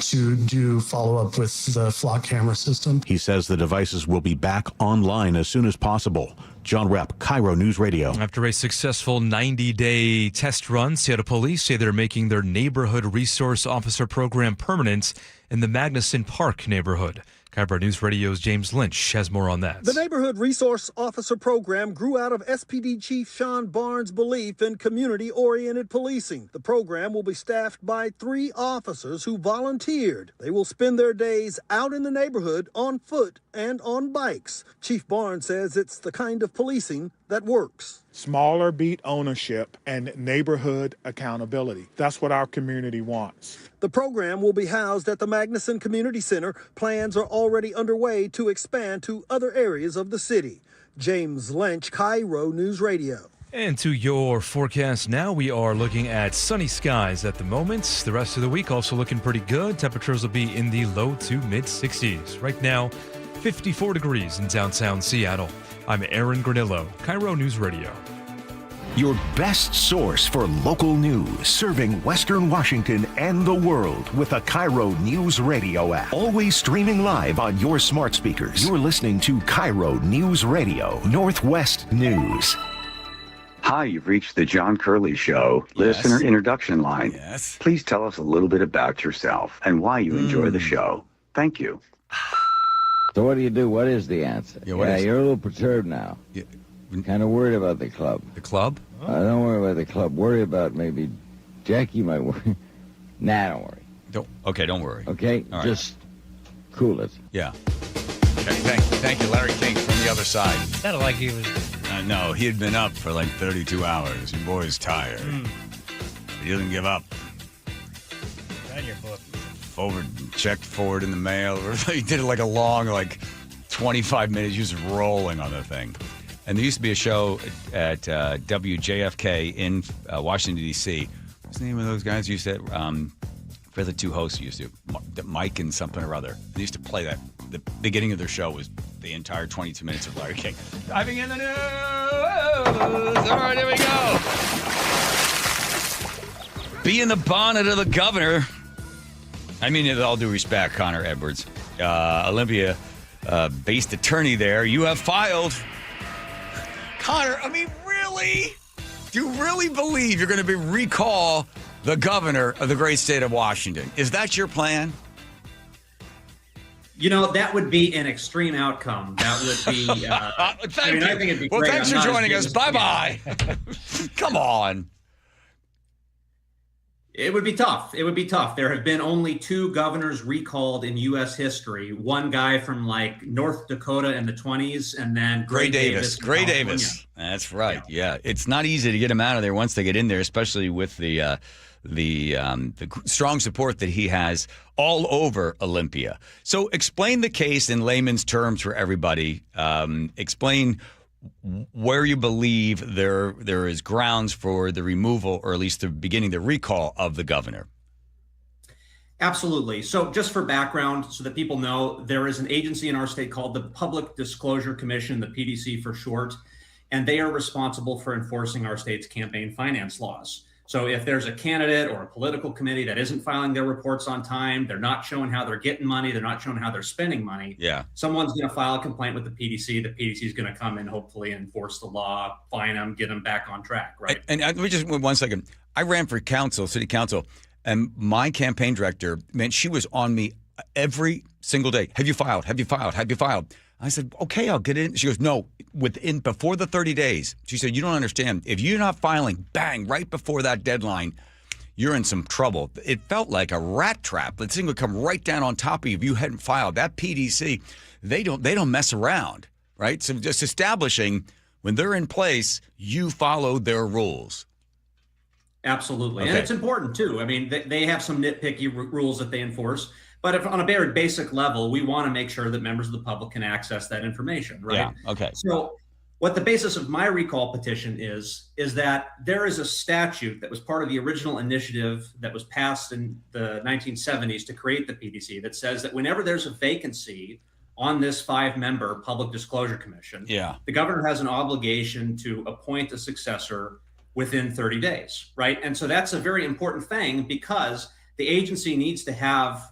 to do follow-up with the flock camera system. He says the devices will be back online as soon as possible. John Repp, KIRO News Radio. After a successful 90-day test run, Seattle police say they're making their neighborhood resource officer program permanent in the Magnuson Park neighborhood. KIRO News Radio's James Lynch has more on that. The Neighborhood Resource Officer Program grew out of SPD Chief Sean Barnes' belief in community-oriented policing. The program will be staffed by 3 officers who volunteered. They will spend their days out in the neighborhood on foot and on bikes. Chief Barnes says it's the kind of policing that works. Smaller beat ownership and neighborhood accountability. That's what our community wants. The program will be housed at the Magnuson Community Center. Plans are already underway to expand to other areas of the city. James Lynch, KIRO News Radio. And to your forecast now, we are looking at sunny skies at the moment. The rest of the week also looking pretty good. Temperatures will be in the low to mid 60s. Right now, 54 degrees in downtown Seattle. I'm Aaron Granillo, KIRO News Radio. Your best source for local news, serving Western Washington and the world with the KIRO News Radio app. Always streaming live on your smart speakers. You're listening to KIRO News Radio, Northwest News. Hi, you've reached the John Curley Show, listener introduction line. Yes. Please tell us a little bit about yourself and why you enjoy the show. Thank you. So what do you do? What is the answer? You're a little perturbed now. Yeah. Kind of worried about the club. The club? Don't worry about the club. Worry about maybe Jackie might worry. Nah, don't worry. Don't worry. Okay, All right. just cool it. Yeah. Okay, thank you, Larry King from the other side. Sounded like he was... No, he had been up for like 32 hours. Your boy's tired. He doesn't give up. Sign your book. Checked forward in the mail. He did it like a long, 25 minutes. He was rolling on the thing. And there used to be a show at WJFK in Washington, D.C. What's the name of those guys used to... for the two hosts used to, Mike and something or other. They used to play that. The beginning of their show was the entire 22 minutes of Larry King. Diving in the news. All right, here we go. Be in the bonnet of the governor. I mean, with all due respect, Connor Edwards, Olympia-based attorney there. You have filed. Connor, I mean, really? Do you really believe you're going to recall the governor of the great state of Washington? Is that your plan? That would be an extreme outcome. That would be. I think it'd be great. Thanks for joining us. Bye-bye. Come on. It would be tough. There have been only 2 governors recalled in U.S. history. One guy from North Dakota in the 20s, and then Gray Davis. Gray Davis. That's right. Yeah. It's not easy to get him out of there once they get in there, especially with the strong support that he has all over Olympia. So explain the case in layman's terms for everybody. Explain where you believe there is grounds for the removal, or at least the beginning the recall of the governor. Absolutely. So just for background, so that people know, there is an agency in our state called the Public Disclosure Commission, the PDC for short, and they are responsible for enforcing our state's campaign finance laws. So if there's a candidate or a political committee that isn't filing their reports on time, they're not showing how they're getting money, they're not showing how they're spending money, someone's going to file a complaint with the PDC. The PDC is going to come in, hopefully, enforce the law, fine them, get them back on track, right? And let me just 1 second. I ran for city council, and my campaign director, man, she was on me every single day. Have you filed? Have you filed? Have you filed? I said, okay, I'll get in. She goes, no, before the 30 days. She said, you don't understand. If you're not filing, bang, right before that deadline, you're in some trouble. It felt like a rat trap. The thing would come right down on top of you if you hadn't filed. That PDC, they don't mess around, right? So just establishing when they're in place, you follow their rules. Absolutely. Okay. And it's important, too. I mean, they have some nitpicky rules that they enforce. But if on a very basic level, we want to make sure that members of the public can access that information, right? Yeah, okay. So what the basis of my recall petition is that there is a statute that was part of the original initiative that was passed in the 1970s to create the PDC that says that whenever there's a vacancy on this 5-member Public Disclosure Commission, the governor has an obligation to appoint a successor within 30 days, right? And so that's a very important thing because the agency needs to have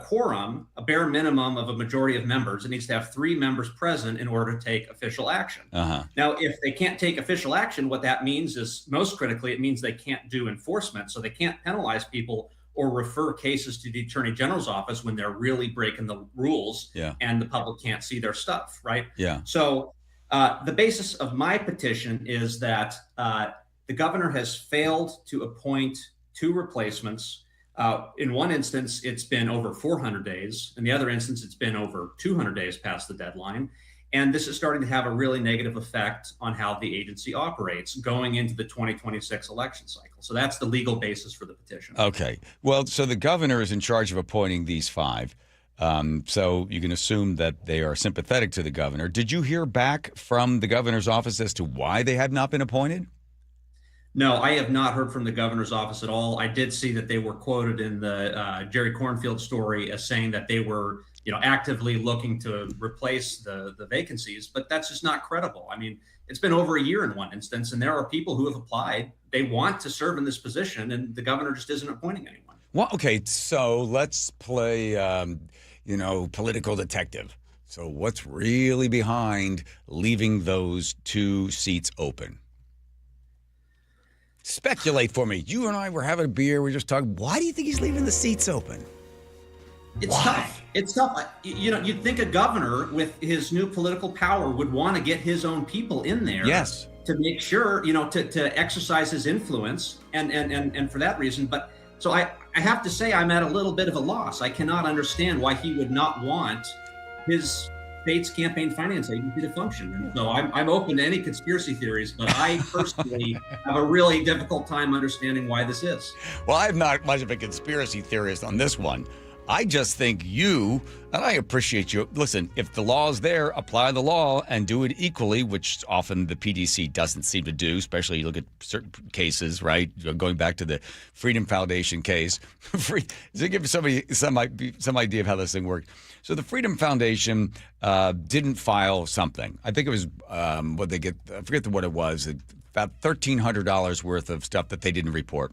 quorum, a bare minimum of a majority of members. It needs to have 3 members present in order to take official action. Now, if they can't take official action, what that means is, most critically, it means they can't do enforcement. So they can't penalize people or refer cases to the Attorney General's office when they're really breaking the rules and the public can't see their stuff, right? So the basis of my petition is that the governor has failed to appoint 2 replacements. In one instance, it's been over 400 days. In the other instance, it's been over 200 days past the deadline. And this is starting to have a really negative effect on how the agency operates going into the 2026 election cycle. So that's the legal basis for the petition. Okay. Well, so the governor is in charge of appointing these 5. So you can assume that they are sympathetic to the governor. Did you hear back from the governor's office as to why they have not been appointed? No, I have not heard from the governor's office at all. I did see that they were quoted in the Jerry Cornfield story as saying that they were, actively looking to replace the vacancies, but that's just not credible. I mean, it's been over a year in one instance, and there are people who have applied. They want to serve in this position, and the governor just isn't appointing anyone. Well, okay, so let's play, political detective. So what's really behind leaving those 2 seats open? Speculate for me. You and I were having a beer. We're just talking. Why do you think he's leaving the seats open? It's tough. It's tough. You'd think a governor with his new political power would want to get his own people in there. To make sure, to exercise his influence and for that reason. But So I have to say I'm at a little bit of a loss. I cannot understand why he would not want his state's campaign finance agency to function. And so I'm open to any conspiracy theories, but I personally have a really difficult time understanding why this is. Well, I'm not much of a conspiracy theorist on this one. I just think you, and I appreciate you. Listen, if the law is there, apply the law and do it equally, which often the PDC doesn't seem to do, especially you look at certain cases, right? Going back to the Freedom Foundation case. To give somebody some idea of how this thing worked. So the Freedom Foundation didn't file something. I think it was what they get, I forget what it was, about $1,300 worth of stuff that they didn't report.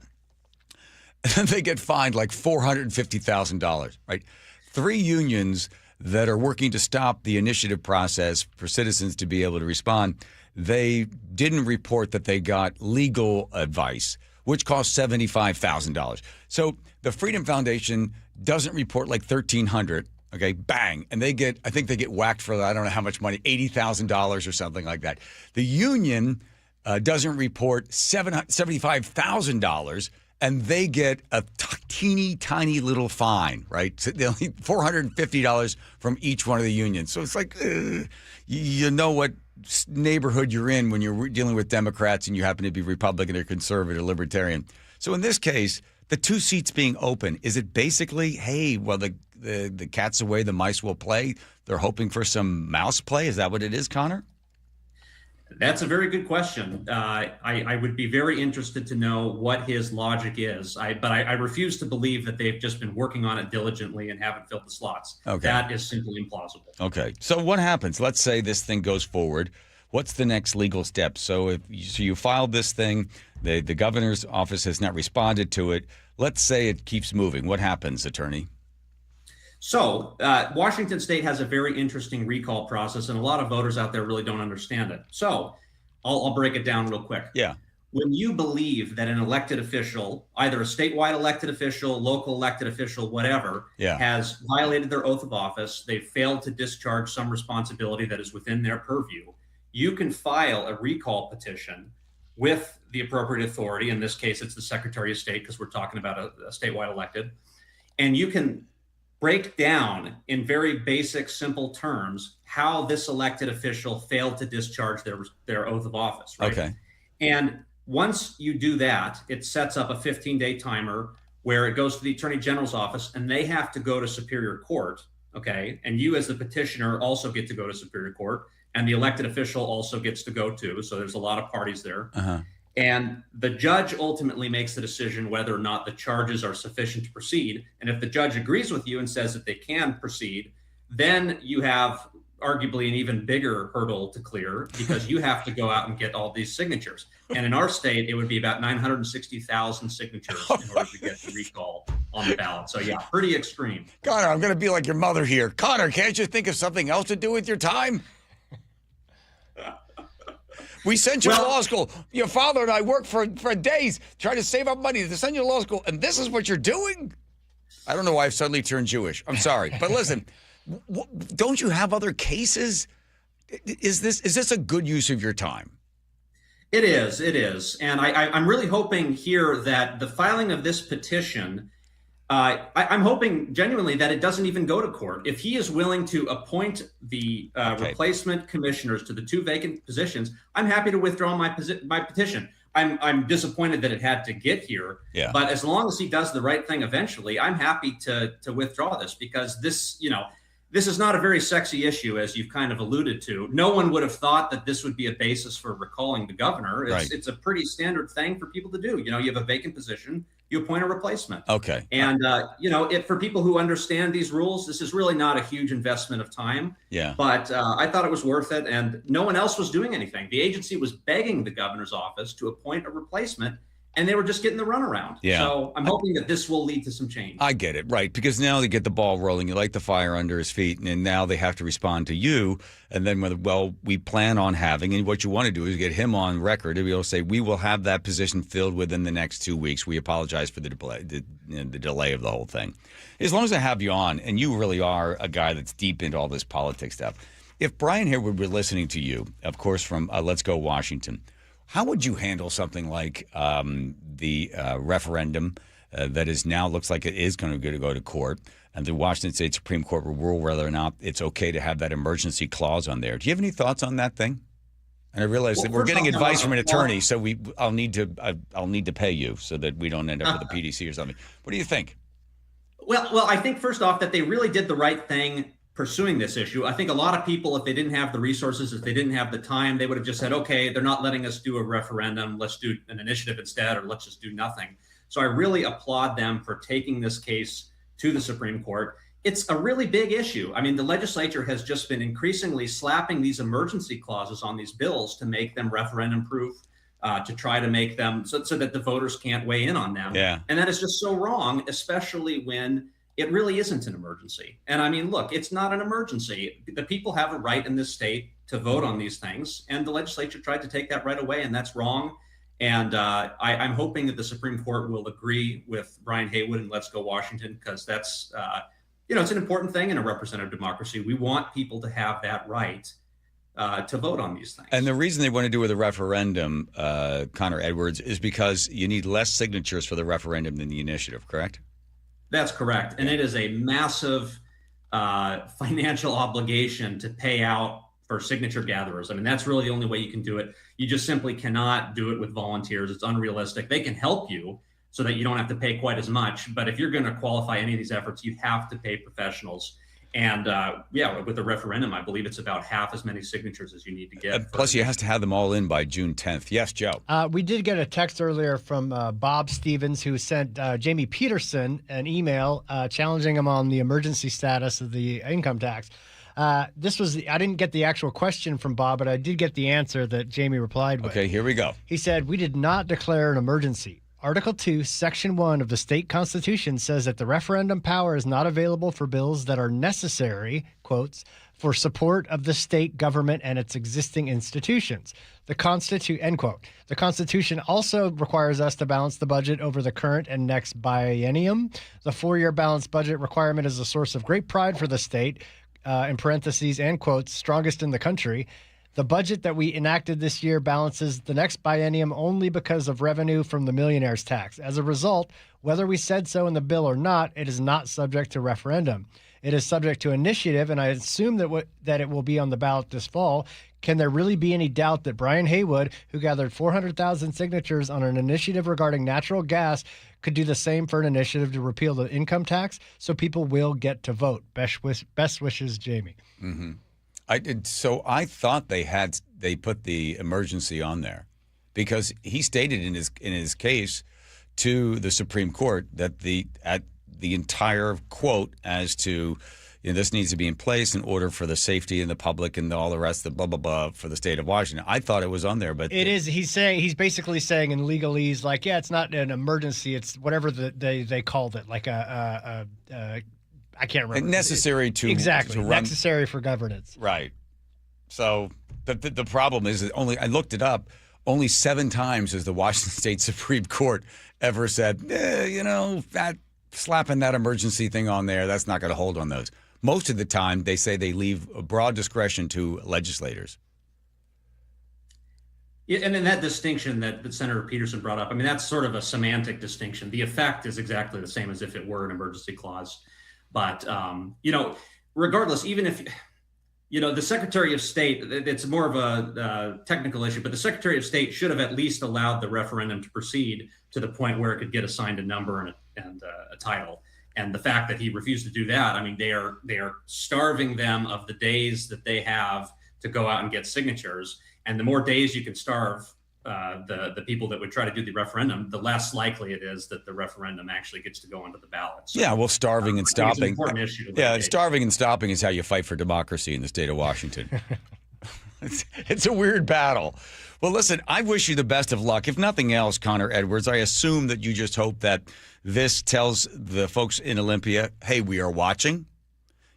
And they get fined like $450,000, right? 3 unions that are working to stop the initiative process for citizens to be able to respond, they didn't report that they got legal advice, which cost $75,000. So the Freedom Foundation doesn't report like $1,300, okay, bang. And I think they get whacked for, I don't know how much money, $80,000 or something like that. The union doesn't report $75,000. And they get a teeny tiny little fine, right? So they only $450 from each one of the unions. So it's like, you know what neighborhood you're in when you're dealing with Democrats and you happen to be Republican or conservative or libertarian. So in this case, the 2 seats being open, is it basically, hey, well, the cat's away, the mice will play? They're hoping for some mouse play? Is that what it is, Connor? That's a very good question. I would be very interested to know what his logic is. But I refuse to believe that they've just been working on it diligently and haven't filled the slots. Okay. That is simply implausible. Okay. So what happens? Let's say this thing goes forward. What's the next legal step? So you filed this thing. The governor's office has not responded to it. Let's say it keeps moving. What happens, attorney? So Washington State has a very interesting recall process, and a lot of voters out there really don't understand it. So I'll break it down real quick. Yeah. When you believe that an elected official, either a statewide elected official, local elected official, whatever, has violated their oath of office, they've failed to discharge some responsibility that is within their purview, you can file a recall petition with the appropriate authority. In this case, it's the Secretary of State, because we're talking about a statewide elected. And you can break down in very basic, simple terms how this elected official failed to discharge their oath of office, right? Okay. And once you do that, it sets up a 15-day timer where it goes to the Attorney General's office, and they have to go to Superior Court, okay? And you as the petitioner also get to go to Superior Court, and the elected official also gets to go too, so there's a lot of parties there. Uh-huh. And the judge ultimately makes the decision whether or not the charges are sufficient to proceed. And if the judge agrees with you and says that they can proceed, then you have arguably an even bigger hurdle to clear, because you have to go out and get all these signatures. And in our state, it would be about 960,000 signatures in order to get the recall on the ballot. So yeah, pretty extreme. Connor, I'm going to be like your mother here. Connor, can't you think of something else to do with your time? We sent you to law school. Your father and I worked for days trying to save up money to send you to law school, and this is what you're doing? I don't know why I've suddenly turned Jewish. I'm sorry. But listen, don't you have other cases? Is this a good use of your time? It is. And I'm really hoping here that the filing of this petition, I'm hoping genuinely that it doesn't even go to court. If he is willing to appoint the replacement commissioners to the 2 vacant positions, I'm happy to withdraw my petition. I'm disappointed that it had to get here, but as long as he does the right thing eventually, I'm happy to withdraw this, because this is not a very sexy issue, as you've kind of alluded to. No one would have thought that this would be a basis for recalling the governor. It's a pretty standard thing for people to do. You have a vacant position, you appoint a replacement. Okay. And, for people who understand these rules, this is really not a huge investment of time. Yeah. But I thought it was worth it. And no one else was doing anything. The agency was begging the governor's office to appoint a replacement, and they were just getting the runaround. Yeah. So I'm hoping that this will lead to some change. I get it, right? Because now they get the ball rolling. You light the fire under his feet, and now they have to respond to you. And then, we plan on having, and what you want to do is get him on record and be able to say, we will have that position filled within the next 2 weeks. We apologize for the delay of the whole thing. As long as I have you on, and you really are a guy that's deep into all this politics stuff. If Brian here were listening to you, of course, from Let's Go Washington, how would you handle something like the referendum that is now looks like it is going to go to court. And the Washington State Supreme Court will rule whether or not it's okay to have that emergency clause on there. Do you have any thoughts on that thing? And I realize that we're getting advice from an attorney, so I'll need to pay you so that we don't end up with a PDC or something. What do you think? Well, I think first off that they really did the right thing pursuing this issue. I think a lot of people, if they didn't have the resources, if they didn't have the time, they would have just said, okay, they're not letting us do a referendum. Let's do an initiative instead, or let's just do nothing. So I really applaud them for taking this case to the Supreme Court. It's a really big issue. I mean, the legislature has just been increasingly slapping these emergency clauses on these bills to make them referendum proof, to try to make them so that the voters can't weigh in on them. Yeah. And that is just so wrong, especially when it really isn't an emergency. And I mean, look, it's not an emergency. The people have a right in this state to vote on these things, and the legislature tried to take that right away, and that's wrong. And I'm hoping that the Supreme Court will agree with Brian Haywood and Let's Go Washington, because that's, it's an important thing in a representative democracy. We want people to have that right to vote on these things. And the reason they want to do with a referendum, Connor Edwards, is because you need less signatures for the referendum than the initiative, correct? That's correct. And it is a massive financial obligation to pay out for signature gatherers. I mean, that's really the only way you can do it. You just simply cannot do it with volunteers. It's unrealistic. They can help you so that you don't have to pay quite as much. But if you're going to qualify any of these efforts, you have to pay professionals. And with the referendum, I believe it's about half as many signatures as you need to get. Plus, you have to have them all in by June 10th. Yes, Joe. We did get a text earlier from Bob Stevens, who sent Jamie Peterson an email challenging him on the emergency status of the income tax. I didn't get the actual question from Bob, but I did get the answer that Jamie replied with. Okay, here we go. He said, "We did not declare an emergency. Article 2, Section 1 of the state constitution says that the referendum power is not available for bills that are necessary, quotes, for support of the state government and its existing institutions. End quote. The Constitution also requires us to balance the budget over the current and next biennium. The 4-year balanced budget requirement is a source of great pride for the state, in parentheses and quotes, strongest in the country. The budget that we enacted this year balances the next biennium only because of revenue from the millionaire's tax. As a result, whether we said so in the bill or not, it is not subject to referendum. It is subject to initiative, and I assume that it will be on the ballot this fall. Can there really be any doubt that Brian Haywood, who gathered 400,000 signatures on an initiative regarding natural gas, could do the same for an initiative to repeal the income tax? So people will get to vote. Best wishes, Jamie." Mm-hmm. I thought they put the emergency on there because he stated in his case to the Supreme Court that the entire quote as to this needs to be in place in order for the safety and the public and all the rest of the blah blah blah for the state of Washington. I thought it was on there, but it is. He's basically saying in legalese, like, yeah, it's not an emergency. It's whatever they called it, like I can't remember. Necessary to run. Necessary for governance. Right. So the problem is that I looked it up. Only 7 times has the Washington State Supreme Court ever said, that slapping that emergency thing on there, that's not going to hold on those. Most of the time, they say they leave a broad discretion to legislators. Yeah, and then that distinction that Senator Peterson brought up, I mean, that's sort of a semantic distinction. The effect is exactly the same as if it were an emergency clause. But, regardless, even if, the Secretary of State, it's more of a technical issue, but the Secretary of State should have at least allowed the referendum to proceed to the point where it could get assigned a number and a title. And the fact that he refused to do that, I mean, they are starving them of the days that they have to go out and get signatures. And the more days you can starve the people that would try to do the referendum, the less likely it is that the referendum actually gets to go onto the ballot. So, yeah, well, starving and stopping. Important issue starving and stopping is how you fight for democracy in the state of Washington. It's a weird battle. Well, listen, I wish you the best of luck. If nothing else, Connor Edwards, I assume that you just hope that this tells the folks in Olympia, hey, we are watching.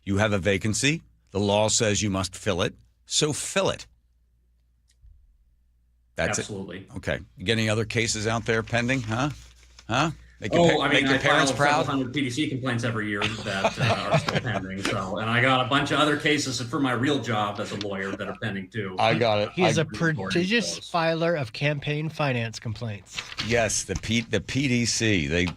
You have a vacancy. The law says you must fill it. So fill it. That's Absolutely. It. Okay. You get any other cases out there pending? Huh? Make your parents proud. 100 PDC complaints every year that are still pending. So, and I got a bunch of other cases for my real job as a lawyer that are pending too. I got it. He is a prodigious filer of campaign finance complaints. Yes, the PDC.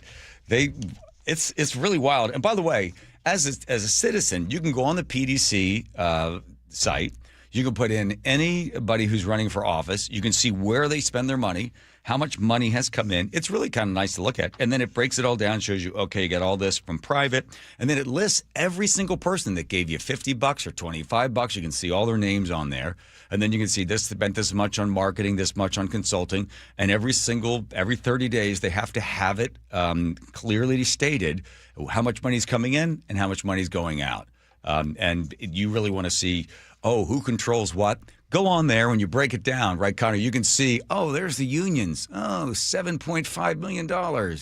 It's really wild. And by the way, as a citizen, you can go on the PDC site. You can put in anybody who's running for office. You can see where they spend their money, how much money has come in. It's really kind of nice to look at. And then it breaks it all down, shows you, okay, you got all this from private. And then it lists every single person that gave you $50 or $25. You can see all their names on there. And then you can see this spent this much on marketing, this much on consulting. And every 30 days, they have to have it clearly stated how much money's coming in and how much money's going out. And you really want to see, who controls what? Go on there when you break it down, right, Connor? You can see, there's the unions. $7.5 million. I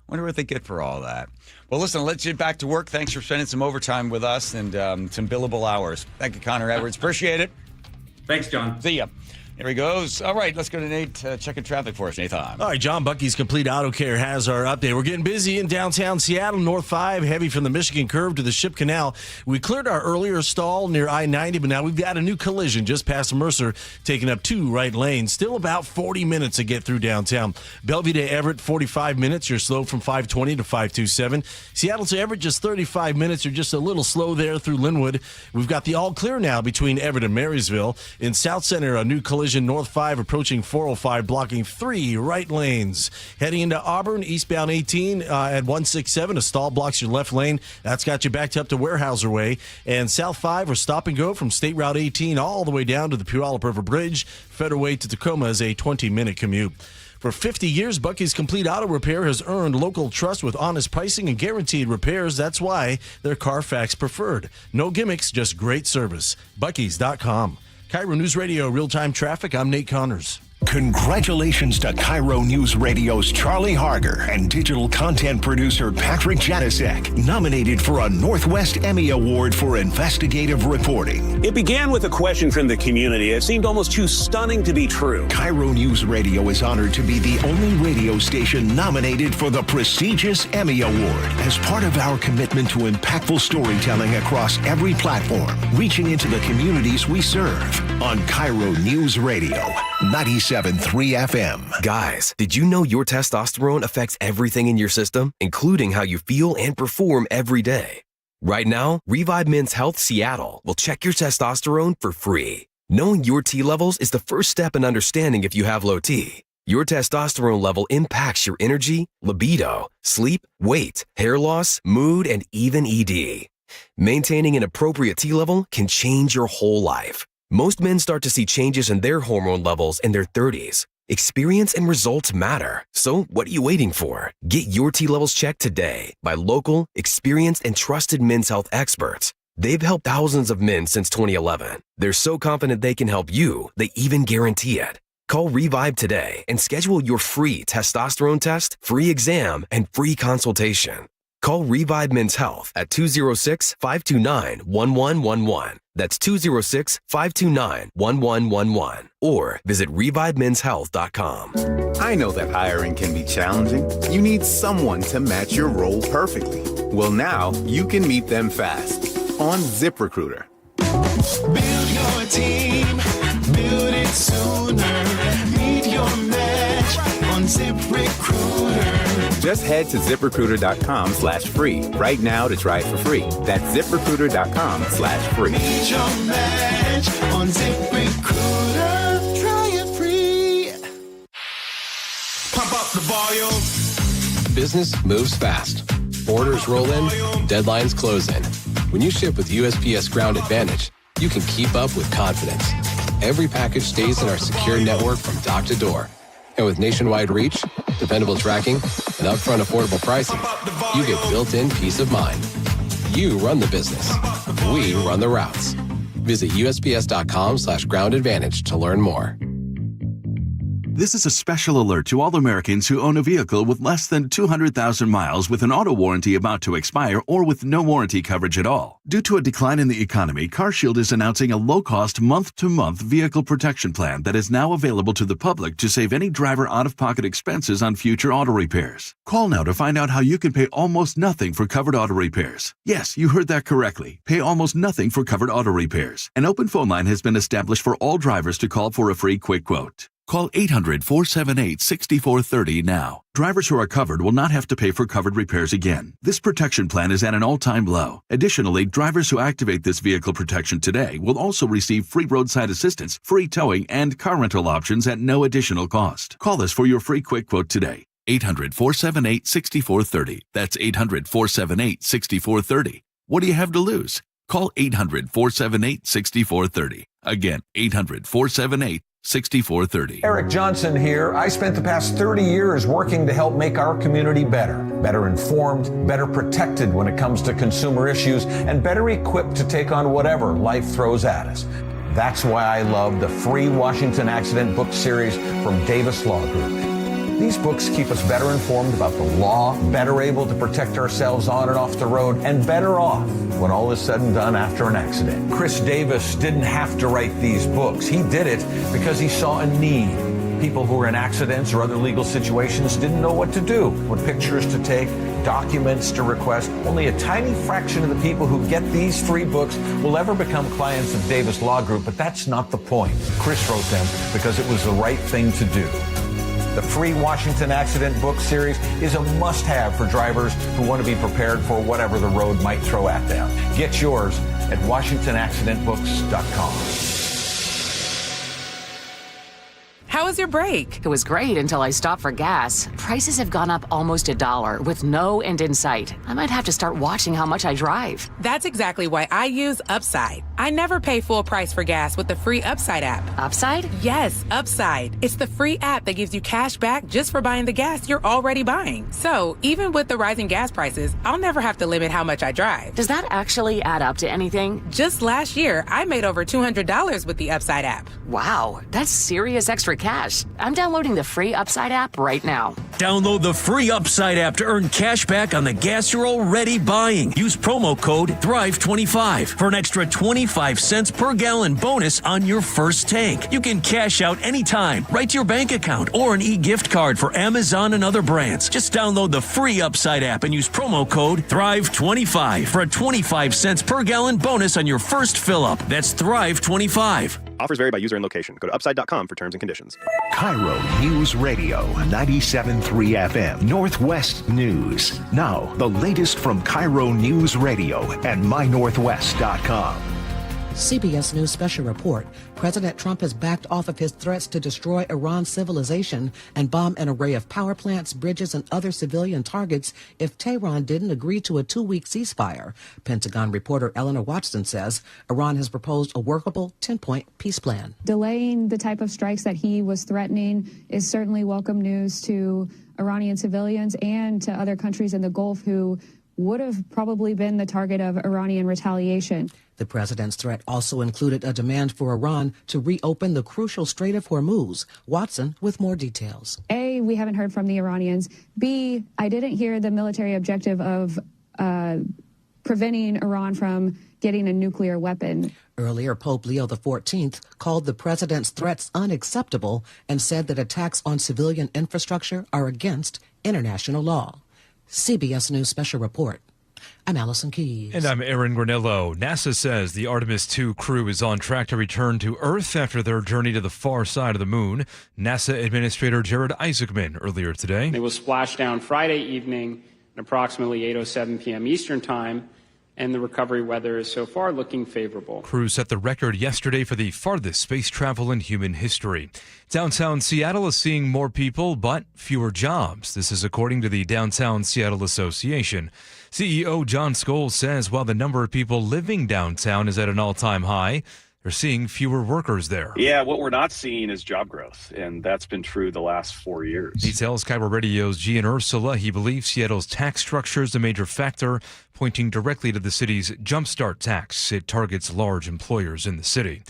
wonder what they get for all that. Well, listen, I'll let you get back to work. Thanks for spending some overtime with us and some billable hours. Thank you, Connor Edwards. Appreciate it. Thanks, John. See ya. Here he goes. All right, let's go to Nate checking traffic for us. Nathan. All right, John Bucky's Complete Auto Care has our update. We're getting busy in downtown Seattle, North 5, heavy from the Michigan Curve to the Ship Canal. We cleared our earlier stall near I-90, but now we've got a new collision just past Mercer, taking up 2 right lanes. Still about 40 minutes to get through downtown. Bellevue to Everett, 45 minutes. You're slow from 520 to 527. Seattle to Everett, just 35 minutes. You're just a little slow there through Linwood. We've got the all clear now between Everett and Marysville. In South Center, a new collision, North 5 approaching 405, blocking 3 right lanes. Heading into Auburn, eastbound 18 at 167, a stall blocks your left lane. That's got you backed up to Weyerhaeuser Way. And South 5 are stop and go from State Route 18 all the way down to the Puyallup River Bridge. Federal Way to Tacoma is a 20-minute commute. For 50 years, Bucky's Complete Auto Repair has earned local trust with honest pricing and guaranteed repairs. That's why they're Carfax preferred. No gimmicks, just great service. Bucky's.com. KIRO News Radio real-time traffic. I'm Nate Connors. Congratulations to KIRO News Radio's Charlie Harger and digital content producer Patrick Janasek, nominated for a Northwest Emmy Award for investigative reporting. It began with a question from the community. It seemed almost too stunning to be true. KIRO News Radio is honored to be the only radio station nominated for the prestigious Emmy Award as part of our commitment to impactful storytelling across every platform, reaching into the communities we serve. On KIRO News Radio, 97.3 FM. Guys, did you know your testosterone affects everything in your system, including how you feel and perform every day? Right now, Revive Men's Health Seattle will check your testosterone for free. Knowing your T levels is the first step in understanding if you have low T. Your testosterone level impacts your energy, libido, sleep, weight, hair loss, mood, and even ED. Maintaining an appropriate T level can change your whole life. Most men start to see changes in their hormone levels in their 30s. Experience and results matter. So what are you waiting for? Get your T levels checked today by local, experienced, and trusted men's health experts. They've helped thousands of men since 2011. They're so confident they can help you, they even guarantee it. Call Revive today and schedule your free testosterone test, free exam, and free consultation. Call Revive Men's Health at 206-529-1111. That's 206-529-1111. Or visit ReviveMen'sHealth.com. I know that hiring can be challenging. You need someone to match your role perfectly. Well, now you can meet them fast on ZipRecruiter. Build your team, build it sooner. Meet your match on ZipRecruiter. Just head to ZipRecruiter.com/free right now to try it for free. That's ZipRecruiter.com/free. Meet your match on ZipRecruiter. Try it free. Pump up the volume. Business moves fast. Orders roll in, deadlines close in. When you ship with USPS Ground Advantage, you can keep up with confidence. Every package stays in our secure network from dock to door. And with nationwide reach, dependable tracking, and upfront affordable pricing, you get built-in peace of mind. You run the business. We run the routes. Visit USPS.com/Ground Advantage to learn more. This is a special alert to all Americans who own a vehicle with less than 200,000 miles with an auto warranty about to expire or with no warranty coverage at all. Due to a decline in the economy, CarShield is announcing a low-cost month-to-month vehicle protection plan that is now available to the public to save any driver out-of-pocket expenses on future auto repairs. Call now to find out how you can pay almost nothing for covered auto repairs. Yes, you heard that correctly. Pay almost nothing for covered auto repairs. An open phone line has been established for all drivers to call for a free quick quote. Call 800-478-6430 now. Drivers who are covered will not have to pay for covered repairs again. This protection plan is at an all-time low. Additionally, drivers who activate this vehicle protection today will also receive free roadside assistance, free towing, and car rental options at no additional cost. Call us for your free quick quote today. 800-478-6430. That's 800-478-6430. What do you have to lose? Call 800-478-6430. Again, 800-478-6430. Eric Johnson here. I spent the past 30 years working to help make our community better informed, better protected when it comes to consumer issues, and better equipped to take on whatever life throws at us. That's why I love the free Washington Accident book series from Davis Law Group. These books keep us better informed about the law, better able to protect ourselves on and off the road, and better off when all is said and done after an accident. Chris Davis didn't have to write these books. He did it because he saw a need. People who were in accidents or other legal situations didn't know what to do, what pictures to take, documents to request. Only a tiny fraction of the people who get these free books will ever become clients of Davis Law Group, but that's not the point. Chris wrote them because it was the right thing to do. The free Washington Accident book series is a must-have for drivers who want to be prepared for whatever the road might throw at them. Get yours at WashingtonAccidentBooks.com. How was your break? It was great until I stopped for gas. Prices have gone up almost $1 with no end in sight. I might have to start watching how much I drive. That's exactly why I use Upside. I never pay full price for gas with the free Upside app. Upside? Yes, Upside. It's the free app that gives you cash back just for buying the gas you're already buying. So even with the rising gas prices, I'll never have to limit how much I drive. Does that actually add up to anything? Just last year, I made over $200 with the Upside app. Wow, that's serious extra cash. I'm downloading the free Upside app right now. Download the free Upside app to earn cash back on the gas you're already buying. Use promo code THRIVE25 for an extra 25 cents per gallon bonus on your first tank. You can cash out anytime, right to your bank account, or an e-gift card for Amazon and other brands. Just download the free Upside app and use promo code THRIVE25 for a 25 cents per gallon bonus on your first fill-up. That's THRIVE25. Offers vary by user and location. Go to upside.com for terms and conditions. KIRO News Radio 97.3 FM Northwest News. Now, the latest from KIRO News Radio and mynorthwest.com. CBS News Special Report. President Trump has backed off of his threats to destroy Iran's civilization and bomb an array of power plants, bridges, and other civilian targets if Tehran didn't agree to a 2-week ceasefire. Pentagon reporter Eleanor Watson says Iran has proposed a workable 10-point peace plan. Delaying the type of strikes that he was threatening is certainly welcome news to Iranian civilians and to other countries in the Gulf who would have probably been the target of Iranian retaliation. The president's threat also included a demand for Iran to reopen the crucial Strait of Hormuz. Watson with more details. A, we haven't heard from the Iranians. B, I didn't hear the military objective of preventing Iran from getting a nuclear weapon. Earlier, Pope Leo XIV called the president's threats unacceptable and said that attacks on civilian infrastructure are against international law. CBS News Special Report. I'm Allison Keyes. And I'm Aaron Granello. NASA says the Artemis II crew is on track to return to Earth after their journey to the far side of the moon. NASA Administrator Jared Isaacman earlier today. They will splash down Friday evening at approximately 8:07 p.m. Eastern Time, and the recovery weather is so far looking favorable. Crew set the record yesterday for the farthest space travel in human history. Downtown Seattle is seeing more people, but fewer jobs. This is according to the Downtown Seattle Association. CEO John Scholes says while the number of people living downtown is at an all-time high, they're seeing fewer workers there. Yeah, what we're not seeing is job growth, and that's been true the last 4 years. He tells KIRO Radio's Gian Ursula he believes Seattle's tax structure is a major factor, pointing directly to the city's Jumpstart tax. It targets large employers in the city.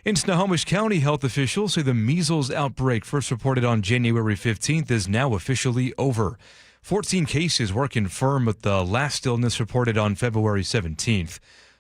In Snohomish County, health officials say the measles outbreak first reported on January 15th is now officially over. 14 cases were confirmed with the last illness reported on February 17th.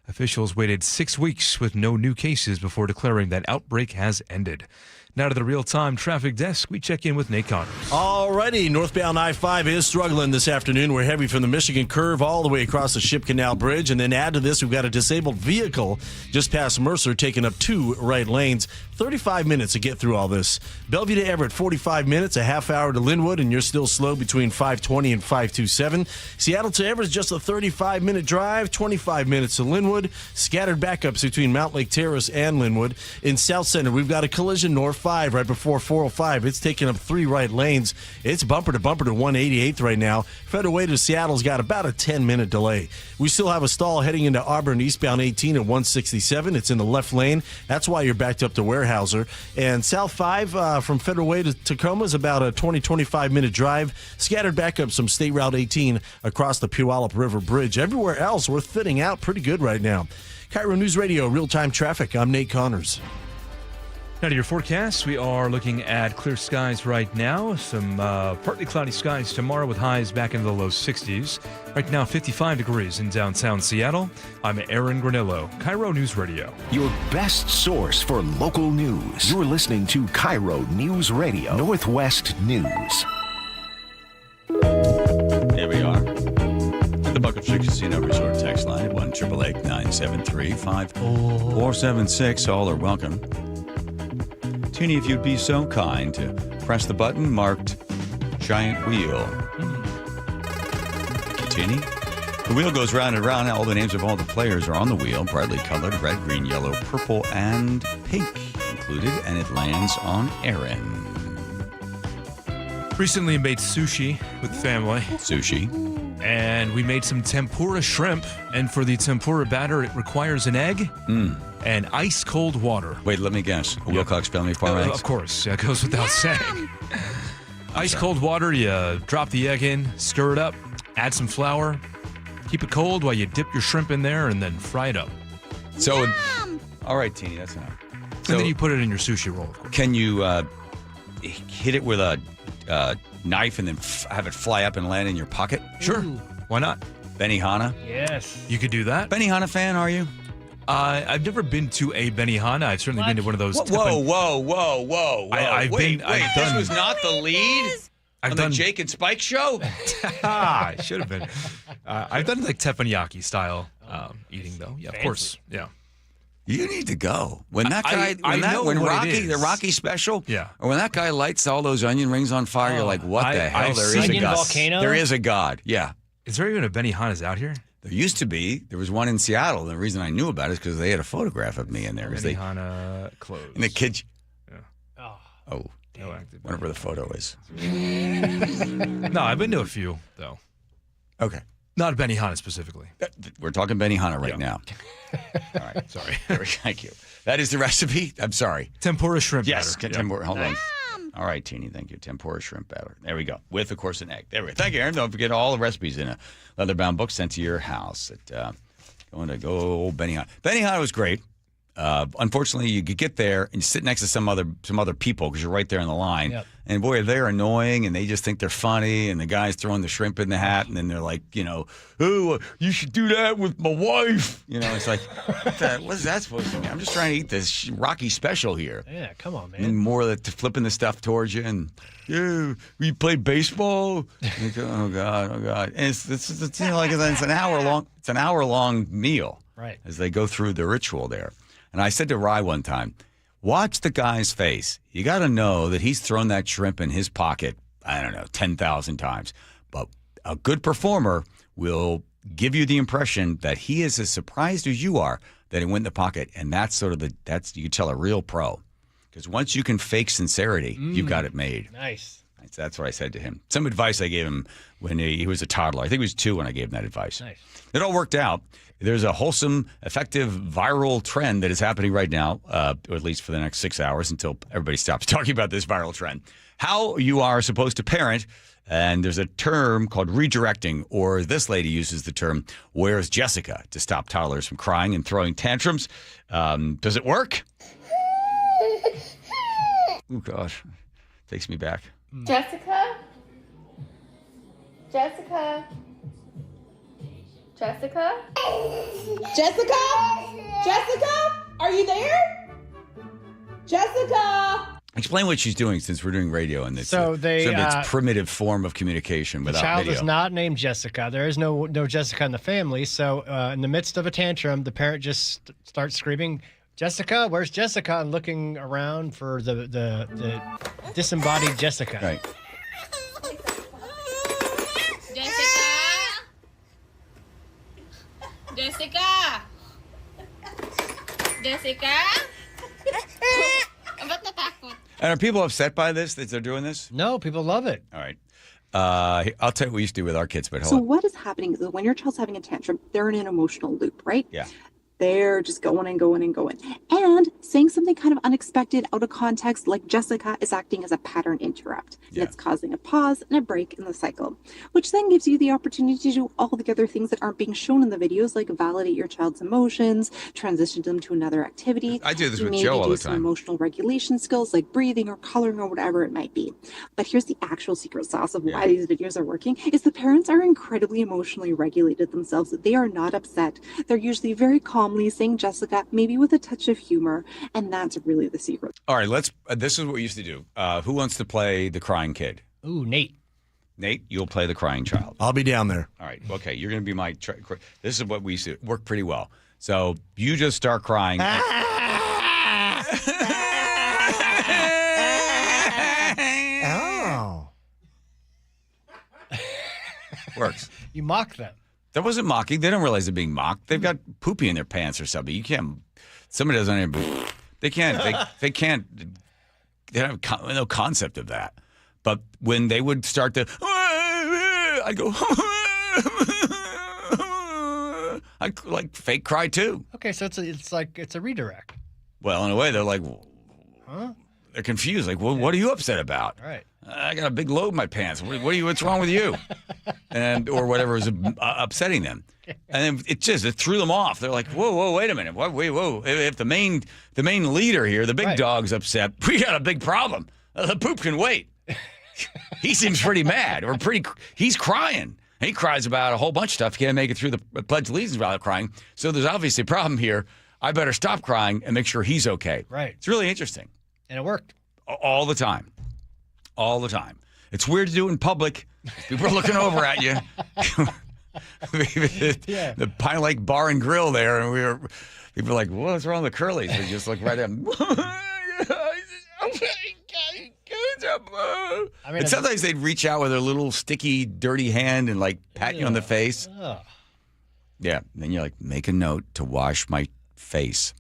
Officials waited 6 weeks with no new cases before declaring that outbreak has ended. Now to the real-time traffic desk. We check in with Nate Connors. Alrighty, northbound I-5 is struggling this afternoon. We're heavy from the Michigan curve all the way across the Ship Canal Bridge. And then add to this, we've got a disabled vehicle just past Mercer taking up 2 right lanes. 35 minutes to get through all this. Bellevue to Everett, 45 minutes, a half hour to Linwood, and you're still slow between 520 and 527. Seattle to Everett is just a 35-minute drive, 25 minutes to Linwood. Scattered backups between Mount Lake Terrace and Linwood. In South Center, we've got a collision north 5 right before 405. It's taking up 3 right lanes. It's bumper to 188th right now. Federal Way to Seattle's got about a 10-minute delay. We still have a stall heading into Auburn eastbound 18 at 167. It's in the left lane. That's why you're backed up to Weyerhaeuser. And South 5 from Federal Way to Tacoma is about a 20-25 minute drive. Scattered backups from State Route 18 across the Puyallup River Bridge. Everywhere else, we're thinning out pretty good right now. KIRO News Radio, real-time traffic. I'm Nate Connors. Now to your forecast, we are looking at clear skies right now. Some partly cloudy skies tomorrow with highs back into the low 60s. Right now, 55 degrees in downtown Seattle. I'm Aaron Granillo, KIRO News Radio. Your best source for local news. You're listening to KIRO News Radio, Northwest News. Here we are. The Bucket Street Casino Resort text line at 1-888-973-5476. All are welcome. Teeny, if you'd be so kind to press the button marked Giant Wheel. Teeny. The wheel goes round and round. All the names of all the players are on the wheel, brightly colored, red, green, yellow, purple, and pink included, and it lands on Aaron. Recently made sushi with family. Sushi. And we made some tempura shrimp. And for the tempura batter, it requires an egg and ice cold water. Wait, let me guess. A Wilcox family farm eggs? Of course. Yeah, it goes without saying. Ice cold water, you drop the egg in, stir it up, add some flour, keep it cold while you dip your shrimp in there, and then fry it up. So, all right, Teeny, that's enough. So, and then you put it in your sushi roll, of course. Can you hit it with a knife and then have it fly up and land in your pocket? Sure. Why not? Benihana? Yes. You could do that. Benihana fan, are you? I've never been to a Benihana. I've certainly been to one of those. Whoa. Wait, this was not the lead on the Jake and Spike show? It should have been. I've done like teppanyaki style eating, though. Yeah, of course. Yeah. You need to go. When that guy, the Rocky special, yeah, or when that guy lights all those onion rings on fire, you're like, what the hell? There is a God. Volcano? There is a God. Yeah. Is there even a Benihana's out here? There used to be. There was one in Seattle. And the reason I knew about it is because they had a photograph of me in there. Benihana closed. And the kids. Yeah. Oh. No active. Whatever the photo is. No, I've been to a few, though. Okay. Not Benihana specifically. We're talking Benihana right now. All right. Sorry. Thank you. That is the recipe? I'm sorry. Tempura shrimp yes, batter. Tempura. Hold on. All right, Teeny, thank you. Tempura shrimp batter. There we go. With, of course, an egg. There we go. Thank you, Aaron. Don't forget all the recipes in a leather-bound book sent to your house. Going to go Benihana. Benihana was great. Unfortunately, you could get there and you sit next to some other people because you're right there in the line. Yep. And boy, they're annoying and they just think they're funny. And the guy's throwing the shrimp in the hat, and then they're like, oh, you should do that with my wife. It's like, what is that supposed to mean? I'm just trying to eat this Rocky special here. Yeah, come on, man. And more of the flipping the stuff towards you, and we play baseball. Like, oh God. And it's like it's an hour long. It's an hour long meal, right? As they go through the ritual there. And I said to Rye one time, watch the guy's face. You got to know that he's thrown that shrimp in his pocket, 10,000 times. But a good performer will give you the impression that he is as surprised as you are that it went in the pocket. And that's you can tell a real pro. Because once you can fake sincerity, you've got it made. Nice. That's what I said to him. Some advice I gave him when he was a toddler. I think he was 2 when I gave him that advice. Nice. It all worked out. There's a wholesome, effective, viral trend that is happening right now, or at least for the next 6 hours until everybody stops talking about this viral trend. How you are supposed to parent, and there's a term called redirecting, or this lady uses the term, where's Jessica, to stop toddlers from crying and throwing tantrums. Does it work? Oh, gosh. Takes me back. Jessica? Jessica? Jessica? Jessica? Are you there? Jessica? Explain what she's doing since we're doing radio and it's So they, sort of its primitive form of communication The without child video. is not named Jessica. There is no Jessica in the family. So in the midst of a tantrum, the parent just starts screaming, "Jessica, where's Jessica?" and looking around for the disembodied Jessica. Right. Jessica! Jessica? Ba't natakot? And are people upset by this, that they're doing this? No, people love it. All right. I'll tell you what we used to do with our kids, but hold So on. what is happening is when your child's having a tantrum, they're in an emotional loop, right? Yeah. They're just going and going and going. And saying something kind of unexpected, out of context, like Jessica, is acting as a pattern interrupt. And it's causing a pause and a break in the cycle, which then gives you the opportunity to do all the other things that aren't being shown in the videos, like validate your child's emotions, transition them to another activity. I do this with Maybe Joe all do the some time. emotional regulation skills like breathing or coloring or whatever it might be. But here's the actual secret sauce of why these videos are working is the parents are incredibly emotionally regulated themselves. They are not upset. They're usually very calmly saying Jessica, maybe with a touch of humor, and that's really the secret. All right, let's. This is what we used to do. Who wants to play the crying kid? Ooh, Nate. Nate, you'll play the crying child. I'll be down there. All right. Okay, you're going to be my. This is what we used to work pretty well. So you just start crying. Oh. Works. You mock them. That wasn't mocking. They don't realize they're being mocked. They've got poopy in their pants or something. You can't. Somebody doesn't. They can't. They can't. They have no concept of that. But when they would start to, I'd go. I'd like fake cry too. Okay, so it's a redirect. Well, in a way, they're like, Huh? they're confused. Like, well, what are you upset about? Right. I got a big load in my pants. What's wrong with you? And or whatever is upsetting them. And then it threw them off. They're like, whoa, wait a minute. Whoa. If the main leader here, the big dog's upset, we got a big problem. The poop can wait. He seems pretty mad he's crying. And he cries about a whole bunch of stuff. He can't make it through the Pledge of Allegiance without crying. So there's obviously a problem here. I better stop crying and make sure he's okay. Right. It's really interesting. And it worked. All the time. All the time. It's weird to do it in public. People are looking over at you. The Pine Lake Bar and Grill there, and people are like, what's wrong with the Curleys? We just look right at them. And sometimes they'd reach out with their little sticky, dirty hand and like pat you on the face. Yeah. And then you're like, make a note to wash my face.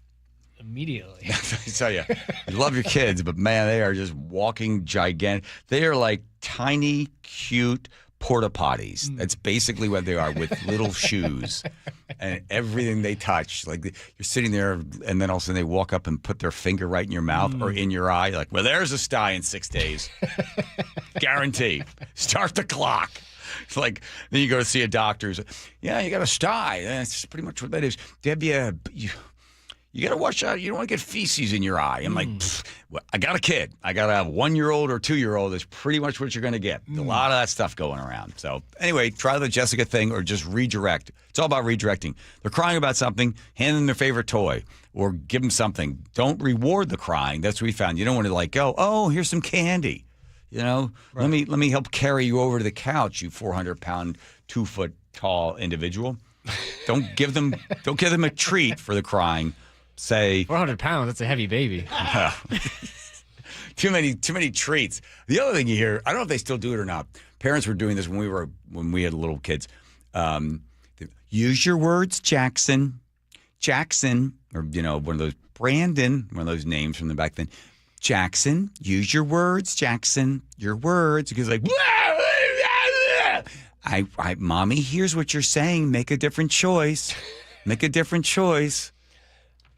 Immediately. I tell you, I love your kids, but man, they are just walking gigantic. They are like tiny, cute porta potties. That's basically what they are, with little shoes and everything they touch. Like you're sitting there, and then all of a sudden they walk up and put their finger right in your mouth or in your eye. You're like, well, there's a sty in 6 days. Guarantee. Start the clock. It's like, then you go to see a doctor. Yeah, you got a sty. That's pretty much what that is. Debbie, you got to watch out. You don't want to get feces in your eye. I'm like, well, I got a kid. I got to have 1-year-old or 2-year-old. That's pretty much what you're going to get. A lot of that stuff going around. So anyway, try the Jessica thing or just redirect. It's all about redirecting. They're crying about something, hand them their favorite toy or give them something. Don't reward the crying. That's what we found. You don't want to like go, oh, here's some candy. You know, let me help carry you over to the couch, you 400-pound, 2-foot tall individual. Don't give them a treat for the crying. Say 400 pounds. That's a heavy baby. Too many treats. The other thing you hear, I don't know if they still do it or not. Parents were doing this when we had little kids. Use your words, Jackson, or one of those Brandon, one of those names from the back then. Jackson, use your words, Jackson, your words. Because like, Mommy hears what you're saying. Make a different choice. Make a different choice.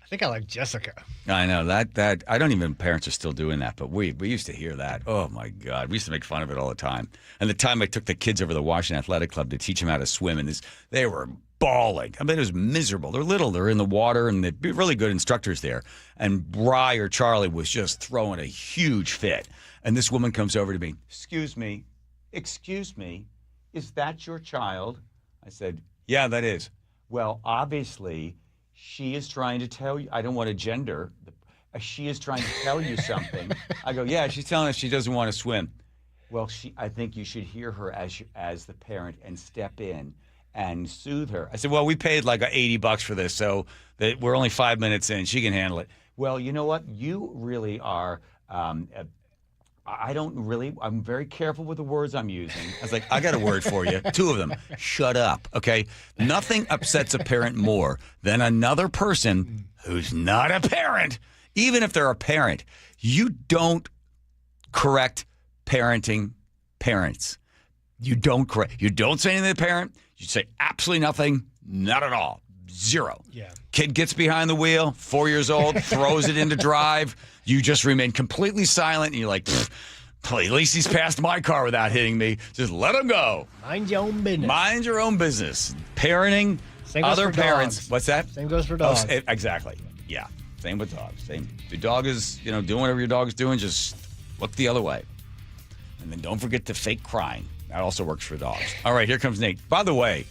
I think I like Jessica. I know that I don't even parents are still doing that, but we used to hear that. Oh my God, we used to make fun of it all the time. And the time I took the kids over to the Washington Athletic Club to teach them how to swim, and they were bawling. I mean, it was miserable. They're little, they're in the water, and they'd be really good instructors there. And Rye or Charlie was just throwing a huge fit. And this woman comes over to me. Excuse me, is that your child? I said, Yeah, that is. Well, obviously, she is trying to tell you. I don't want to gender. She is trying to tell you something. I go, yeah, she's telling us she doesn't want to swim. Well, I think you should hear her as the parent and step in and soothe her. I said, well, we paid like $80 for this, so that we're only 5 minutes in. She can handle it. Well, you know what? You really are. I'm very careful with the words I'm using. I was like, I got a word for you. 2 of them. Shut up, okay? Nothing upsets a parent more than another person who's not a parent. Even if they're a parent, you don't correct parenting parents. You don't correct. You don't say anything to the parent. You say absolutely nothing. Not at all. Zero. Yeah. Kid gets behind the wheel, 4 years old, throws it into drive. You just remain completely silent, and you're like, at least he's passed my car without hitting me. Just let him go. Mind your own business. Mind your own business. Parenting, other parents. Dogs. What's that? Same goes for dogs. Exactly. Yeah. Same with dogs. Same. If your dog is, doing whatever your dog's doing, just look the other way. And then don't forget to fake crying. That also works for dogs. All right, here comes Nate. By the way,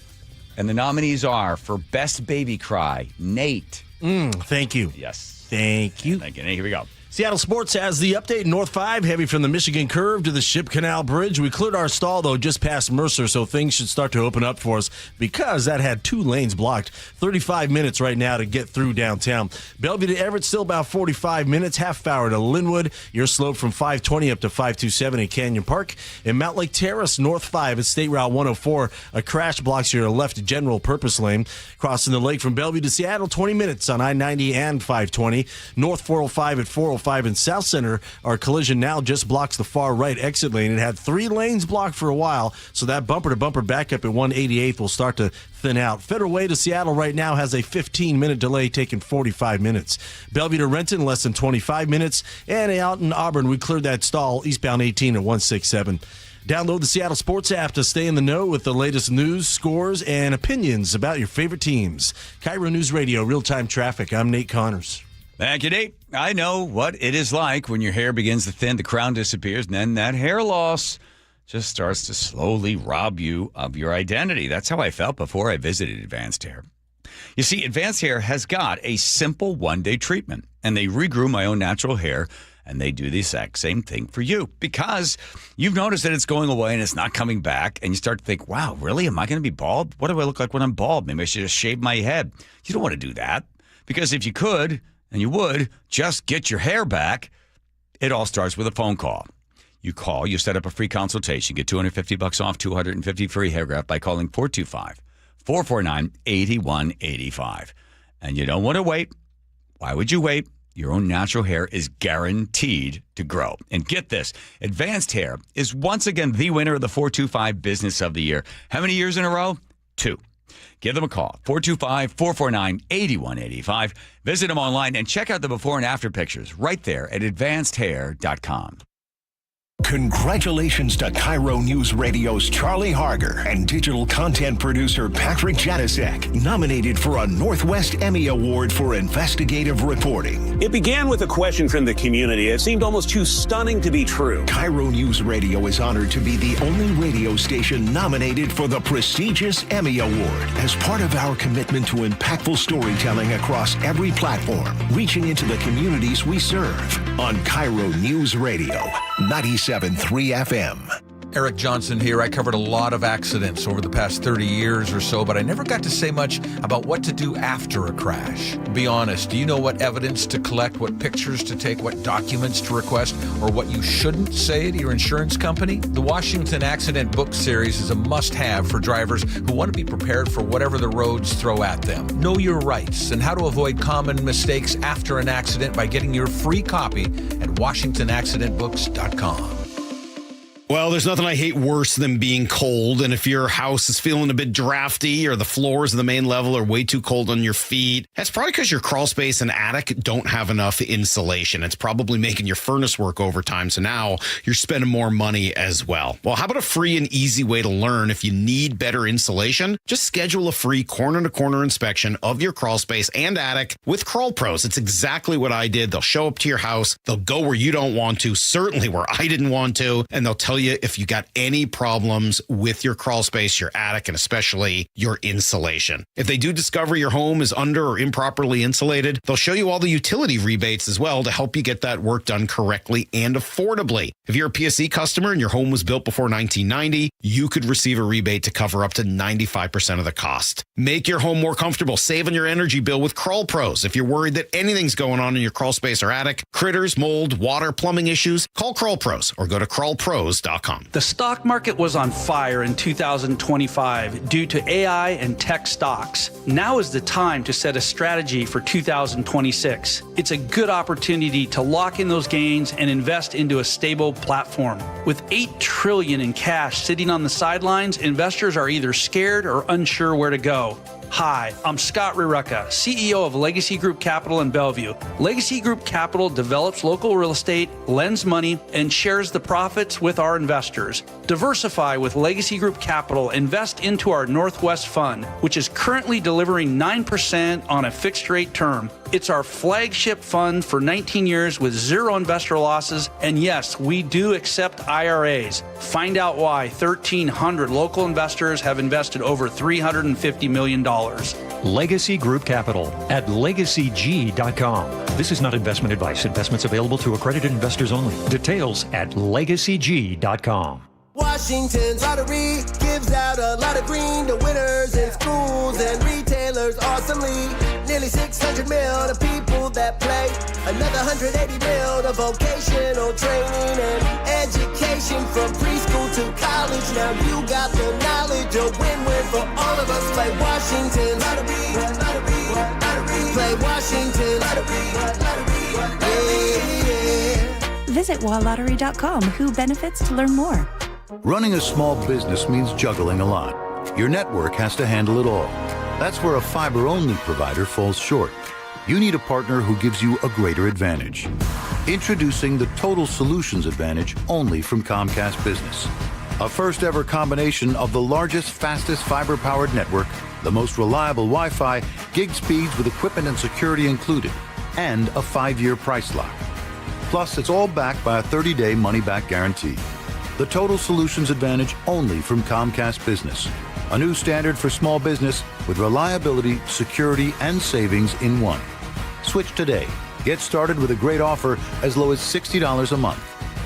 and the nominees are for Best Baby Cry, Nate. Thank you. Yes. Thank you. Thank you, Nate. Here we go. Seattle Sports has the update. North 5, heavy from the Michigan Curve to the Ship Canal Bridge. We cleared our stall, though, just past Mercer, so things should start to open up for us because that had 2 lanes blocked. 35 minutes right now to get through downtown. Bellevue to Everett, still about 45 minutes. Half hour to Linwood. You're slowed from 520 up to 527 in Canyon Park. In Mount Lake Terrace, North 5 at State Route 104. A crash blocks your left general purpose lane. Crossing the lake from Bellevue to Seattle, 20 minutes on I-90 and 520. North 405 at 405 in South Center. Our collision now just blocks the far right exit lane. It had 3 lanes blocked for a while, so that bumper-to-bumper backup at 188th will start to thin out. Federal Way to Seattle right now has a 15-minute delay, taking 45 minutes. Bellevue to Renton, less than 25 minutes. And out in Auburn, we cleared that stall, eastbound 18 at 167. Download the Seattle Sports app to stay in the know with the latest news, scores, and opinions about your favorite teams. KIRO News Radio, real-time traffic. I'm Nate Connors. Thank you, Nate. I know what it is like when your hair begins to thin, the crown disappears, and then that hair loss just starts to slowly rob you of your identity. That's how I felt before I visited Advanced Hair. You see, Advanced Hair has got a simple one-day treatment, and they regrew my own natural hair, and they do the exact same thing for you because you've noticed that it's going away and it's not coming back, and you start to think, wow, really? Am I going to be bald? What do I look like when I'm bald? Maybe I should just shave my head. You don't want to do that because if you could, and you would, just get your hair back, it all starts with a phone call. You call, you set up a free consultation, get $250 off, $250 free hair graft by calling 425-449-8185. And you don't want to wait. Why would you wait? Your own natural hair is guaranteed to grow. And get this, Advanced Hair is once again the winner of the 425 Business of the Year. How many years in a row? 2. Give them a call, 425-449-8185. Visit them online and check out the before and after pictures right there at advancedhair.com. Congratulations to KIRO News Radio's Charlie Harger and digital content producer Patrick Janasek, nominated for a Northwest Emmy Award for investigative reporting. It began with a question from the community. It seemed almost too stunning to be true. KIRO News Radio is honored to be the only radio station nominated for the prestigious Emmy Award as part of our commitment to impactful storytelling across every platform, reaching into the communities we serve on KIRO News Radio, 97.3 FM. Eric Johnson here. I covered a lot of accidents over the past 30 years or so, but I never got to say much about what to do after a crash. Be honest, do you know what evidence to collect, what pictures to take, what documents to request, or what you shouldn't say to your insurance company? The Washington Accident Book Series is a must-have for drivers who want to be prepared for whatever the roads throw at them. Know your rights and how to avoid common mistakes after an accident by getting your free copy at WashingtonAccidentBooks.com. Well, there's nothing I hate worse than being cold. And if your house is feeling a bit drafty or the floors of the main level are way too cold on your feet, that's probably because your crawl space and attic don't have enough insulation. It's probably making your furnace work overtime. So now you're spending more money as well. Well, how about a free and easy way to learn if you need better insulation? Just schedule a free corner-to-corner inspection of your crawl space and attic with Crawl Pros. It's exactly what I did. They'll show up to your house. They'll go where you don't want to, certainly where I didn't want to, and they'll tell you you if you got any problems with your crawl space, your attic, and especially your insulation. If they do discover your home is under or improperly insulated, they'll show you all the utility rebates as well to help you get that work done correctly and affordably. If you're a PSE customer and your home was built before 1990, you could receive a rebate to cover up to 95% of the cost. Make your home more comfortable. Save on your energy bill with Crawl Pros. If you're worried that anything's going on in your crawl space or attic, critters, mold, water, plumbing issues, call Crawl Pros or go to crawlpros.com. The stock market was on fire in 2025 due to AI and tech stocks. Now is the time to set a strategy for 2026. It's a good opportunity to lock in those gains and invest into a stable platform. With $8 trillion in cash sitting on the sidelines, investors are either scared or unsure where to go. Hi, I'm Scott Rirucka, CEO of Legacy Group Capital in Bellevue. Legacy Group Capital develops local real estate, lends money, and shares the profits with our investors. Diversify with Legacy Group Capital. Invest into our Northwest Fund, which is currently delivering 9% on a fixed rate term. It's our flagship fund for 19 years with zero investor losses. And yes, we do accept IRAs. Find out why 1,300 local investors have invested over $350 million. Legacy Group Capital at legacyg.com. This is not investment advice. Investments available to accredited investors only. Details at legacyg.com. Washington's lottery gives out a lot of green to winners in schools and retailers awesomely. Nearly 600 mil to people that play. Another 180 mil to vocational training and education from preschool to college. Now you got the knowledge, a win-win for all of us. Play Washington lottery, lottery, lottery. Play Washington lottery, yeah. Visit wallottery.com. Who benefits to learn more. Running a small business means juggling a lot. Your network has to handle it all. That's where a fiber-only provider falls short. You need a partner who gives you a greater advantage. Introducing the Total Solutions Advantage only from Comcast Business. A first-ever combination of the largest, fastest fiber-powered network, the most reliable Wi-Fi, gig speeds with equipment and security included, and a 5-year price lock. Plus, it's all backed by a 30-day money-back guarantee. The Total Solutions Advantage only from Comcast Business. A new standard for small business with reliability, security, and savings in one. Switch today. Get started with a great offer as low as $60 a month.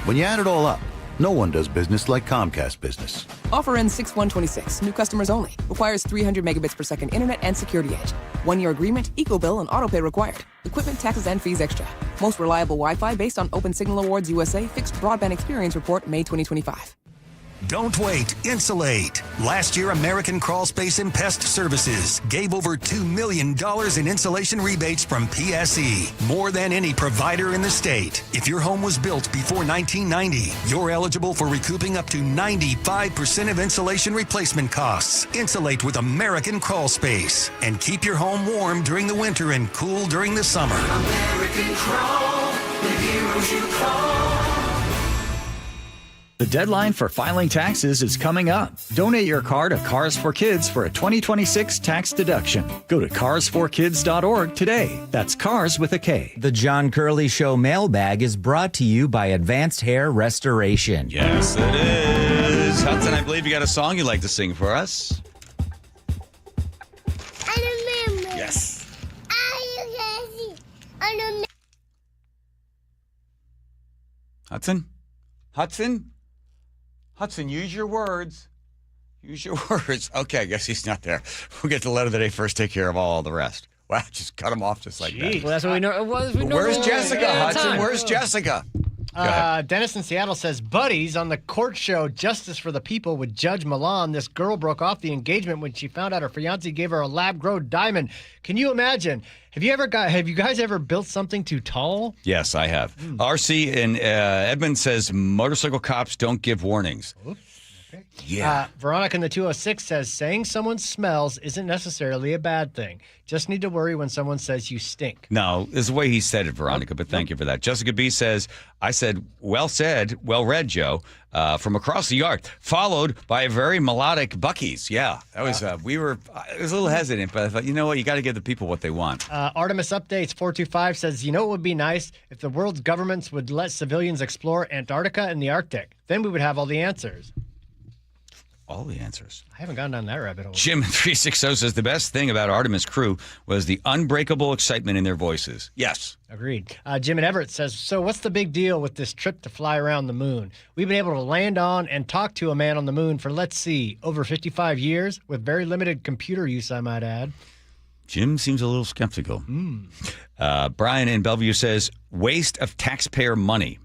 When you add it all up, no one does business like Comcast Business. Offer ends 6/1/26. New customers only. Requires 300 megabits per second internet and security edge. 1-year agreement, eco bill, and auto pay required. Equipment, taxes, and fees extra. Most reliable Wi-Fi based on Open Signal Awards USA Fixed Broadband Experience Report, May 2025. Don't wait. Insulate. Last year, American Crawl Space and Pest Services gave over $2 million in insulation rebates from PSE, more than any provider in the state. If your home was built before 1990, you're eligible for recouping up to 95% of insulation replacement costs. Insulate with American Crawl Space and keep your home warm during the winter and cool during the summer. American Crawl, the heroes you call. The deadline for filing taxes is coming up. Donate your car to Cars for Kids for a 2026 tax deduction. Go to carsforkids.org today. That's cars with a K. The John Curley Show mailbag is brought to you by Advanced Hair Restoration. Yes, it is. Hudson, I believe you got a song you'd like to sing for us. Yes. Hudson, use your words. Use your words. Okay, I guess he's not there. We'll get the letter of the day first, take care of all the rest. Wow, just cut him off just like that. Well, that's what we know. Where's Jessica, Hudson? Where's Jessica? Dennis in Seattle says, buddies, on the court show Justice for the People with Judge Milan, this girl broke off the engagement when she found out her fiancé gave her a lab-grown diamond. Can you imagine? Have you guys ever built something too tall? Yes, I have. RC in Edmond says motorcycle cops don't give warnings. Oops. Okay. Yeah. Veronica in the 206 says, saying someone smells isn't necessarily a bad thing. Just need to worry when someone says you stink. No, it's the way he said it, Veronica, but thank you for that. Jessica B says, I said, well read, Joe, from across the yard, followed by a very melodic Buc-ee's. Yeah, that was, I was a little hesitant, but I thought, you know what, you got to give the people what they want. Artemis Updates 425 says, you know what would be nice? If the world's governments would let civilians explore Antarctica and the Arctic. Then we would have all the answers. All the answers. I haven't gone down that rabbit hole. Jim 360 says the best thing about Artemis crew was the unbreakable excitement in their voices. Yes. Agreed. Jim and Everett says, so what's the big deal with this trip to fly around the moon? We've been able to land on and talk to a man on the moon for, let's see, over 55 years with very limited computer use, I might add. Jim seems a little skeptical. Brian in Bellevue says, waste of taxpayer money.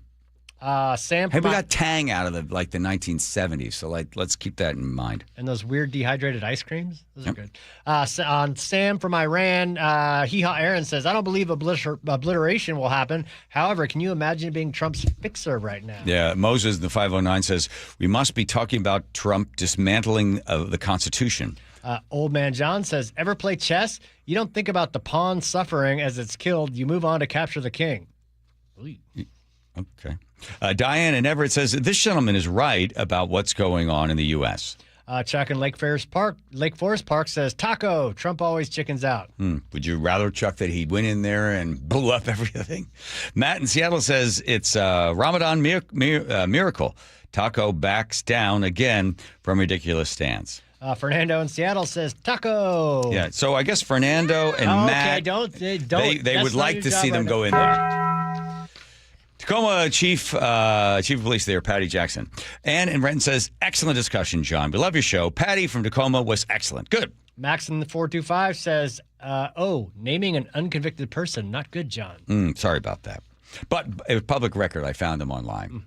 Sam, hey, we got Tang out of the 1970s, so let's keep that in mind. And those weird dehydrated ice creams, those are good. On Sam from Iran, Aaron says, I don't believe obliteration will happen. However, can you imagine being Trump's fixer right now? Yeah, Moses in the 509 says, we must be talking about Trump dismantling the Constitution. Old Man John says, ever play chess? You don't think about the pawn suffering as it's killed. You move on to capture the king. Okay. Diane in Everett says, this gentleman is right about what's going on in the U.S. Chuck in Lake Forest Park says, taco, Trump always chickens out. Would you rather, Chuck, that he went in there and blew up everything? Matt in Seattle says, it's Ramadan miracle. Taco backs down again from ridiculous stance. Fernando in Seattle says, taco. Yeah, so I guess Fernando and Matt, they would like to see them go in there. Tacoma Chief of Police there, Patty Jackson. Ann in Renton says, excellent discussion, John. We love your show. Patty from Tacoma was excellent. Good. Max in the 425 says, naming an unconvicted person, not good, John. Sorry about that. But it was public record. I found them online.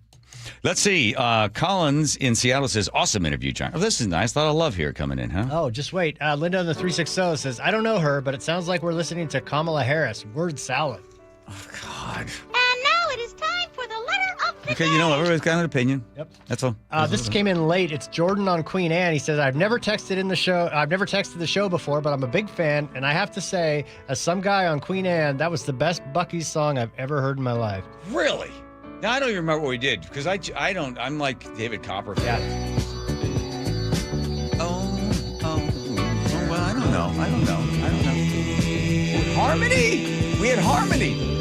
Let's see. Collins in Seattle says, awesome interview, John. Oh, this is nice. A lot of love here coming in, huh? Oh, just wait. Linda in the 360 says, I don't know her, but it sounds like we're listening to Kamala Harris. Word salad. Oh, God. And now it is time for the letter of the Okay, you know, everybody's got an opinion. Yep. That's all. This came in late. It's Jordan on Queen Anne. He says, I've never texted the show before, but I'm a big fan. And I have to say, as some guy on Queen Anne, that was the best Buc-ee's song I've ever heard in my life. Really? Now, I don't even remember what we did, because I'm like David Copperfield. Yeah. Well, I don't know. Harmony! We had harmony!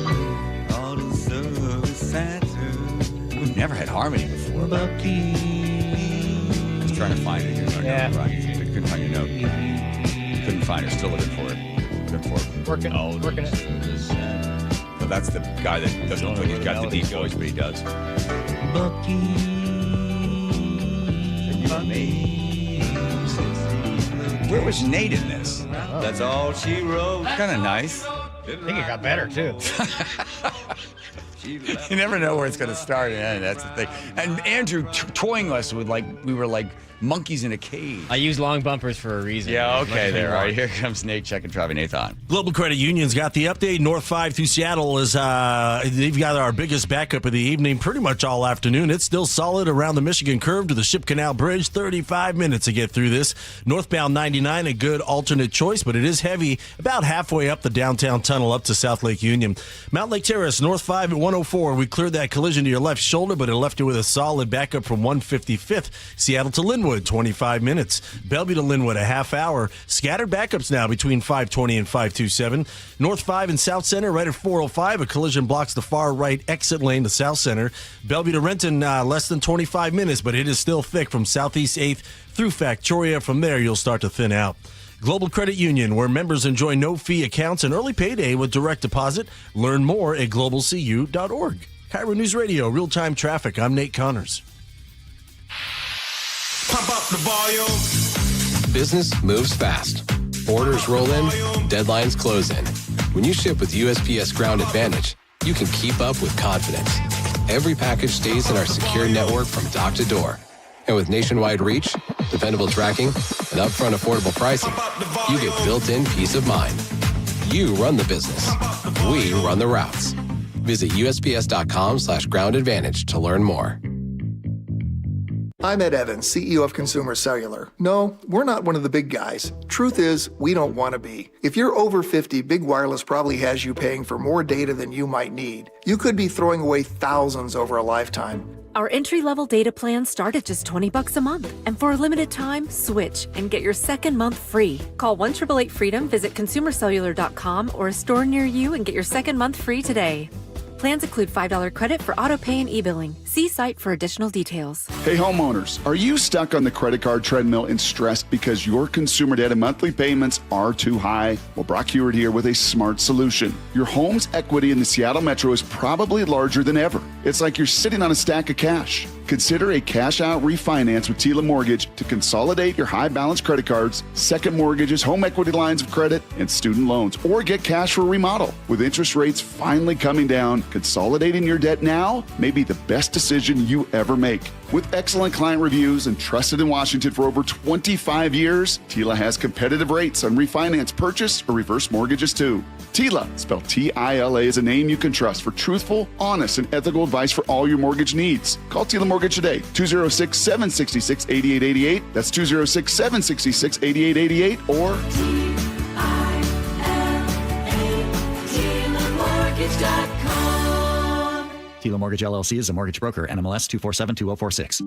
We've never had harmony before. Bucky. I was trying to find it here. Yeah. Couldn't find your note. Couldn't find it. Still looking for it. Working it. But that's the guy that doesn't put. He's got the deep voice, but he does. Bucky. Where was Nate in this? Oh. That's all she wrote. Kind of nice. I think it got better, too. You never know where it's going to start and end. That's the thing. And Andrew toying us with we were like monkeys in a cage. I use long bumpers for a reason. Yeah, okay, there. All right, here comes Nate checking Travis Nathan. Global Credit Union's got the update. North 5 through Seattle is they've got our biggest backup of the evening pretty much all afternoon. It's still solid around the Michigan Curve to the Ship Canal Bridge. 35 minutes to get through this. Northbound 99, a good alternate choice, but it is heavy about halfway up the downtown tunnel up to South Lake Union. Mount Lake Terrace, North 5 at 104. We cleared that collision to your left shoulder, but it left you with a solid backup from 155th. Seattle to Linwood, 25 minutes. Bellevue to Linwood, a half hour. Scattered backups now between 520 and 527. North 5 and South Center right at 405. A collision blocks the far right exit lane to South Center. Bellevue to Renton, less than 25 minutes, but it is still thick from Southeast 8th through Factoria. From there, you'll start to thin out. Global Credit Union, where members enjoy no-fee accounts and early payday with direct deposit. Learn more at globalcu.org. KIRO News Radio, real-time traffic. I'm Nate Connors. Pump up the volume. Business moves fast. Orders roll in, deadlines close in. When you ship with USPS Ground Advantage, you can keep up with confidence. Every package stays in our secure network from dock to door. And with nationwide reach, dependable tracking, and upfront affordable pricing, you get built-in peace of mind. You run the business. We run the routes. Visit USPS.com/groundadvantage to learn more. I'm Ed Evans, CEO of Consumer Cellular. No, we're not one of the big guys. Truth is, we don't want to be. If you're over 50, Big Wireless probably has you paying for more data than you might need. You could be throwing away thousands over a lifetime. Our entry-level data plans start at just $20 a month. And for a limited time, switch and get your second month free. Call 1-888-FREEDOM, visit consumercellular.com or a store near you and get your second month free today. Plans include $5 credit for auto pay and e-billing. See site for additional details. Hey homeowners, are you stuck on the credit card treadmill and stressed because your consumer debt and monthly payments are too high? Well, Brock Hewitt here with a smart solution. Your home's equity in the Seattle Metro is probably larger than ever. It's like you're sitting on a stack of cash. Consider a cash-out refinance with Tila Mortgage to consolidate your high-balance credit cards, second mortgages, home equity lines of credit, and student loans, or get cash for a remodel. With interest rates finally coming down, consolidating your debt now may be the best decision you ever make. With excellent client reviews and trusted in Washington for over 25 years, Tila has competitive rates on refinance, purchase, or reverse mortgages too. Tila, spelled T-I-L-A, is a name you can trust for truthful, honest, and ethical advice for all your mortgage needs. Call Tila Mortgage today, 206-766-8888. That's 206-766-8888 or TilaMortgage.com. Tila Mortgage LLC is a mortgage broker. NMLS 2472046.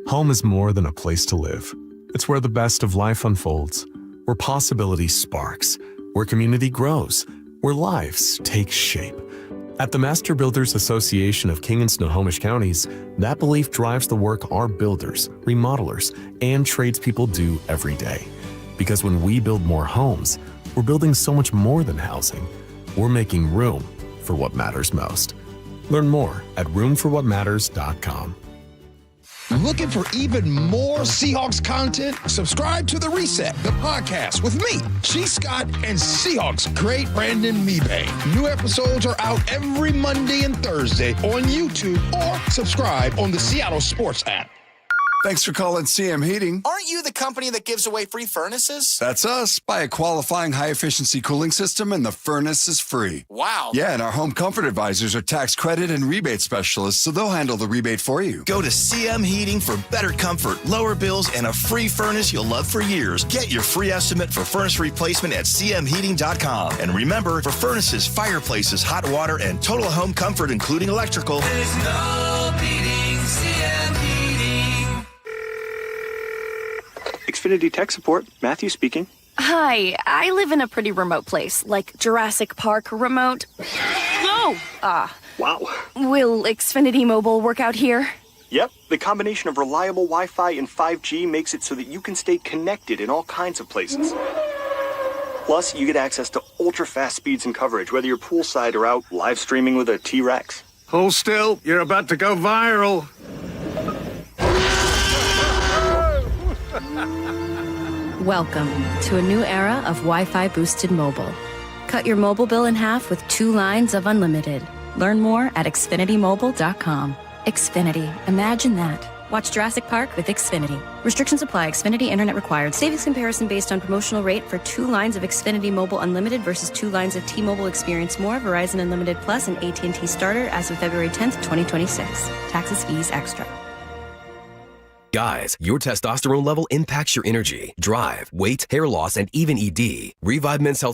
Home is more than a place to live. It's where the best of life unfolds, where possibility sparks, where community grows, where lives take shape. At the Master Builders Association of King and Snohomish Counties, that belief drives the work our builders, remodelers, and tradespeople do every day. Because when we build more homes, we're building so much more than housing. We're making room for what matters most. Learn more at roomforwhatmatters.com. Looking for even more Seahawks content? Subscribe to The Reset, the podcast with me, G. Scott, and Seahawks great Brandon Mebane. New episodes are out every Monday and Thursday on YouTube or subscribe on the Seattle Sports app. Thanks for calling CM Heating. Aren't you the company that gives away free furnaces? That's us. Buy a qualifying high-efficiency cooling system and the furnace is free. Wow. Yeah, and our home comfort advisors are tax credit and rebate specialists, so they'll handle the rebate for you. Go to CM Heating for better comfort, lower bills, and a free furnace you'll love for years. Get your free estimate for furnace replacement at cmheating.com. And remember, for furnaces, fireplaces, hot water, and total home comfort, including electrical, there's no beating CM Heating. Xfinity Tech Support, Matthew speaking. Hi, I live in a pretty remote place, like Jurassic Park remote. No! Wow. Will Xfinity Mobile work out here? Yep, the combination of reliable Wi-Fi and 5G makes it so that you can stay connected in all kinds of places. Plus, you get access to ultra-fast speeds and coverage, whether you're poolside or out live streaming with a T-Rex. Hold still, you're about to go viral. Welcome to a new era of Wi-Fi boosted mobile. Cut your mobile bill in half with 2 lines of unlimited. Learn more at xfinitymobile.com. Xfinity, imagine that. Watch Jurassic Park with Xfinity. Restrictions apply. Xfinity internet required. Savings comparison based on promotional rate for 2 lines of Xfinity Mobile Unlimited versus 2 lines of T-Mobile Experience More, Verizon Unlimited Plus, and AT&T Starter as of February 10th, 2026. Taxes, fees, extra. Guys, your testosterone level impacts your energy, drive, weight, hair loss, and even ED. Revive Men's Health